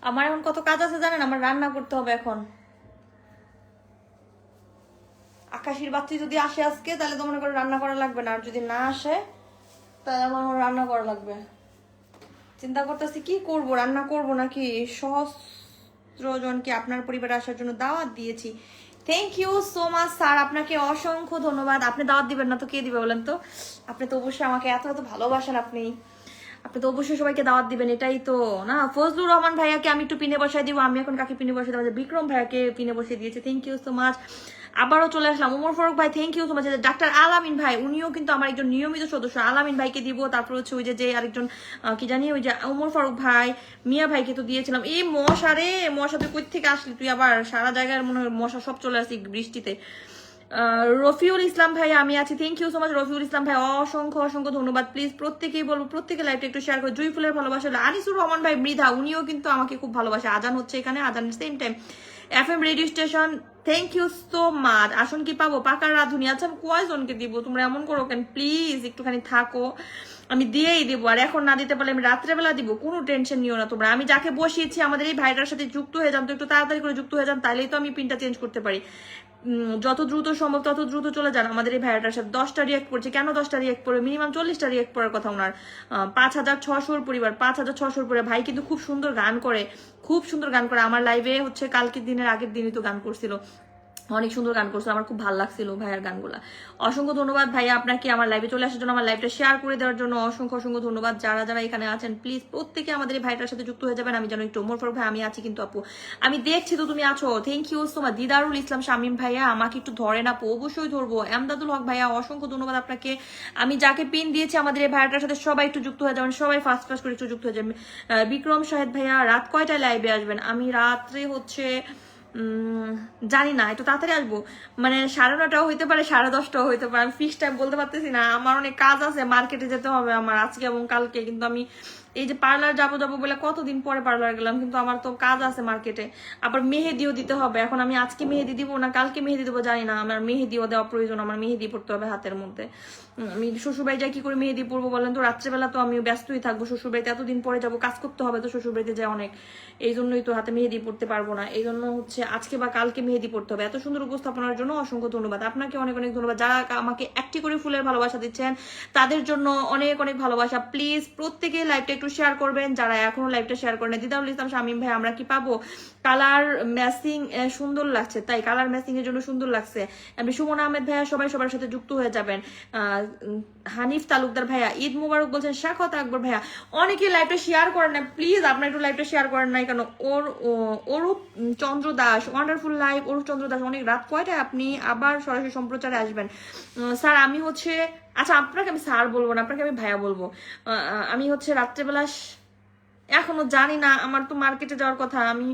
আমার এখন কত কাজ আছে জানেন? আমার রান্না করতে হবে এখন। আকাশের বাচ্চা যদি আসে আজকে, তাহলে তো মনে করো রান্না করা লাগবে না, আর যদি না আসে তাহলে আমার রান্না করা লাগবে। চিন্তা করতেছি কি করব, রান্না করব নাকি সহস্রজনকে আপনার পরিবারে আসার জন্য দাওয়াত দিয়েছি। Thank you so much sir, আপনাকে অসংখ্য ধন্যবাদ। আপনি দাওয়াত দিবেন না তো কে দিবে বলেন তো? আপনি তো অবশ্যই আমাকে এত এত ভালোবাসেন, আপনি তো অবশ্যই সবাইকে দাওয়াত দিবেন, এটাই তো না? ফজলুর রহমান ভাইয়াকে আমি একটু পিনে বসাই দিব। আমি এখন কাকে পিনে বসাই দেবো? বিক্রম ভাইয়াকে পিনে বসিয়ে দিয়েছে, থ্যাংক ইউ সো মাচ। আবারও চলে আসলাম ওমর ফারুক ভাই, thank you so much. Doctor Alamin ভাই, উনিও কিন্তু আমার একজন নিয়মিত সদস্য, আলামিন ভাইকে দিব। তারপর হচ্ছে ওই যে আরেকজন কি জানি, ওই যে ওমর ফারুক ভাই, মিয়া ভাইকে তো দিয়েছিলাম। এই মশা রে, মশা তুই কই থেকে আসলি? তুই আবার সারা জায়গায় মনে হয় মশা সব চলে আসি বৃষ্টিতে। রফিউল ইসলাম ভাই আমি আছি, thank you so much Rafiul Islam ভাই, অসংখ্য অসংখ্য ধন্যবাদ। প্লিজ প্রত্যেকেই বলবো, প্রত্যেকে লাইভটা একটু শেয়ার করে। জুই ফুলের ভালোবাসা হলো আনিসুর রহমান ভাই মৃধা, উনিও কিন্তু আমাকে খুব ভালোবাসে। আজান হচ্ছে এখানে, আজানের same time. FM radio station, thank you so much. আসন কি পাবো? পাকার রাধুনি। আচ্ছা আমি কয়জনকে দিব? তোমরা এমন করো কেন? প্লিজ একটুখানি থাকো, আমি দিয়েই দিব। আর এখন না দিতে পারলে আমি রাত্রেবেলা দিব, কোনো টেনশন নিও না তোমরা। আমি যাকে বসিয়েছি আমাদের এই ভাইটার সাথে যুক্ত হয়ে যান তো, একটু তাড়াতাড়ি করে যুক্ত হয়ে যান, তাইলেই তো আমি পিনটা চেঞ্জ করতে পারি। যত দ্রুত সম্ভব তত দ্রুত চলে যান আমাদের এই ভাইয়াটার সাথে। 10টা রিয়েক্ট করছে, কেন 10টা রিয়েক্ট করবে? মিনিমাম 40টা রিয়েক্ট করার কথা ওনার। 5600 পরিবার, 5600 পরিবার। ভাই কিন্তু খুব সুন্দর গান করে, খুব সুন্দর গান করে। আমার লাইভে হচ্ছে কালকের দিনের আগের দিনই তো গান করছিল। অনেক সুন্দর গান করছিল, আমার খুব ভালো লাগছিল ভাইয়ার গানগুলা। অসংখ্য ধন্যবাদ ভাইয়া আপনাকে আমার লাইভে চলে আসার জন্য, আমার লাইভটা শেয়ার করে দেওয়ার জন্য অসংখ্য অসংখ্য ধন্যবাদ। যারা যারা এখানে আছেন প্লিজ প্রত্যেকে আমাদের এই ভাইটার সাথে যুক্ত হয়ে যাবেন। আমি জানো একটু ওমর ফারুক ভাই আমি আছি কিন্তু আপু, আমি দেখছি তো তুমি আছো, thank you so much. Didarul Islam Shamim ভাইয়া আমাকে একটু ধরেন আপু, অবশ্যই ধরবো। এমদাদুল হক ভাইয়া অসংখ্য ধন্যবাদ আপনাকে। আমি যাকে পিন দিয়েছি আমাদের এই ভাইটার সাথে সবাই একটু যুক্ত হয়ে যাবেন, সবাই ফার্স্ট ফার্স্ট করে একটু যুক্ত হয়ে যাবেন। বিক্রম শাহেদ ভাইয়া রাত কয়টায় লাইভে আসবেন? আমি রাত্রে হচ্ছে জানি না, একটু তাড়াতাড়ি আসবো, মানে 9:30টাও হইতে পারে 10:30টাও হইতে পারে, আমি ফিক্স টাইম বলতে পারতেছি না। আমার অনেক কাজ আছে, মার্কেটে যেতে হবে আমার আজকে এবং কালকে, কিন্তু আমি এই যে পার্লার যাবো যাবো বলে কতদিন পরে পার্লার গেলাম, কিন্তু আমার তো কাজ আছে মার্কেটে, আবার মেহেদিও দিতে হবে। এখন আমি আজকে মেহেদি দিব না কালকে মেহেদি দিব জানি না, আমার মেহেদিও দেওয়া প্রয়োজন, আমার মেহেদি পড়তে হবে হাতের মধ্যে। আমি শ্বশুরবাড়ি যাই কি করে মেহেদি পড়বো বলেন তো? রাত্রেবেলা তো আমি ব্যস্তই থাকবো, শ্বশুরবাড়িতে এতদিন পরে যাবো, কাজ করতে হবে তো শ্বশুরবাড়িতে যায় অনেক, এই জন্যই তো হাতে মেহেদি পড়তে পারবো না। এই জন্য হচ্ছে আজকে বা কালকে মেহেদি পড়তে হবে। এত সুন্দর উপস্থাপনার জন্য অসংখ্য ধন্যবাদ আপনাকে, অনেক অনেক ধন্যবাদ। যারা আমাকে একটি করে ফুলের ভালোবাসা দিচ্ছেন তাদের জন্য অনেক অনেক ভালোবাসা। প্লিজ প্রত্যেকে লাইভটা একটু শেয়ার করবেন যারা এখনো লাইভটা শেয়ার করেন। দিদারুল ইসলাম শামীম ভাই আমরা কি পাবো? কালার ম্যাচিং সুন্দর লাগছে, তাই কালার ম্যাচিং এর জন্য সুন্দর লাগছে। আমি সুমন আহমেদ ভাইয়া সবাই সবার সাথে যুক্ত হয়ে যাবেন। হানিফ তালুকদার ভাইয়া ঈদ মুবারক বলছেন। শাখাত আকবর ভাইয়া অনেকে লাইভটা শেয়ার করেন না, প্লিজ আপনারা একটু লাইভটা শেয়ার করেন নাই কেন? Arup Chandra Das wonderful live. অরূপ চন্দ্র দাস অনেক রাত কয়টায় আপনি আবার সরাসরি সম্প্রচারে আসবেন? স্যার আমি হচ্ছে, আচ্ছা আপনাকে আমি স্যার বলবো না, আপনাকে আমি ভাইয়া বলবো। আমি হচ্ছে রাত্রেবেলা এখনো জানি না, আমার তো মার্কেটে যাওয়ার কথা, আমি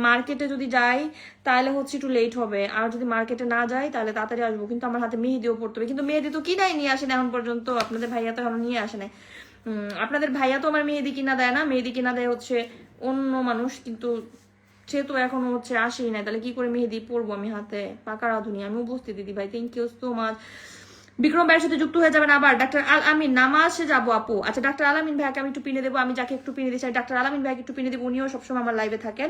মার্কেটে যদি যাই তাহলে হচ্ছে একটু লেট হবে, আর যদি মার্কেটে না যাই তাহলে তাড়াতাড়ি আসবো। কিন্তু আমার হাতে মেহেদিও পড়তে হবে, কিন্তু মেহেদি তো কিনাই নিয়ে আসেন এখন পর্যন্ত, আপনাদের ভাইয়া তো এখন নিয়ে আসে নাই। আপনাদের ভাইয়া তো আমার মেহেদি কিনা দেয় না, মেহেদি কিনা দেয় হচ্ছে অন্য মানুষ, কিন্তু সে তো এখনো হচ্ছে আসেই নাই, তাহলে কি করে মেহেদি পরবো আমি হাতে? পাকা রাধুনি আমি উপস্থিত দিদি ভাই, thank you so much. Bikram ভাইয়ের সাথে যুক্ত হয়ে যাবেন আবার। ডাক্তার আল আমিন নামাজে যাবো আপু। আচ্ছা ডাক্তার আল আমিন ভাইকে আমি একটু পিনে দেবো, আমি যাকে একটু পিনে দিই ডাক্তার আল আমিন ভাইকে একটু পিনে দেবো, উনিও সবসময় আমার লাইভে থাকেন।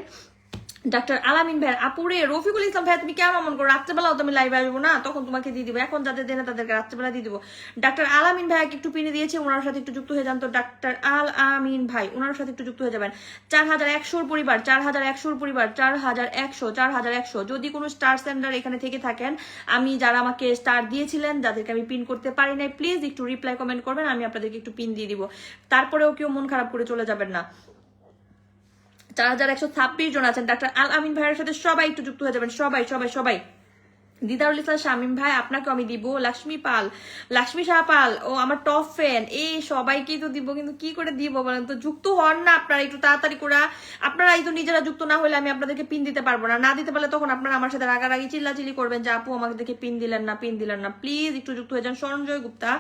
ডাক্তার আলামিন ভাই আপুরে রফিকুল ইসলাম ভাই তুমি কেন মন করো? রাত্রেবেলাও তুমি লাইভে আসবো না, তখন তোমাকে দিয়ে দিবো, এখন যাদের দেনে তাদেরকে রাত্রেবেলা দিয়ে দিবো। ডাক্তার আলামিন ভাইকে একটু পিনে দিয়েছে, ওনার সাথে একটু যুক্ত হয়ে যান তো। ডাক্তার আল আমিন ভাই ওনার সাথে একটু যুক্ত হয়ে যাবেন। 4100 পরিবার, 4100 পরিবার, 4100 যদি কোনো স্টার সেন্ডার এখানে থেকে থাকেন, আমি যারা আমাকে স্টার দিয়েছিলেন যাদেরকে আমি পিন করতে পারি নাই, প্লিজ একটু রিপ্লাই কমেন্ট করবেন, আমি আপনাদেরকে একটু পিন দিয়ে দিব। তারপরেও কেউ মন খারাপ করে চলে যাবেন না। 4126 জন আছেন। ডাক্তার আল আমিন ভাইয়ের সাথে সবাই একটু যুক্ত হয়ে যাবেন, সবাই সবাই সবাই। দিদারুল ইসলাম শামীম ভাই আপনাকে আমি দিব। লক্ষ্মী পাল, লক্ষ্মী শাহ পাল ও আমার টপ ফ্যান, এই সবাইকেই তো দিব, কিন্তু কি করে দিব বলেন তো? যুক্ত হন না আপনারা একটু তাড়াতাড়ি করে, আপনারা এই তো নিজেরা যুক্ত না হলে আমি আপনাদেরকে পিন দিতে পারবো না, না দিতে পারলে তখন আপনারা আমার সাথে রাগারাগি চিল্লাচিল্লি করবেন যে আপু আমাদেরকে পিন দিলেন না, পিন দিলেন না। প্লিজ একটু যুক্ত হয়ে যান। সঞ্জয় গুপ্তা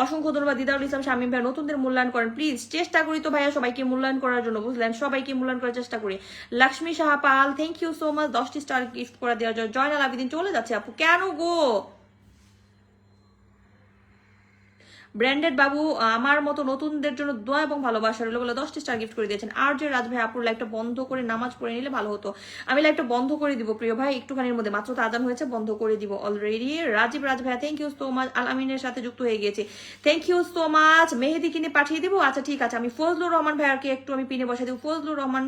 অসংখ্য ধন্যবাদ। দিদারুল ইসলাম শামীম ভাই নতুনদের মূল্যায়ন করেন প্লিজ, চেষ্টা করি তো ভাইয়া সবাইকে মূল্যায়ন করার জন্য, বুঝলেন? সবাইকে মূল্যায়ন করার চেষ্টা করি। লক্ষ্মী শাহ পাল থ্যাংক ইউ সো মাচ 10টি স্টার গিফট করে দেওয়ার জন্য। জয়নাল আবেদিন চলে যাচ্ছে আপু, কেন গো? ব্র্যান্ডেড বাবু আমার মতো নতুনদের জন্য দোয়া এবং ভালোবাসা রইল বলে 10টি স্টার গিফট করে দিয়েছেন। আর যে রাজ ভাই আপুর লাইভটা বন্ধ করে নামাজ পড়ে নিলে ভালো হতো। আমি লাইভটা বন্ধ করে দিব প্রিয় ভাই, একটুখানির মধ্যে, মাত্র তো আজান হয়েছে, বন্ধ করে দিব অলরেডি। রাজীব রাজ ভাই থ্যাংক ইউ সো মাচ। আল আমিনের সাথে যুক্ত হয়ে গিয়েছে, থ্যাংক ইউ সো মাচ। মেহেদি কিনে পাঠিয়ে দিব, আচ্ছা ঠিক আছে। আমি ফজলুর রহমান ভাইয়ারকে একটু আমি পিনে বসে দিব। ফজলুর রহমান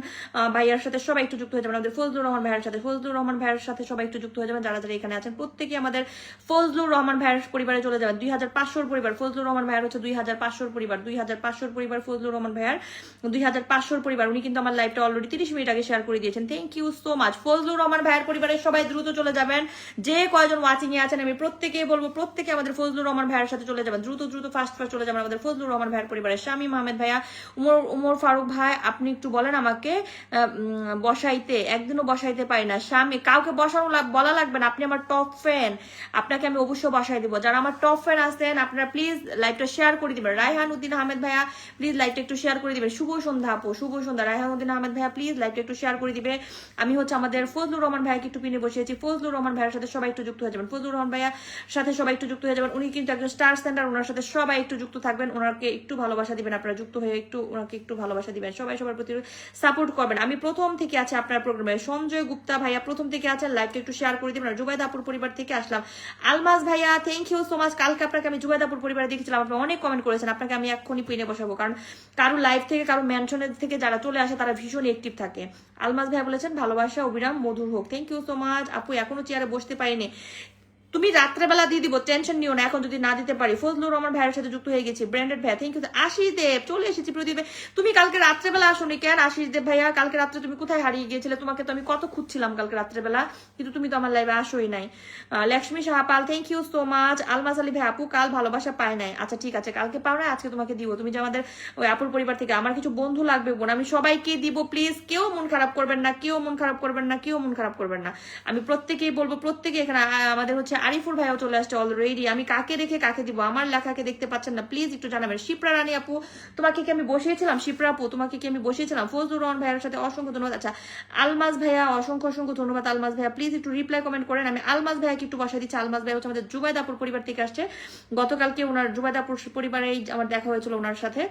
ভাইয়ার সাথে সবাই একটু যুক্ত হয়ে যাবেন, আমাদের ফজলুর রহমান ভাইয়ের সাথে, ফজলুর রহমান ভাইয়ের সাথে সবাই একটু যুক্ত হয়ে যাবেন। যারা যারা এখানে আছেন প্রত্যেকে আমাদের ফজলুর রহমান ভাইয়ের পরিবারে চলে যাবেন। 2500 পরিবার, ফজলুর রহমান ভাইয়ের হচ্ছে 2500 পরিবার, 2500 পরিবার ফজলুর রহমান ভাইয়ার, 2500 পরিবার। উনি কিন্তু আমার লাইভটা অলরেডি 30 মিনিট আগে শেয়ার করে দিয়েছেন, thank you so much. Fazlur Rahman ভাইয়ার পরিবারের সবাই দ্রুত চলে যাবেন, যে কয়জন ওয়াচিং এ আছেন আমি প্রত্যেকেই বলবো, প্রত্যেকে আমাদের ফজলুর রহমান ভাইয়ার সাথে চলে যাবেন, দ্রুত দ্রুত ফাস্ট ফাস্ট চলে যাবেন আমাদের ফজলুর রহমান ভাইয়ার পরিবারের। শামীম আহমেদ ভাইয়া, উমর ফারুক ভাই আপনি একটু বলেন আমাকে বসাইতে, একদিনও বসাইতে পারি না। স্বামী কাউকে বসানো বলা লাগবে না, আপনি আমার টপ ফ্যান, আপনাকে আমি অবশ্যই বসাই দিব। যারা আমার টপ ফ্যান আছেন আপনারা প্লিজ লাইভটা শেয়ার করে দিবেন। রায়হান উদ্দিন আহমেদ ভাইয়া প্লিজ লাইভটা একটু শেয়ার করে দিবেন। শুভ সন্ধ্যা আপু, শুভ সন্ধ্যা। রায়হান উদ্দিন আহমেদ ভাইয়া প্লিজ লাইভটা একটু শেয়ার করে দিবে। আমি হচ্ছে আমাদের ফজলুর রহমান ভাইয়াকে একটু পিনে বসিয়েছি, ফজলুর রহমান ভাইয়ের সাথে সবাই একটু যুক্ত হয়ে যাবেন। ফজলুর রহমান ভাইয়ার সাথে সবাই একটু যুক্ত হয়ে যাবেন, উনি কিন্তু একজন স্টার সেন্টার, ওনার সাথে সবাই একটু যুক্ত থাকবেন, ওনাকে একটু ভালোবাসা দিবেন, আপনারা যুক্ত হয়ে একটু ওনাকে একটু ভালোবাসা দিবেন, সবাই সবার প্রতি সাপোর্ট করবেন। আমি প্রথম থেকে আছে আপনার প্রোগ্রামে। সঞ্জয় গুপ্তা ভাইয়া প্রথম থেকে আছেন, লাইভটা একটু শেয়ার করে দিবেন। জুবাইদাপুর পরিবার থেকে আসলাম। আলমাজ ভাইয়া থ্যাংক ইউ সো মাচ। কালকে আপনাকে আমি জুবাইদাপুর পরিবারে দেখেছি, খুঁজছিলাম, আপনি অনেক কমেন্ট করেছেন, আপনাকে আমি এক্ষুনি পিনে বসাবো, কারণ কারো লাইভ থেকে কারো মেনশনের থেকে যারা চলে আসে তারা ভীষণ অ্যাক্টিভ থাকে। আলমাজ ভাই বলেছেন ভালোবাসা অবিরাম মধুর হোক, থ্যাংক ইউ সো মাচ আপু। এখনো চেয়ারে বসতে পারিনি, তুমি রাত্রেবেলা দিয়ে দিব, টেনশন নিও না। এখন যদি না দিতে পারি, ফজলুর রহমান ভাইয়ের সাথে যুক্ত হয়ে গেছি, ব্র্যান্ডেড ভাইয়া থ্যাংক ইউ। আশিস দেব চলে এসেছি প্রদীপে, তুমি কালকে রাত্রেবেলা আসোনি কেন আশিস দেব ভাইয়া? কালকে রাত্রে তুমি কোথায় হারিয়ে গিয়েছিলে? তোমাকে তো আমি কত খুঁজছিলাম কালকে রাত্রেবেলা, কিন্তু তুমি তো আমার লাইভে আসোই নাই। Lakshmi Sahapal thank you so much. Almaz Ali ভাই আপু কাল ভালোবাসা পায় নাই, আচ্ছা ঠিক আছে, কালকে পাও না, আজকে তোমাকে দিব। তুমি যে আমাদের ওই আপুর পরিবার থেকে, আমার কিছু বন্ধু লাগবে বোন, আমি সবাইকে দিব, প্লিজ কেউ মন খারাপ করবেন না, কেউ মন খারাপ করবেন না, কেউ মন খারাপ করবেন না। আমি প্রত্যেকেই বলবো, প্রত্যেকে এখানে আমাদের হচ্ছে আরিফুর ভাইও চলে আসছে অলরেডি। আমি কাকে রেখে কাকে দিব, আমার লেখাকে দেখতে পাচ্ছেন না, প্লিজ একটু জানাবেন। শিপ্রা রানী আপু তোমাকে কি আমি বসিয়েছিলাম? শিপ্রা আপু তোমাকে কি আমি বসিয়েছিলাম? ফজলুর রহমান ভাইয়ের সাথে অসংখ্য ধন্যবাদ। আচ্ছা আলমাজ ভাইয়া অসংখ্য অসংখ্য ধন্যবাদ। আলমাজ ভাইয়া প্লিজ একটু রিপ্লাই কমেন্ট করেন, আমি আলমাজ ভাইয়াকে একটু বসাই দিচ্ছি। আলমাজ ভাই হচ্ছে আমাদের জুবাইদাপুর পরিবার থেকে আসছে, গতকালকে ওনার জুবাইদাপুর পরিবারেই আমার দেখা হয়েছিল ওনার সাথে।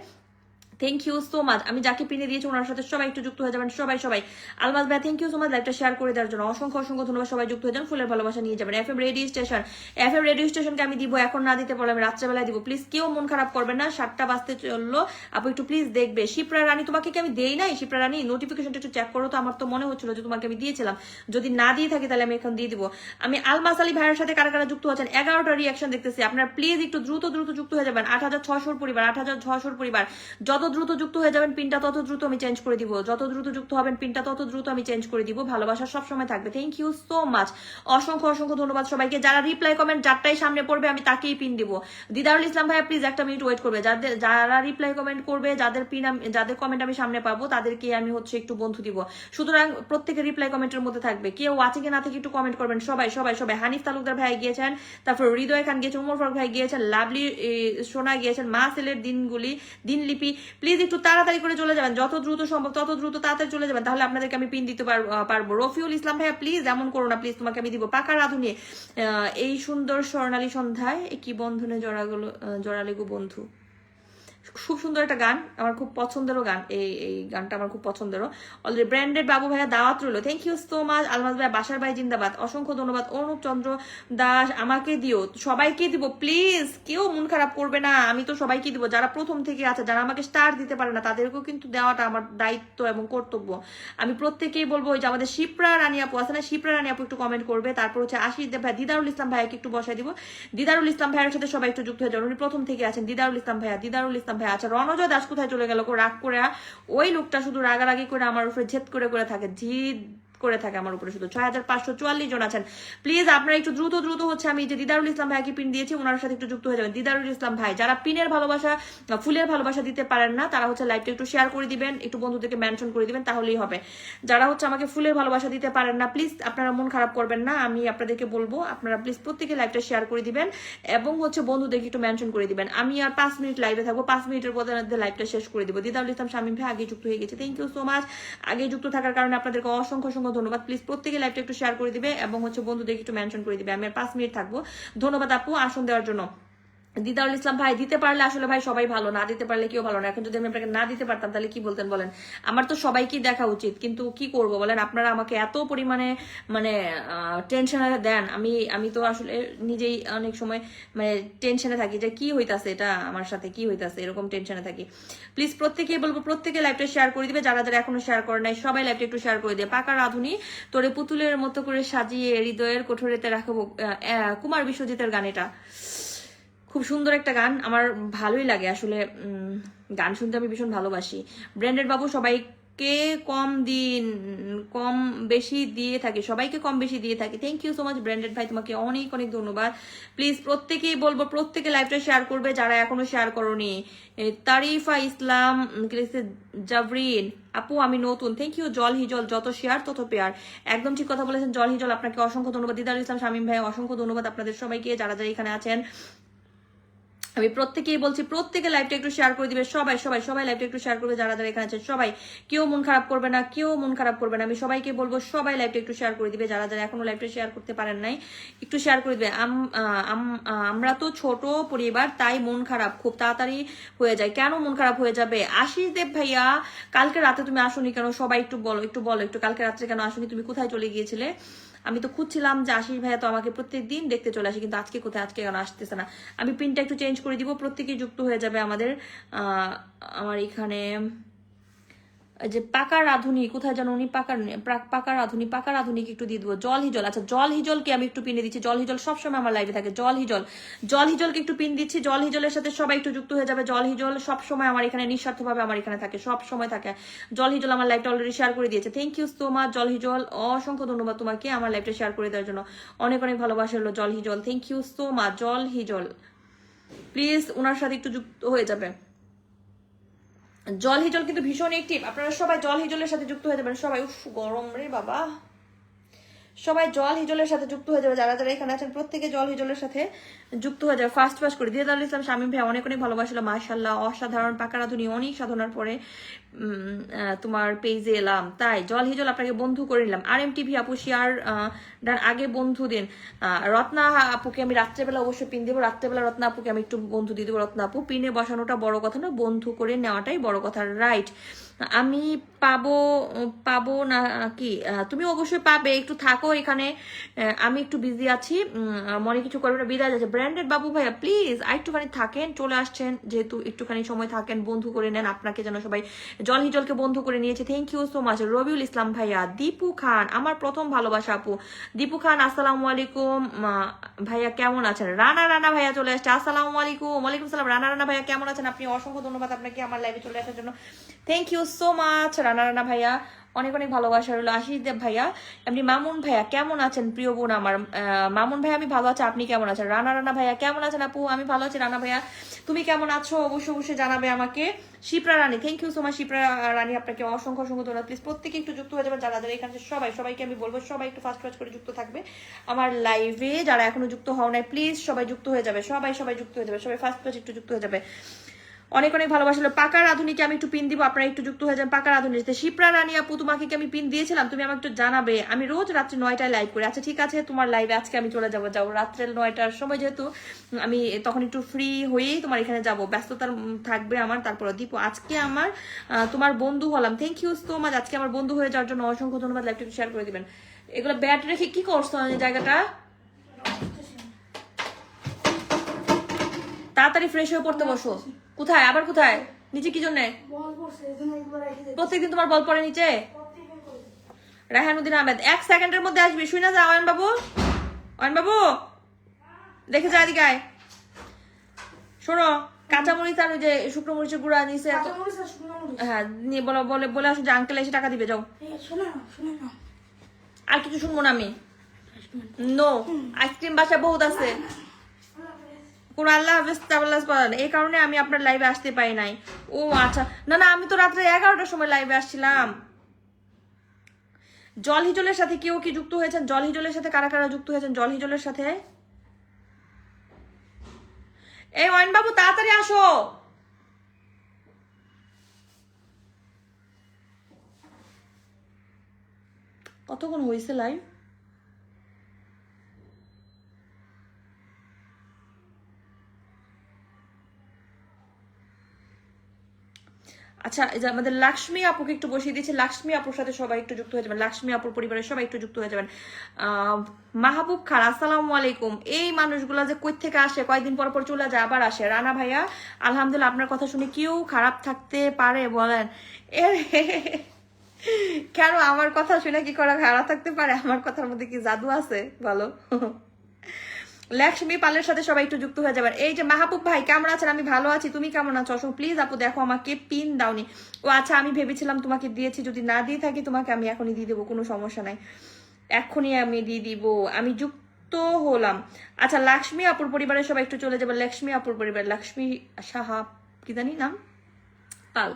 Thank you so much. আমি যাকে পিনে দিয়েছি ওনার সাথে সবাই একটু যুক্ত হয়ে যাবেন, সবাই সবাই। আলমাজ ভাই থ্যাংক ইউ সো মাচ লাইভটা শেয়ার করে দেওয়ার জন্য, অসংখ্য অসংখ্য ধন্যবাদ। সবাই যুক্ত হয়ে যান, ফুলের ভালোবাসা নিয়ে যাবেন। FM radio station, FM radio স্টেশনকে আমি দিব, এখন না দিতে পারলে আমি রাত্রেবেলায় দিব, প্লিজ কেউ মন খারাপ করবেন না। 7টা বাজতে চললো, আপু একটু প্লিজ দেখবে। শিপ্রা রানী তোমাকে কি আমি দেই নাই? শিপ্রা রানী নোটিফিকেশনটা একটু চেক করো তো, আমার তো মনে হচ্ছিল যে তোমাকে আমি দিয়েছিলাম, যদি না দিয়ে থাকি তাহলে আমি এখন দিয়ে দিব। আমি আলমাস আলী ভাইয়ের সাথে কারা কারা যুক্ত হচ্ছেন, 11টা রিয়াকশন দেখতেছি, আপনারা প্লিজ একটু দ্রুত দ্রুত যুক্ত হয়ে যাবেন। 8600 পরিবার, 8600 পরিবার, যত দ্রুত যুক্ত হয়ে যাবেন পিনটা তত দ্রুত আমি চেঞ্জ করে দিব, যত দ্রুত যুক্ত হবেন পিনটা তত দ্রুত আমি চেঞ্জ করে দিব। ভালোবাসা সব সময় থাকবে, থ্যাংক ইউ সো মাচ, অসংখ্য অসংখ্য ধন্যবাদ সবাইকে। যারা রিপ্লাই কমেন্ট যারটাই সামনে পড়বে আমি তাকেই পিন দিব। দিদারুল ইসলাম ভাইয়া প্লিজ একটা মিনিট ওয়েট করবে, যারা রিপ্লাই কমেন্ট করবে, যাদের পিন যাদের কমেন্ট আমি সামনে পাবো তাদেরকে আমি হচ্ছে একটু বন্ধু দিব। সুতরাং প্রত্যেকের রিপ্লাই কমেন্টের মধ্যে থাকবে, কেউ ওয়াচিং এ না থেকে একটু কমেন্ট করবেন, সবাই সবাই সবাই। হানিফ তালুকদার ভাই গিয়েছেন, তারপর হৃদয় খান গিয়েছেন, উমর ফারুক ভাই গিয়েছেন, লাভলি সোনা গিয়েছেন, মা সেলের দিনলিপি প্লিজ একটু তাড়াতাড়ি করে চলে যাবেন, যত দ্রুত সম্ভব তত দ্রুত তাড়াতাড়ি চলে যাবেন, তাহলে আপনাদেরকে আমি পিন দিতে পারবো। রফিউল ইসলাম ভাইয়া প্লিজ এমন করো না, প্লিজ তোমাকে আমি দিব। পাকা রাধুনি এই সুন্দর স্বর্ণালী সন্ধ্যায় কি বন্ধনে জড়ালে গো বন্ধু, খুব সুন্দর একটা গান, আমার খুব পছন্দেরও গান, এই গানটা আমার খুব পছন্দেরও। অলরেডি ব্র্যান্ডেড বাবু ভাইয়া দাওয়াত রইলো, থ্যাংক ইউ সো মাচ। আলমাজ ভাইয়া বাসার ভাই জিন্দাবাদ, অসংখ্য ধন্যবাদ। অনুপ চন্দ্র দাস আমাকে দিও, সবাইকে দিব, প্লিজ কেউ মন খারাপ করবে না, আমি তো সবাইকে দিব। যারা প্রথম থেকে আছে, যারা আমাকে স্টার দিতে পারে না, তাদেরকেও কিন্তু দেওয়াটা আমার দায়িত্ব এবং কর্তব্য। আমি প্রত্যেকেই বলবো, ওই যে আমাদের শিপ্রা রানী আপু আছে না, শিপ্রা রানী আপু একটু কমেন্ট করবে, তারপর হচ্ছে আশিস দেব ভাই, দিদারুল ইসলাম ভাইয়াকে একটু বসাই দিব। দিদারুল ইসলাম ভাইয়ের সাথে সবাই একটু যুক্ত হয়ে যান, উনি প্রথম থেকে আছেন। দিদারুল ইসলাম ভাইয়া, দিদারুল ইসলাম ভাইয়া। আচ্ছা রণজয় দাস কোথায় চলে গেল রাগ করে? ওই লোকটা শুধু রাগারাগি করে আমার উপরে জেদ করে থাকে, জিদ করে থাকে আমার উপরে শুধু। 6544 জন আছেন, প্লিজ আপনারা একটু দ্রুত দ্রুত হচ্ছে, আমি যে দিদারুল ইসলাম ভাইকে পিন দিয়েছি ওনার সাথে একটু যুক্ত হয়ে যাবেন। দিদারুল ইসলাম ভাই, যারা পিনের ভালোবাসা ফুলের ভালোবাসা দিতে পারেন না, তারা হচ্ছে লাইভটা একটু শেয়ার করে দিবেন, একটু বন্ধুদেরকে মেনশন করে দিবেন, তাহলেই হবে। যারা হচ্ছে আমাকে ফুলের ভালোবাসা দিতে পারেন না, প্লিজ আপনারা মন খারাপ করবেন না, আমি আপনাদেরকে বলবো আপনারা প্লিজ প্রত্যেকে লাইভটা শেয়ার করে দিবেন এবং হচ্ছে বন্ধুদেরকে একটু মেনশন করে দিবেন। আমি আর 5 মিনিট লাইভে থাকবো, 5 মিনিটের মধ্যে লাইভটা শেষ করে দিব। দিদারুল ইসলাম শামীম ভাই আগে যুক্ত হয়ে গেছে, থ্যাংক ইউ সো মাচ। আগে যুক্ত থাকার কারণে আপনাদেরকে অসংখ্য অসংখ্য ধন্যবাদ। প্লিজ প্রত্যেকে লাইভটা একটু শেয়ার করে দিবে এবং হচ্ছে বন্ধুদেরকে একটু মেনশন করে দিবে। আমি আর 5 মিনিট থাকবো। ধন্যবাদ আপু আসন দেওয়ার জন্য। দিদারুল ইসলাম ভাই, দিতে পারলে আসলে ভাই সবাই ভালো, না দিতে পারলে কেউ ভালো না। এখন যদি আমি আপনাকে না দিতে পারতাম তাহলে কি বলতেন বলেন? আমার তো সবাইকে দেখা উচিত, কিন্তু কি করব বলেন, আপনারা আমাকে এত পরিমাণে মানে টেনশনে দেন, আমি তো আসলে নিজেই অনেক সময় মানে টেনশনে থাকি যে কি হইতাছে, এটা আমার সাথে কি হইতাছে, এরকম টেনশনে থাকি। প্লিজ প্রত্যেকেই বলবো, প্রত্যেকে লাইভটা শেয়ার করে দিবে, যারা যারা এখনো শেয়ার করে নাই সবাই লাইভটা একটু শেয়ার করে দিয়ে। পাকা রাধুনি তোরে পুতুলের মতো করে সাজিয়ে হৃদয়ের কোঠরেতে রাখবো, কুমার বিশ্বজিতের গান, এটা খুব সুন্দর একটা গান, আমার ভালোই লাগে আসলে, গান শুনতে আমি ভীষণ ভালোবাসি। ব্র্যান্ডেড বাবু সবাইকে কম বেশি দিয়ে থাকে, সবাইকে কম বেশি দিয়ে থাকে, thank you so much branded ভাই, তোমাকে অনেক অনেক ধন্যবাদ। প্লিজ প্রত্যেকেই বলবো, প্রত্যেকে লাইভটা শেয়ার করবে যারা এখনো শেয়ার করোনি। তারিফা ইসলাম, জাবরিন আপু আমি নতুন, থ্যাংক ইউ। জল হিজল, যত শেয়ার তত পেয়ার, একদম ঠিক কথা বলেছেন জল হিজল, আপনাকে অসংখ্য ধন্যবাদ। দিদারুল ইসলাম শামীম ভাই অসংখ্য ধন্যবাদ আপনাদের সবাইকে, যারা যারা এখানে আছেন। আমি প্রত্যেকেই বলছি, প্রত্যেকে লাইভটা একটু শেয়ার করে দিবে, সবাই সবাই সবাই লাইভটা একটু শেয়ার করবে, যারা যারা এখানে আছে সবাই, কেউ মন খারাপ করবে না, কেউ মন খারাপ করবে না। আমি সবাইকে বলবো সবাই লাইভটা একটু শেয়ার করে দিবে, যারা যারা এখনো লাইভটা শেয়ার করতে পারেন নাই একটু শেয়ার করে দিবে। আমরা তো ছোট পরিবার, তাই মন খারাপ খুব তাড়াতাড়ি হয়ে যায়। কেন মন খারাপ হয়ে যাবে? আশিস দেব ভাইয়া কালকে রাতে তুমি আসোনি কেন? সবাই একটু বলো একটু কালকে রাত্রে কেন আসোনি? তুমি কোথায় চলে গিয়েছিলে? আমি তো খুঁজছিলাম যে আশিস ভাইয়া তো আমাকে প্রত্যেক দিন দেখতে চলে আসে, কিন্তু আজকে কোথায়, আজকে কেন আসতেছে না? আমি পিনটা একটু চেঞ্জ করে দিব, প্রত্যেকেই যুক্ত হয়ে যাবে আমাদের আমার এখানে যে পাকা রাধুনি, কোথায় যেন উনি পাকা রাধুনি একটু দিয়ে দেবো। জল হিজল, আচ্ছা জল হিজলকে আমি একটু পিনে দিচ্ছি। জল হিজল সবসময় আমার লাইভে থাকে। জল হিজলকে একটু পিন দিচ্ছি। জল হিজলের সাথে সবাই একটু যুক্ত হয়ে যাবে। জল হিজল সবসময় আমার এখানে নিঃস্বার্থভাবে আমার এখানে থাকে, সব সময় থাকে। জল হিজল আমার লাইভটা অলরেডি শেয়ার করে দিয়েছে। থ্যাংক ইউ সো মাচ জল হিজল, অসংখ্য ধন্যবাদ তোমাকে আমার লাইভটা শেয়ার করে দেওয়ার জন্য। অনেক অনেক ভালোবাসা হলো জল হিজল, থ্যাংক ইউ সো মাচ জল হিজল। প্লিজ ওনার সাথে একটু যুক্ত হয়ে যাবে। জল হিজল কিন্তু ভীষণ অ্যাক্টিভ, আপনারা সবাই জল হিজলের সাথে যুক্ত হয়ে যাবেন সবাই। উফ গরম রে বাবা, সবাই জল হিজলের সাথে যুক্ত হয়ে যাবে। যারা যারা এখানে আছেন প্রত্যেকে জল হিজলের সাথে যুক্ত হয়ে যাবে। ফার্স্ট করে দিয়ে দাল ইসলাম শামীম ভাই অনেক অনেক ভালোবাসলো, মাশাআল্লাহ অসাধারণ। পাকা রাধুনি অনেক সাধনার পরে তোমার পেজে এলাম, তাই জল হিজল আপনাকে বন্ধু করে নিলাম। আর এম টিভি আপু শেয়ার আগে বন্ধু দিন। রত্না আপুকে আমি রাত্রেবেলা অবশ্যই পিন দেবো। রাত্রেবেলা রত্না আপুকে আমি একটু বন্ধু দিয়ে দেবো। রত্না আপু পিনে বসানোটা বড় কথা না, বন্ধু করে নেওয়াটাই বড় কথা, রাইট? আমি পাবো না কি? তুমি অবশ্যই পাবে, একটু থাকো এখানে, আমি একটু বিজি আছি, মনে কিছু করবে না, বিদায় যাচ্ছে। ব্র্যান্ডেড বাবু ভাইয়া প্লিজ একটুখানি থাকেন, চলে আসছেন যেহেতু একটুখানি সময় থাকেন, বন্ধু করে নেন। আপনাকে যেন সবাই জল হিজলকে বন্ধু করে নিয়েছে, thank you so much. Rabiul Islam ভাইয়া, দীপু খান আমার প্রথম ভালোবাসা আপু। দীপু খান আসসালামু আলাইকুম ভাইয়া, কেমন আছেন? রানা ভাইয়া চলে আসছে, আসসালামু আলাইকুম। ওয়ালাইকুম সালাম। রানা ভাইয়া কেমন আছেন আপনি? অসংখ্য ধন্যবাদ আপনাকে আমার লাইভে চলে আসার জন্য, thank you so much Rana ভাইয়া, অনেক অনেক ভালোবাসা রইলো। আশিস দেব ভাইয়া, এমনি মামুন ভাইয়া কেমন আছেন? প্রিয় বোন আমার মামুন ভাইয়া, আমি ভালো আছি, আপনি কেমন আছেন? রানা ভাইয়া কেমন আছেন আপু? আমি ভালো আছি। রানা ভাইয়া তুমি কেমন আছো? অবশ্যই জানাবে আমাকে। Shipra Rani, thank you so much Shipra Rani, আপনাকে অসংখ্য ধন্যবাদ। প্লিজ প্রত্যেকে একটু যুক্ত হয়ে যাবেন, যারা যারা এখানে সবাইকে আমি বলবো সবাই একটু ফাস্ট করে যুক্ত থাকবে আমার লাইভে। যারা এখনো যুক্ত হও নাই প্লিজ সবাই যুক্ত হয়ে যাবে, সবাই যুক্ত হয়ে যাবে, সবাই ফাস্ট একটু যুক্ত হয়ে যাবে। অনেক অনেক ভালোবাসা। পাকা রাধুনিকে আমি একটু পিন দিব, আপনারা একটু যুক্ত হয়ে যান পাকা রাধুনিতে। শিপ্রা রানী আপু তোমাকে কি আমি পিন দিয়েছিলাম? তুমি আমাকে একটু জানাবে। আমি রোজ রাত্রি 9টায় লাইভ করি। আচ্ছা ঠিক আছে, তোমার লাইভে আজকে আমি চলে যাবো রাত্রে 9টার সময়, যেহেতু আমি তখন একটু ফ্রি হয়েই তোমার এখানে যাব, ব্যস্ততার থাকবে আমার। তারপরে দীপু আজকে আমার তোমার বন্ধু হলাম, থ্যাংক ইউ সো মাচ। আজকে আমার বন্ধু হয়ে যাওয়ার জন্য অসংখ্য ধন্যবাদ। লাইভটা একটু শেয়ার করে দিবেন। এগুলো ব্যাট রেখে কি করছো জায়গাটা? তাড়াতাড়ি ফ্রেশ হয়ে পড়তে বসো। কোথায় আবার কোথায়? নিচে কি জন্য? প্রত্যেকদিন তোমার বল পড়ে নিচে? রায়হানুদ্দিন আহমেদ 1 সেকেন্ডের মধ্যে আসবি, শুই না যা। অয়ন বাবু দেখে যা দিকে। শোনো, কাঁচামরিচ আর ওই যে শুকনো মরিচের গুঁড়া নিচে, হ্যাঁ নিয়ে বলে আসো যে আঙ্কেল এসে টাকা দিবে, যাও। আর কিছু শুনবো না আমি, নো। আইসক্রিম বাসায় বহুত আছে, কোন আল্লাহ হাফেজ তাবাল্লাহ পড়ান, এই কারণে আমি আপনার লাইভে আসতে পারি নাই। ও আচ্ছা, না আমি তো রাত্রে 11টার সময় লাইভে আসছিলাম। জল হিজলের সাথে কেউ কি যুক্ত হয়েছেন? জল হিজলের সাথে কারা কারা যুক্ত হয়েছেন জল হিজলের সাথে? এই ওয়াইন বাবু তাড়াতাড়ি আসো। কতক্ষণ হয়েছে লাইভ? আচ্ছা, এই যে আমাদের লক্ষ্মী আপুকে একটু বসিয়ে দিয়েছে, লক্ষ্মী আপুর সাথে সবাই একটু যুক্ত হয়ে যাবেন। লক্ষ্মী আপুর পরিবারের সবাই একটু যুক্ত হয়ে যাবেন। মাহবুব খান আসসালামু আলাইকুম। এই মানুষগুলা যে কই থেকে আসে, কয়েকদিন পর চলে যায় আবার আসে। রানা ভাইয়া আলহামদুলিল্লাহ, আপনার কথা শুনে কেউ খারাপ থাকতে পারে বলেন? কেন আমার কথা শুনে কি করা খারাপ থাকতে পারে? আমার কথার মধ্যে কি জাদু আছে বলো? লক্ষ্মী পালের সাথে সবাই একটু যুক্ত হয়ে যাবেন। এই যে মাহবুব ভাই কেমন আছেন? আমি ভালো আছি, তুমি কেমন আছো? প্লিজ আপু দেখো আমাকে পিন দাওনি। ও আচ্ছা, আমি ভেবেছিলাম তোমাকে দিয়েছি, যদি না দিয়ে থাকি তোমাকে আমি এখনই দিয়ে দেবো, কোনো সমস্যা নাই, এখনই আমি দিয়ে দিব। আমি যুক্ত হলাম। আচ্ছা, লক্ষ্মী আপুর পরিবারের সবাই একটু চলে যাবে। লক্ষ্মী আপুর পরিবার, লক্ষ্মী সাহা কি জানি নাম, পাল,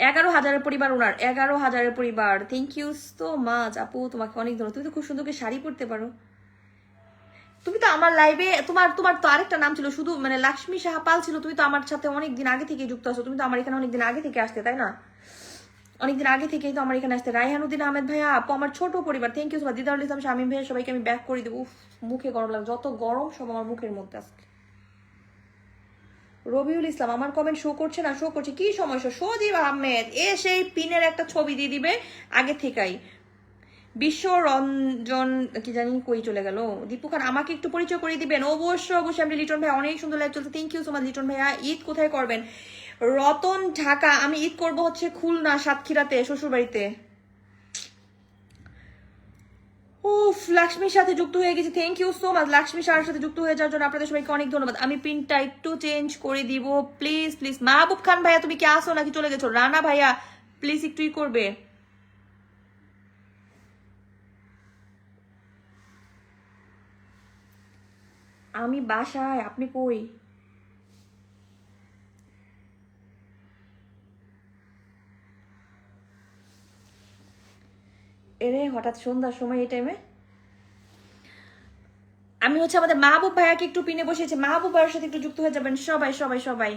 11,000-এর পরিবার ওনার, 11,000-এর পরিবার। থ্যাংক ইউ সো মাচ আপু, তোমাকে অনেক ধন্যবাদ। তুমি তো খুব সুন্দর করে শাড়ি পরতে পারো। তুমি তো আমার লাইভে তোমার তো আরেকটা নাম ছিল, শুধু মানে লক্ষ্মী সাহা পাল ছিল। তুমি তো আমার সাথে অনেকদিন আগে থেকে যুক্ত আছো, তুমি তো আমার এখানে অনেকদিন আগে থেকে আসতে, তাই না? অনেকদিন আগে থেকেই তো আমার এখানে আসতে। রায়হানুদ্দিন আহমেদ ভাইয়া আপু আমার ছোট পরিবার, thank you so much. Didarul Islam Shamim ভাইয়া সবাইকে আমি ব্যাক করে দেবো। মুখে গরম লাগে, যত গরম সব আমার মুখের মধ্যে আজকে। রবিউল ইসলাম আমার কমেন্ট শো করছে না? শো করছে, কি সমস্যা? সজীব আহমেদ সেই পিনের একটা ছবি দিয়ে দিবে আগে থেকেই। বিশ্বরঞ্জন কি জানি কই চলে গেল। দীপু খান আমাকে একটু পরিচয় করে দিবেন? অবশ্যই অবশ্যই। আপনি লিটন ভাই অনেক সুন্দর লাইভ চলছে, thank you so much Liton ভাইয়া। ঈদ কোথায় করবেন? রতন ঢাকা। আমি ঈদ করব হচ্ছে খুলনা সাতক্ষীরাতে শ্বশুর বাড়িতে। উফ, লাক্ষ্মীর সাথে যুক্ত হয়ে গেছি, thank you so much. Lakshmi sir সাথে যুক্ত হয়ে যাওয়ার জন্য আপনাদের সবাইকে অনেক ধন্যবাদ। আমি পিনটা একটু চেঞ্জ করে দিব প্লিজ প্লিজ। মাহবুব খান ভাইয়া তুমি কি আসো নাকি চলে গেছো? রানা ভাইয়া প্লিজ একটুই করবে। আমি বাসায়, আপনি কই? এরে হঠাৎ সন্ধ্যার সময় এই টাইমে? আমি হচ্ছে আমাদের মাহবুব ভাইয়াকে একটু পিনে বসিয়েছি, মাহবুব ভাইয়ের সাথে একটু যুক্ত হয়ে যাবেন সবাই সবাই সবাই।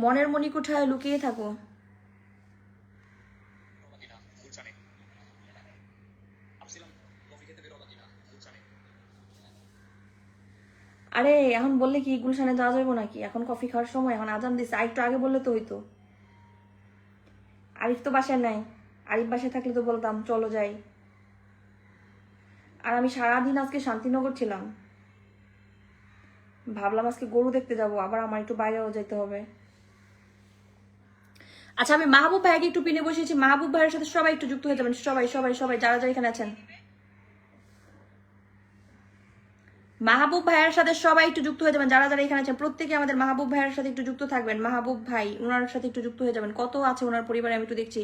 মনের মণিকুঠায় লুকিয়ে থাকো। আরে এখন বললে কি গুলশানে যাওয়া যাবো নাকি? এখন কফি খাওয়ার সময়, এখন আজান দিচ্ছে, আর একটু আগে বললে তো হইতো। আরিফ তো বাসায় নাই, আরিফ বাসায় থাকলে তো বলতাম চলো যাই। আর আমি সারাদিন আজকে শান্তিনগর ছিলাম, ভাবলাম আজকে গরু দেখতে যাব, আবার আমার একটু বাইরেও যেতে হবে। আচ্ছা আমি মাহবুব ভাইকে একটু পিনে বসিয়েছি, মাহবুব ভাইয়ের সাথে সবাই একটু যুক্ত হয়ে যাবেন সবাই সবাই সবাই যারা যারা এখানে আছেন। মাহবুব ভাইয়ের সাথে সবাই একটু যুক্ত হয়ে যাবেন যারা যারা এখানে আছেন, প্রত্যেকে আমাদের মাহবুব ভাইয়ের সাথে একটু যুক্ত থাকবেন। মাহবুব ভাই ওনার সাথে একটু যুক্ত হয়ে যাবেন। কত আছে ওনার পরিবারে আমি একটু দেখছি।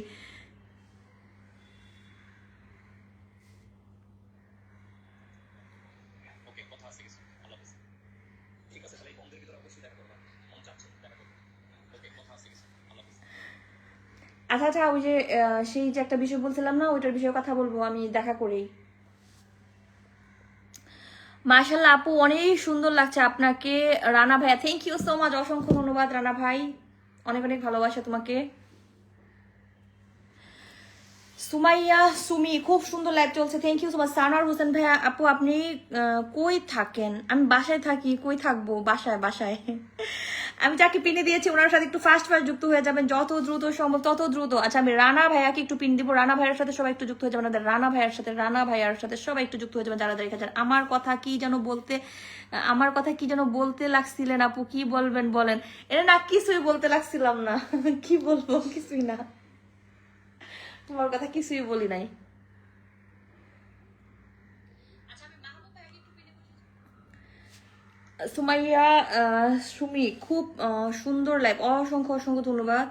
আচ্ছা আচ্ছা, ওই যে সেই যে একটা বিষয় বলছিলাম না, ওইটার বিষয়ে কথা বলবো আমি দেখা করেই। মাশাল্লাহ আপু অনেক সুন্দর লাগছে আপনাকে। রানা ভাইয়া থ্যাংক ইউ সো মাচ, অসংখ্য ধন্যবাদ রানা ভাই, অনেক অনেক ভালোবাসা তোমাকে। সুমাইয়া সুমি খুব সুন্দর লাইভ চলছে, thank you so much. Sanowar Hossain ভাইয়া আপু আপনি কই থাকেন? আমি বাসায় থাকি, কই থাকবো, বাসায় বাসায়। আমি যাকে পিনে দিয়েছি ওনার সাথে একটু ফাস্ট ফাস্ট যুক্ত হয়ে যাবেন, যত দ্রুত সম্ভব তত দ্রুত। আচ্ছা আমি রানা ভাইয়াকে একটু পিন দিব, রানা ভাইয়ের সাথে সবাই একটু যুক্ত হয়ে যাবেন, রানা ভাইয়ের সাথে, রানা ভাইয়ার সাথে সবাই একটু যুক্ত হয়ে যাবেন যারা যারা এখানে। আমার কথা কি যেন বলতে, আমার কথা কি যেন বলতে লাগছিলেন আপু, কি বলবেন বলেন? এটা না কিছুই বলতে লাগছিলাম না। কি বলবো, কিছুই না, তোমার কথা কিছুই বলি নাই। সুমাইয়া সুমি খুব সুন্দর লাইভ, অসংখ্য অসংখ্য ধন্যবাদ।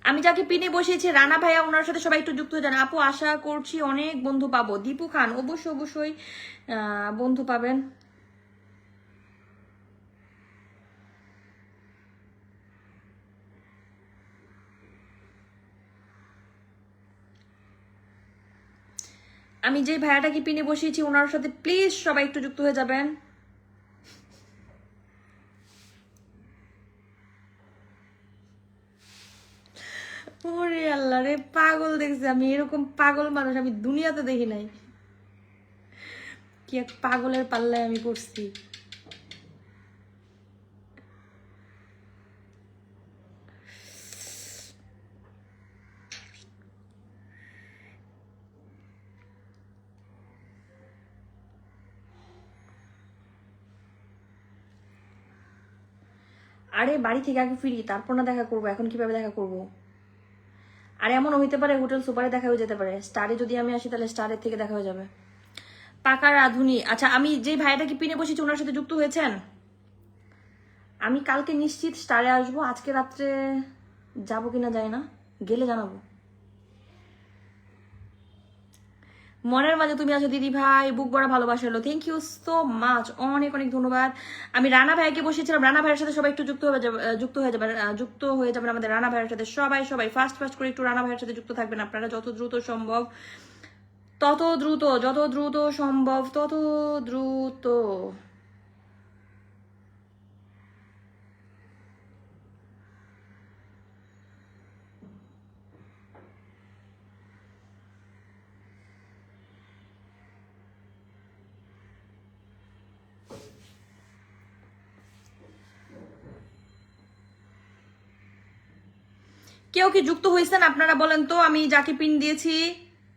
আমি যাকে পিনে বসিয়েছি রানা ভাইয়া ওনার সাথে সবাই একটু যুক্ত হয়ে যান আপু, আশা করছি অনেক বন্ধু পাবো। দীপু খান অবশ্যই অবশ্যই বন্ধু পাবেন। আমি যে ভাইয়াটাকে পিনে বসিয়েছি ওনার সাথে প্লিজ সবাই একটু যুক্ত হয়ে যাবেন। ওরে আল্লাহ রে, পাগল দেখছি আমি, এরকম পাগল মানুষ আমি দুনিয়াতে দেখি নাই। কি এক পাগলের পাল্লায় আমি পড়ছি। আরে বাড়ি থেকে আগে ফিরি তারপর না দেখা করবো, এখন কিভাবে দেখা করব? আর এমন হইতে পারে হোটেল সুপারে দেখা হয়ে যেতে পারে, স্টারে যদি আমি আসি তাহলে স্টারের থেকে দেখা হয়ে যাবে। পাকা রাধুনি, আচ্ছা আমি যে ভাইয়াটাকে পিনে বসেছি ওনার সাথে যুক্ত হয়েছেন? আমি কালকে নিশ্চিত স্টারে আসবো, আজকে রাত্রে যাবো কিনা যায় না, গেলে জানাবো। মনের মাঝে তুমি আছো দিদি ভাই, বুক বড় ভালোবাসা হলো, থ্যাংক ইউ সো মাচ, অনেক অনেক ধন্যবাদ। আমি রানা ভাইকে বসেছিলাম, রানা ভাইয়ের সাথে সবাই একটু যুক্ত হয়ে যাবে, যুক্ত হয়ে যাবেন, যুক্ত হয়ে যাবেন আমাদের রানা ভাইয়ের সাথে সবাই সবাই ফাস্ট ফাস্ট করে একটু রানা ভাইয়ের সাথে যুক্ত থাকবেন আপনারা, যত দ্রুত সম্ভব তত দ্রুত, যত দ্রুত সম্ভব তত দ্রুত। কেউ কি যুক্ত হয়েছেন আপনারা বলেন তো? আমি যাকে পিন দিয়েছি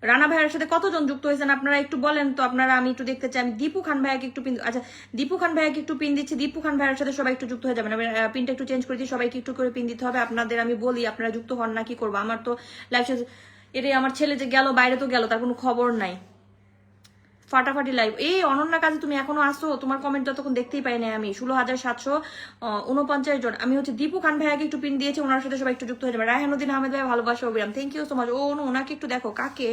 রানা ভাইয়ের সাথে কতজন যুক্ত হয়েছেন আপনারা একটু বলেন তো। আপনারা আমি একটু দেখতে চাই। আমি দীপু খান ভাইয়াকে একটু পিন, আচ্ছা দীপু খান ভাইয়াকে একটু পিন দিচ্ছি। দীপু খান ভাইয়ের সাথে সবাই একটু যুক্ত হয়ে যাবেন। আমি পিনটা একটু চেঞ্জ করে দিই, সবাইকে একটু করে পিন দিতে হবে। আপনাদের আমি বলি, আপনারা যুক্ত হন না, কি করবো? আমার তো লাইভ এটাই, আমার ছেলে যে গেল বাইরে তো গেল, তার কোনো খবর নাই। ফাটাফাটি লাইভ। এই অনন্যা কাজে তুমি এখনো আসো? তোমার কমেন্ট তখন দেখতেই পাই না আমি। 16,749 জন। আমি হচ্ছে দীপু খান ভাইয়াকে একটু পিন দিয়েছি, ওনার সাথে সবাই একটু যুক্ত হয়ে যাবে। রায়হানুদ্দিন আহমেদ ভাই ভালোবাসা অবিরাম, থ্যাংক ইউ সো মাচ। ও ওনাকে একটু দেখো, কাকে?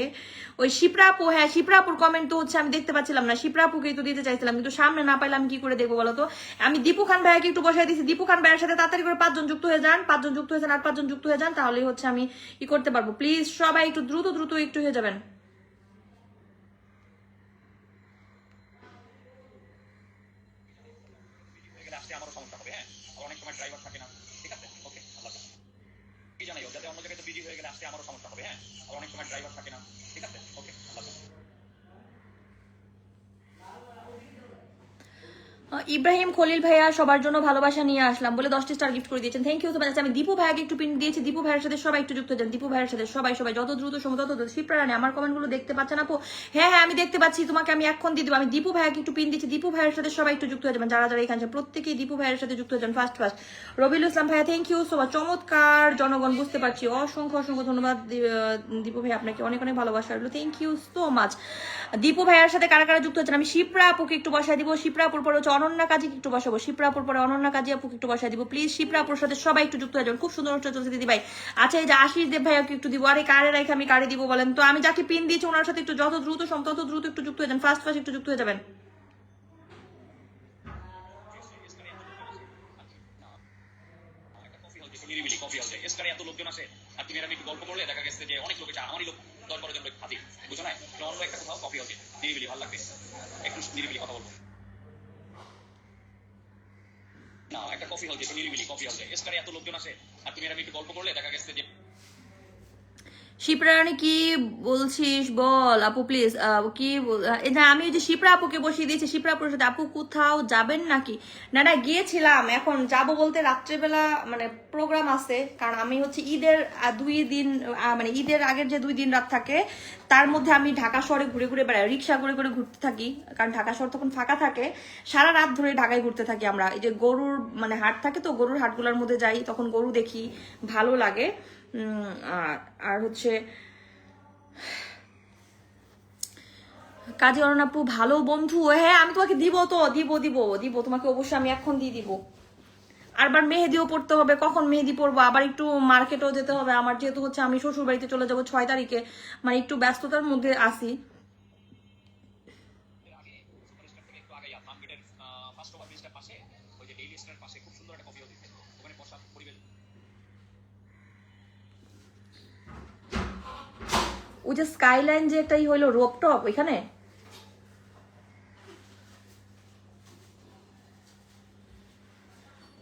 ওই শিপ্রা আপু, হ্যাঁ শিপ্রা আপুর কমেন্ট তো হচ্ছে আমি দেখতে পাচ্ছিলাম না। শিপ্রা আপুকেই তো দিতে চাইছিলাম, কিন্তু সামনে না পাইলাম, কি করে দেখবো বলো তো? আমি দীপু খান ভাইয়াকে একটু বসাই দিয়েছি। দীপু খান ভাইয়ের সাথে তাড়াতাড়ি করে 5 জন যুক্ত হয়ে যান, 5 জন যুক্ত হয়ে যান, আর 5 জন যুক্ত হয়ে যান, তাহলেই হচ্ছে আমি কি করতে পারবো। প্লিজ সবাই একটু দ্রুত দ্রুত একটু হয়ে যাবেন। আমারও সমস্যা হবে। হ্যাঁ, অনেক সময় ড্রাইভার থাকে না, ঠিক আছে? ওকে, আল্লাহ কি জানাই যাতে অন্য জায়গায় বিজি হয়ে গেলে আসতে আমারও সমস্যা হবে। হ্যাঁ, অনেক সময় ড্রাইভার থাকে না, ঠিক আছে? ওকে, আল্লাহ। ইব্রাহিম খলিল ভাইয়া সবার জন্য ভালোবাসা নিয়ে আসলাম বলে 10টি স্টার গিফট করে দিয়েছেন, থ্যাংক ইউ সো মাচ। আমি দীপু ভাইয়াকে একটু পিন দিয়েছি, দীপু ভাইয়ের সাথে সবাই একটু যুক্ত হয়ে যান। দীপু ভাইয়ের সাথে সবাই সবাই যত দ্রুত সম্ভব তত দ্রুত। শিপ্রা রানী আমার কমেন্টগুলো দেখতে পাচ্ছেন আপু? হ্যাঁ হ্যাঁ আমি দেখতে পাচ্ছি, তোমাকে আমি এখন দিয়ে দেবো। আমি দীপু ভাইয়াকে একটু পিন দিচ্ছি, দীপু ভাইয়ের সাথে সবাই একটু যুক্ত হয়ে যাবেন। যারা যারা এখানে আছেন প্রত্যেকেই দীপু ভাইয়ের সাথে যুক্ত হয়ে যান ফার্স্ট ফার্স্ট। রবিউল ইসলাম ভাইয়া থ্যাংক ইউ সো মাচ। চমৎকার জনগণ, বুঝতে পারছি। অসংখ্য অসংখ্য ধন্যবাদ দীপু ভাই, আপনাকে অনেক অনেক ভালোবাসা রইলো, thank you so much. Dipu ভাইয়ের সাথে কারা কারা যুক্ত হচ্ছেন? আমি শিপ্রা আপুকে একটু বসাই দিব। শিপ্রা আপুর পরে হচ্ছে অনন্যা কাজীকে একটু বসাবো। শিপ্রা আপুর পরে অনন্যা কাজী আপুকে একটু বসাই দিব। প্লিজ শিপ্রা আপুর সাথে সবাই একটু যুক্ত হয়ে যাবেন। খুব সুন্দর অনুষ্ঠান চলছে দিদি ভাই। আচ্ছা এই যে আশিস দেব ভাইয়াকে একটু দিব। আরে কারে রাখে আমি কারে দিব বলেন তো? আমি যাকে পিন দিয়েছি ওনার সাথে একটু যত দ্রুত সম্ভব তত দ্রুত একটু যুক্ত হয়ে যান। ফার্স্ট ফার্স্ট একটু যুক্ত হয়ে যাবেন। নিরিবিলি কফি হাউসে এসকারে এত লোকজন আসে, আর তুমি আমি একটু গল্প করলে দেখা গেছে যে অনেক লোক আছে, আমারই লোক 10-12 জন লোক হাজির, বুঝো না? অন্য একটা কোথাও কফি হাউসে নিরিবিলি ভালো লাগবে, একটু নিরিবিলি কথা বলবো না। একটা কফি হাউসে নিরিবিলি কফি হাউসে এসকারে এত লোকজন আসে, আর তুমি আমি একটু গল্প করলে দেখা গেছে যে শিপ্রা রানী কি বলছিস বল আপু প্লিজ। কি না আমি ওই যে শিপ্রা আপুকে বসিয়ে দিয়েছি। শিপ্রা আপুর সাথে আপু কোথাও যাবেন নাকি? না না গিয়েছিলাম, এখন যাব বলতে রাত্রেবেলা মানে প্রোগ্রাম আছে। কারণ আমি হচ্ছে ঈদের 2 দিন মানে ঈদের আগের যে 2 দিন রাত থাকে তার মধ্যে আমি ঢাকা শহরে ঘুরে ঘুরে বেড়াই, রিক্সা করে করে ঘুরতে থাকি। কারণ ঢাকা শহর তখন ফাঁকা থাকে, সারা রাত ধরে ঢাকায় ঘুরতে থাকি আমরা। এই যে গরুর মানে হাট থাকে তো, গরুর হাটগুলোর মধ্যে যাই, তখন গরু দেখি, ভালো লাগে। আর হচ্ছে কাজী অরুণ আপু ভালো বন্ধু। হ্যাঁ আমি তোমাকে দিব তো, দিব দিব দিব তোমাকে অবশ্যই আমি এখন দিয়ে দিব। আরবার মেহেদিও পড়তে হবে, কখন মেহেদি পড়বো, আবার একটু মার্কেটও যেতে হবে আমার, যেহেতু হচ্ছে আমি শ্বশুর বাড়িতে চলে যাবো 6 তারিখে, মানে একটু ব্যস্ততার মধ্যে আছি। ওই যে স্কাইলাইন যে একটা হইলো রোপটপ, ওইখানে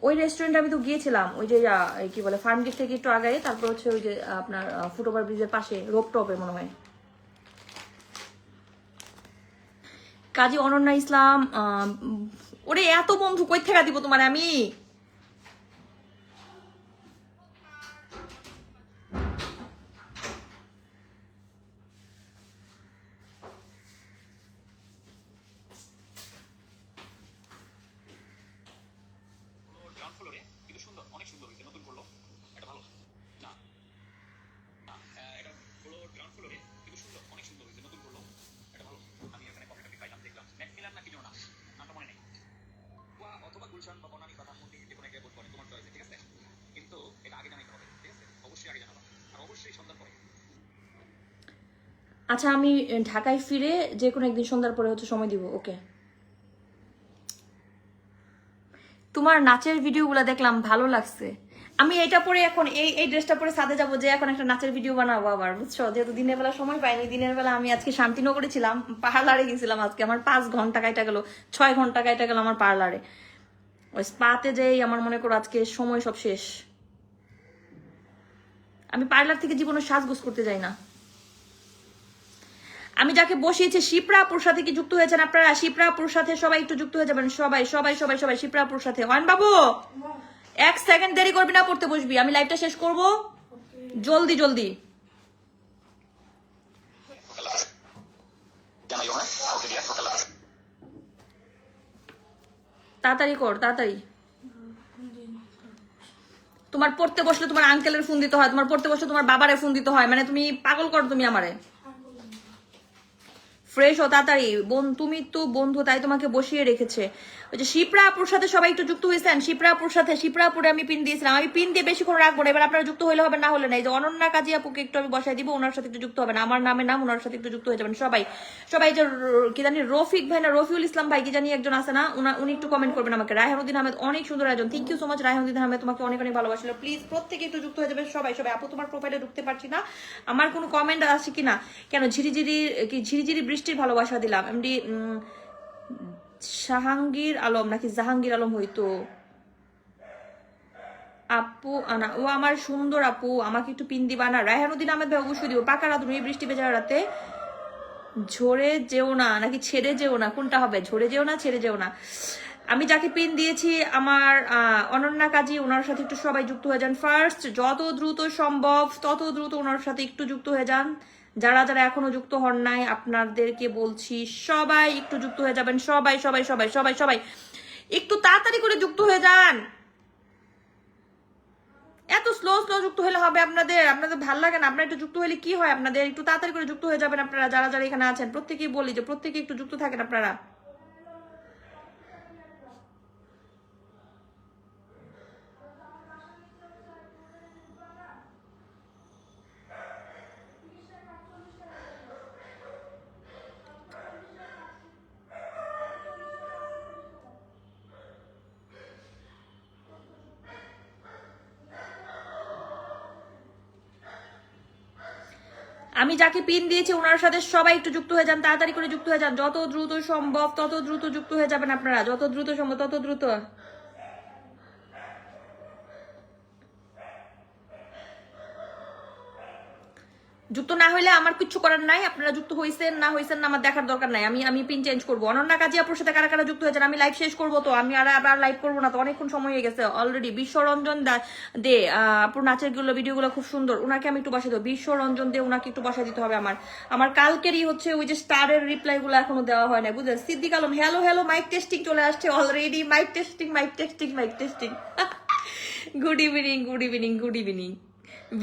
ওই রেস্টুরেন্টে আমি তো গিয়েছিলাম। ওই যে কি বলে ফার্ম গেট থেকে একটু আগে, তারপর হচ্ছে ওই যে আপনার ফুটওভার ব্রিজের পাশে রোপটপে মনে হয়। কাজী অনন্যা ইসলাম ওরে এত বন্ধু কই থেকে দিব তোমার আমি? আচ্ছা আমি ঢাকায় ফিরে যে কোনো একদিন সন্ধ্যার পরে হচ্ছে সময় দিব। ওকে, তোমার নাচের ভিডিওগুলো দেখলাম ভালো লাগছে। আমি এটা পরে এখন এই ড্রেসটা পরে সাথে যাবো, যে এখন একটা নাচের ভিডিও বানাবো আবার, বুঝছো? যেহেতু দিনের বেলা সময় পাইনি, দিনের বেলা আমি আজকে শান্তিনগরে ছিলাম, পার্লারে গেছিলাম আজকে। আমার 5 ঘন্টা কাইটা গেল, 6 ঘন্টা কাইটা গেল আমার পার্লারে। ওই স্পাতে যেই আমার মনে করো আজকে সময় সব শেষ। আমি পার্লার থেকে জীবনে সাজগোজ করতে যাই না। আমি যাকে বসিয়েছি শিপ্রাপুর সাথে কি যুক্ত হয়েছেন আপনারা? শিপ্রাপুর সাথে সবাই একটু যুক্ত হয়ে যাবেন, সবাই সবাই সবাই সবাই শিপ্রাপুর সাথে। ওয়ান বাবু 1 সেকেন্ড দেরি করবি না, পড়তে বসবি, আমি লাইভটা শেষ করব। জলদি জলদি জানাইও হ্যাঁ ওকে দিয়া সকাল তাড়াতাড়ি কর তাড়াতাড়ি। তোমার পড়তে বসলে তোমার আঙ্কেলের ফোন দিতে হয়, তোমার পড়তে বসলে তোমার বাবারে ফোন দিতে হয়, মানে তুমি পাগল করো তুমি আমারে। ফ্রেশ ও তাড়াতাড়ি বোন, তুমি তো বন্ধু তাই তোমাকে বসিয়ে রেখেছে। ওই যে শিপ্রা আপুর সাথে সবাই একটু যুক্ত হয়েছেন, শিপ্রা আপুর সাথে। শিপ্রা আপুরে আমি পিন দিয়েছিলাম, আমি পিন দিয়ে বেশিক্ষণ রাখবো না, এবার আপনারা যুক্ত হলে হবে, না হলে না। এই যে অনন্যা কাজী আপুকে একটু আমি বসাই দিব, ওনার সাথে একটু যুক্ত হবেন, আমার নামে নাম, ওনার সাথে একটু যুক্ত হয়ে যাবেন সবাই সবাই। যে কি জানি রফিক ভাই না রফিউল ইসলাম ভাই কি জানি একজন আছে না, উনি একটু কমেন্ট করবেন আমাকে। রায়হানুদ্দিন আহমেদ, অনেক সুন্দর আয়োজন, thank you so much Raihanuddin Ahmed, তোমাকে অনেক অনেক ভালোবাসলো। প্লিজ প্রত্যেকে একটু যুক্ত হয়ে যাবেন সবাই সবাই। আপু তোমার প্রোফাইলে ঢুকতে পারছি না, আমার কোনো কমেন্ট আছে কিনা, কেন ঝিরিঝিরি বৃষ্টির ভালোবাসা দিলাম। এমডি জাহাঙ্গীর আলম নাকি জাহাঙ্গীর আলম হইতো আপু আনা, ও আমার সুন্দর আপু, আমাকে একটু পিন দিবা না। রায়হানুদ্দিন আহমেদ ভাই অবশ্যই দিব। পাকা রাত এই বৃষ্টি ভেজা রাতে ঝরে যেও না নাকি ছেড়ে যেও না, কোনটা হবে? ঝরে যেও না ছেড়ে যেও না। আমি যাকে পিন দিয়েছি আমার অনন্যা কাজী, ওনার সাথে একটু সবাই যুক্ত হয়ে যান ফার্স্ট, যত দ্রুত সম্ভব তত দ্রুত ওনার সাথে একটু যুক্ত হয়ে যান। যারা যারা এখনো যুক্ত হন নাই আপনাদেরকে বলছি সবাই একটু যুক্ত হয়ে যাবেন, সবাই সবাই সবাই সবাই সবাই একটু তাড়াতাড়ি করে যুক্ত হয়ে যান। এত স্লো স্লো যুক্ত হলে হবে আপনাদের? আপনাদের ভালো লাগে না? আপনারা একটু যুক্ত হলে কি হয় আপনাদের? একটু তাড়াতাড়ি করে যুক্ত হয়ে যাবেন আপনারা, যারা যারা এখানে আছেন প্রত্যেকেই বলি যে প্রত্যেকে একটু যুক্ত থাকেন আপনারা। আমি যাকে পিন দিয়েছি ওনার সাথে সবাই একটু যুক্ত হয়ে যান, তাড়াতাড়ি করে যুক্ত হয়ে যান, যত দ্রুত সম্ভব তত দ্রুত যুক্ত হয়ে যাবেন আপনারা, যত দ্রুত সম্ভব তত দ্রুত। যুক্ত না হইলে আমার কিছু করার নাই, আপনারা যুক্ত হইছেন না হইছেন না আমার দেখার দরকার নাই, আমি পিন চেঞ্জ করবো। অনন্যা কাজী আপুর সাথে কারা কারা যুক্ত হয়েছেন? আমি লাইভ শেষ করবো তো, আমি আবার লাইভ করবো না তো, অনেকক্ষণ সময় হয়ে গেছে অলরেডি। বিশ্বরঞ্জন দে আপুর নাচের ভিডিওগুলো খুব সুন্দর, ওনাকে আমি একটু বসাই দেবো। বিশ্বরঞ্জন দে, ওনাকে একটু বসাই দিতে হবে আমার কালকেরই হচ্ছে ওই যে স্টারের রিপ্লাই গুলো এখনো দেওয়া হয় না, বুঝলেন? Siddique Alam, hello hello, mike testing চলে আসছে already, mike testing mike testing mike testing. Good evening good evening good evening,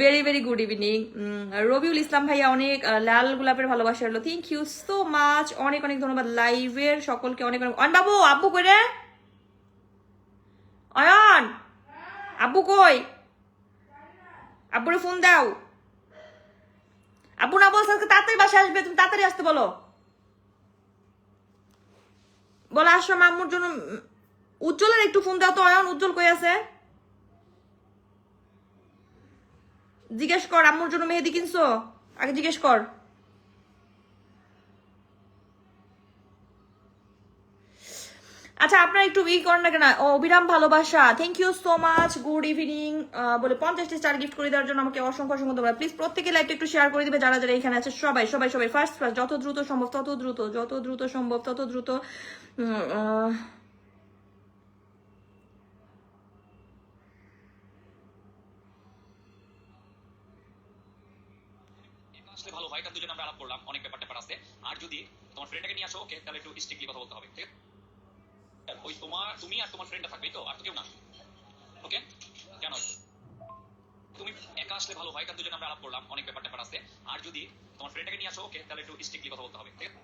very very good evening. Rabiul Islam ভাইয়া অনেক লাল গোলাপের ভালোবাসা হলো, থ্যাংক ইউ সো মাচ, অনেক অনেক ধন্যবাদ লাইভের সকলকে অনেক অনেক। অয়ন বাবু, আব্বু কই রে? অয়ন, আব্বু কই? আব্বুরে ফোন দাও। আব্বু না বলছে আজকে তাড়াতাড়ি বাসায় আসবে, তুমি তাড়াতাড়ি আসতে বলো, বলো আসো আম্মুর জন্য। উজ্জ্বলের একটু ফোন দাও তো। অয়ন, উজ্জ্বল কই আছে? জিজ্ঞেস কর আম্মুর জন্য মেহেদি কিনছো, আগে জিজ্ঞেস কর। আচ্ছা আপনারা একটু করেন না কেন? অবিরাম ভালোবাসা, thank you so much, good evening বলে 50টি স্টার গিফট করে দেওয়ার জন্য আমাকে অসংখ্য অসংখ্য ধন্যবাদ। প্লিজ প্রত্যেকে লাইভটা একটু শেয়ার করে দিবে, যারা যারা এখানে আছে সবাই সবাই সবাই। ফার্স্ট যত দ্রুত সম্ভব তত দ্রুত, যত দ্রুত সম্ভব তত দ্রুত। আসলে ভালো হয়, কারণ দুজন আমরা আলাপ করলাম, অনেক ব্যাপার আছে। আর যদি তোমার ফ্রেন্ডটাকে নিয়ে আসো, ওকে, তাহলে একটু স্ট্রিক্টলি কথা বলতে হবে, ঠিক আছে? ওই তুমি আর তোমার ফ্রেন্ডটা থাকবেই তো, আর তো কেউ না, ওকে? কেন তুমি একা আসলে ভালো হয়, কারণ দুজন আমরা আলাপ করলাম, অনেক ব্যাপার আছে। আর যদি তোমার ফ্রেন্ডটাকে নিয়ে আসো, ওকে, তাহলে একটু স্ট্রিক্টলি কথা বলতে হবে, ঠিক আছে?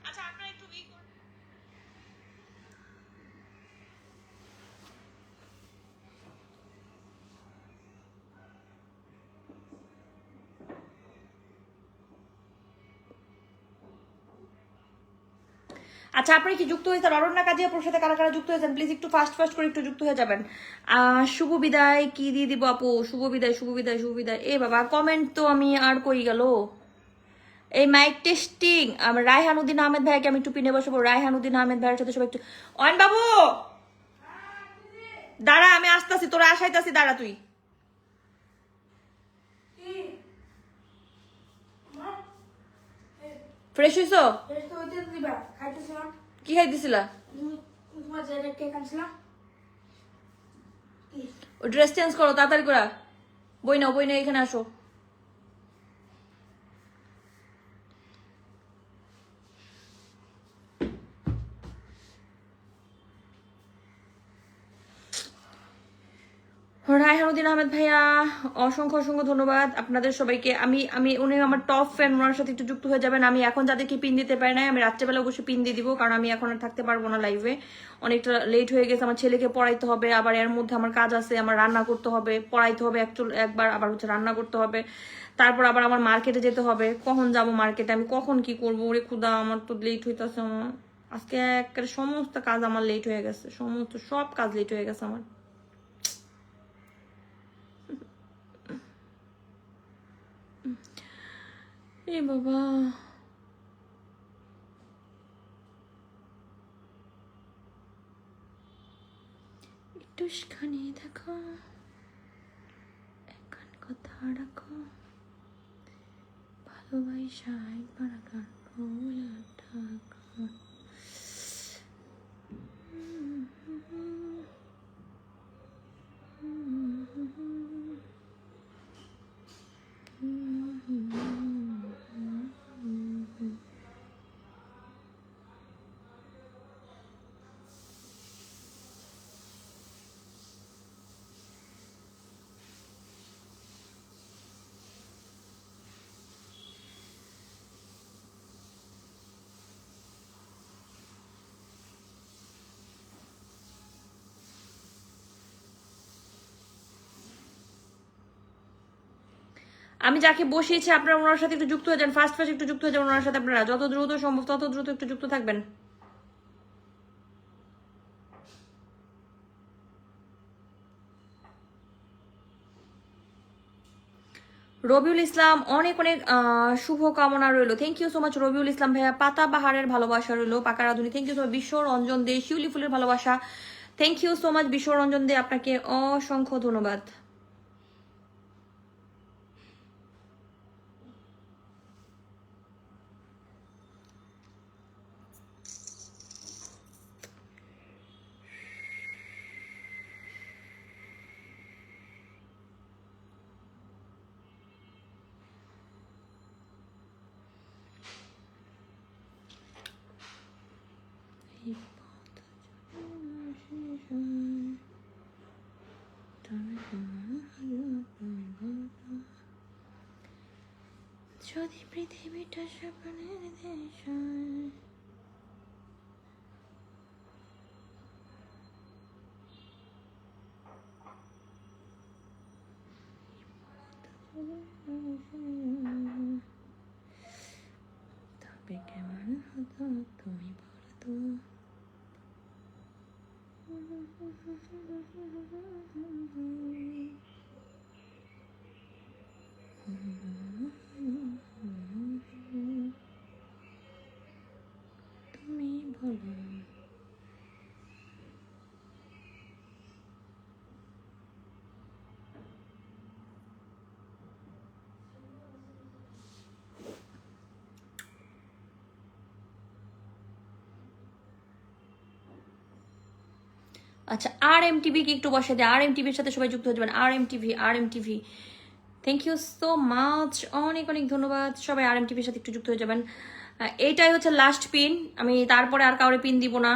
আচ্ছা আপনারা একটু আচ্ছা আপনারা কি যুক্ত হয়েছেন? অরণ্যা কাজী আপুর সাথে কারা কারা যুক্ত হয়েছেন প্লিজ একটু ফাস্ট ফাস্ট করে একটু যুক্ত হয়ে যাবেন। শুভ বিদায় কি দিয়ে দিব আপু? শুভ বিদায় শুভ বিদায় শুভ বিদায়। এ বাবা কমেন্ট তো আমি আর কই গেল? এই মাইক টেস্টিং রায়হানুদ্দিন আহমেদ ভাইকে আমি একটু পিনে বসবো। রায়হানুদ্দিন আহমেদ ভাইয়ের সাথে সবাই একটু। অয়ন বাবু দাঁড়া, আমি আসতেছি, তোরা আসাইতাছি, দাঁড়া তুই। ফ্রেশ হইছো? কি খাই দিছিলা? ও ড্রেস চেঞ্জ করো তাড়াতাড়ি করে। বই নাও এখানে আসো। রায়হানুদ্দিন আহমেদ ভাইয়া, অসংখ্য অসংখ্য ধন্যবাদ আপনাদের সবাইকে। আমি উনি আমার টপ ফ্যান, ওনার সাথে একটু যুক্ত হয়ে যাবেন। আমি এখন যাদেরকে পিন দিতে পারি নাই, আমি রাত্রেবেলা অবশ্যই পিন দিয়ে দিব, কারণ আমি এখন আর থাকতে পারবো না লাইভে, অনেকটা লেট হয়ে গেছে। আমার ছেলেকে পড়াইতে হবে, আবার এর মধ্যে আমার কাজ আছে, আমার রান্না করতে হবে, পড়াইতে হবে একবার, আবার হচ্ছে রান্না করতে হবে, তারপর আবার আমার মার্কেটে যেতে হবে। কখন যাব মার্কেটে, আমি কখন কি করবো, ওরে খুদা আমার তো লেট হইতেছে। আমার আজকে একেবারে সমস্ত কাজ আমার লেট হয়ে গেছে, সব কাজ লেট হয়ে গেছে আমার। এ বাবা, একটুখানি দেখো, একখান কথা রাখো, ভালোবাসা একবার গান বলে ডাকো। আমি যাকে বসিয়েছি আপনারা ওনার সাথে একটু যুক্ত হয়ে যান, ফার্স্ট একটু যুক্ত হয়ে যান ওনার সাথে। আপনারা যত দ্রুত সম্ভব তত দ্রুত একটু যুক্ত থাকবেন। রবিউল ইসলাম, অনেক অনেক শুভ কামনা রইলো। Thank you so much Rabiul Islam ভাইয়া। পাতা বাহারের ভালোবাসা রইলো, পাকা রাধুনি। Thank you so much Bishwa Ranjan দে, শিউলি ফুলের ভালোবাসা। Thank you so much Bishwa Ranjan দে, আপনাকে অসংখ্য ধন্যবাদ। যদি পৃথিবীটা স্বপ্নের দেশ হয়, তবে কেমন হতো তুমি বলতো। তুমি বলো। আচ্ছা, RMTV কে একটু বসে দেয়, RMTVর সাথে সবাই যুক্ত হয়ে যাবেন। RMTV thank you so much, অনেক অনেক ধন্যবাদ। সবাই RMTVর সাথে একটু যুক্ত হয়ে যাবেন। এইটাই হচ্ছে লাস্ট পিন, আমি তারপরে আর কাউরে পিন দিব না।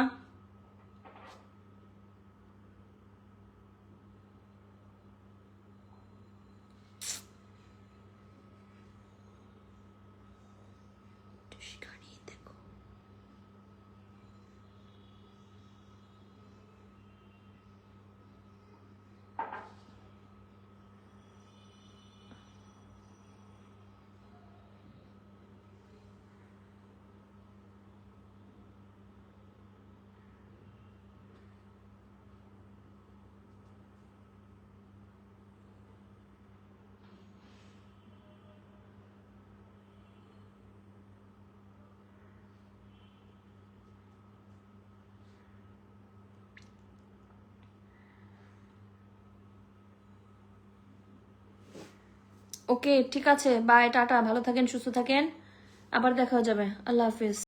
ওকে, ঠিক আছে, বাই, টাটা, ভালো থাকেন, সুস্থ থাকেন, আবার দেখা যাবে। আল্লাহ হাফিজ।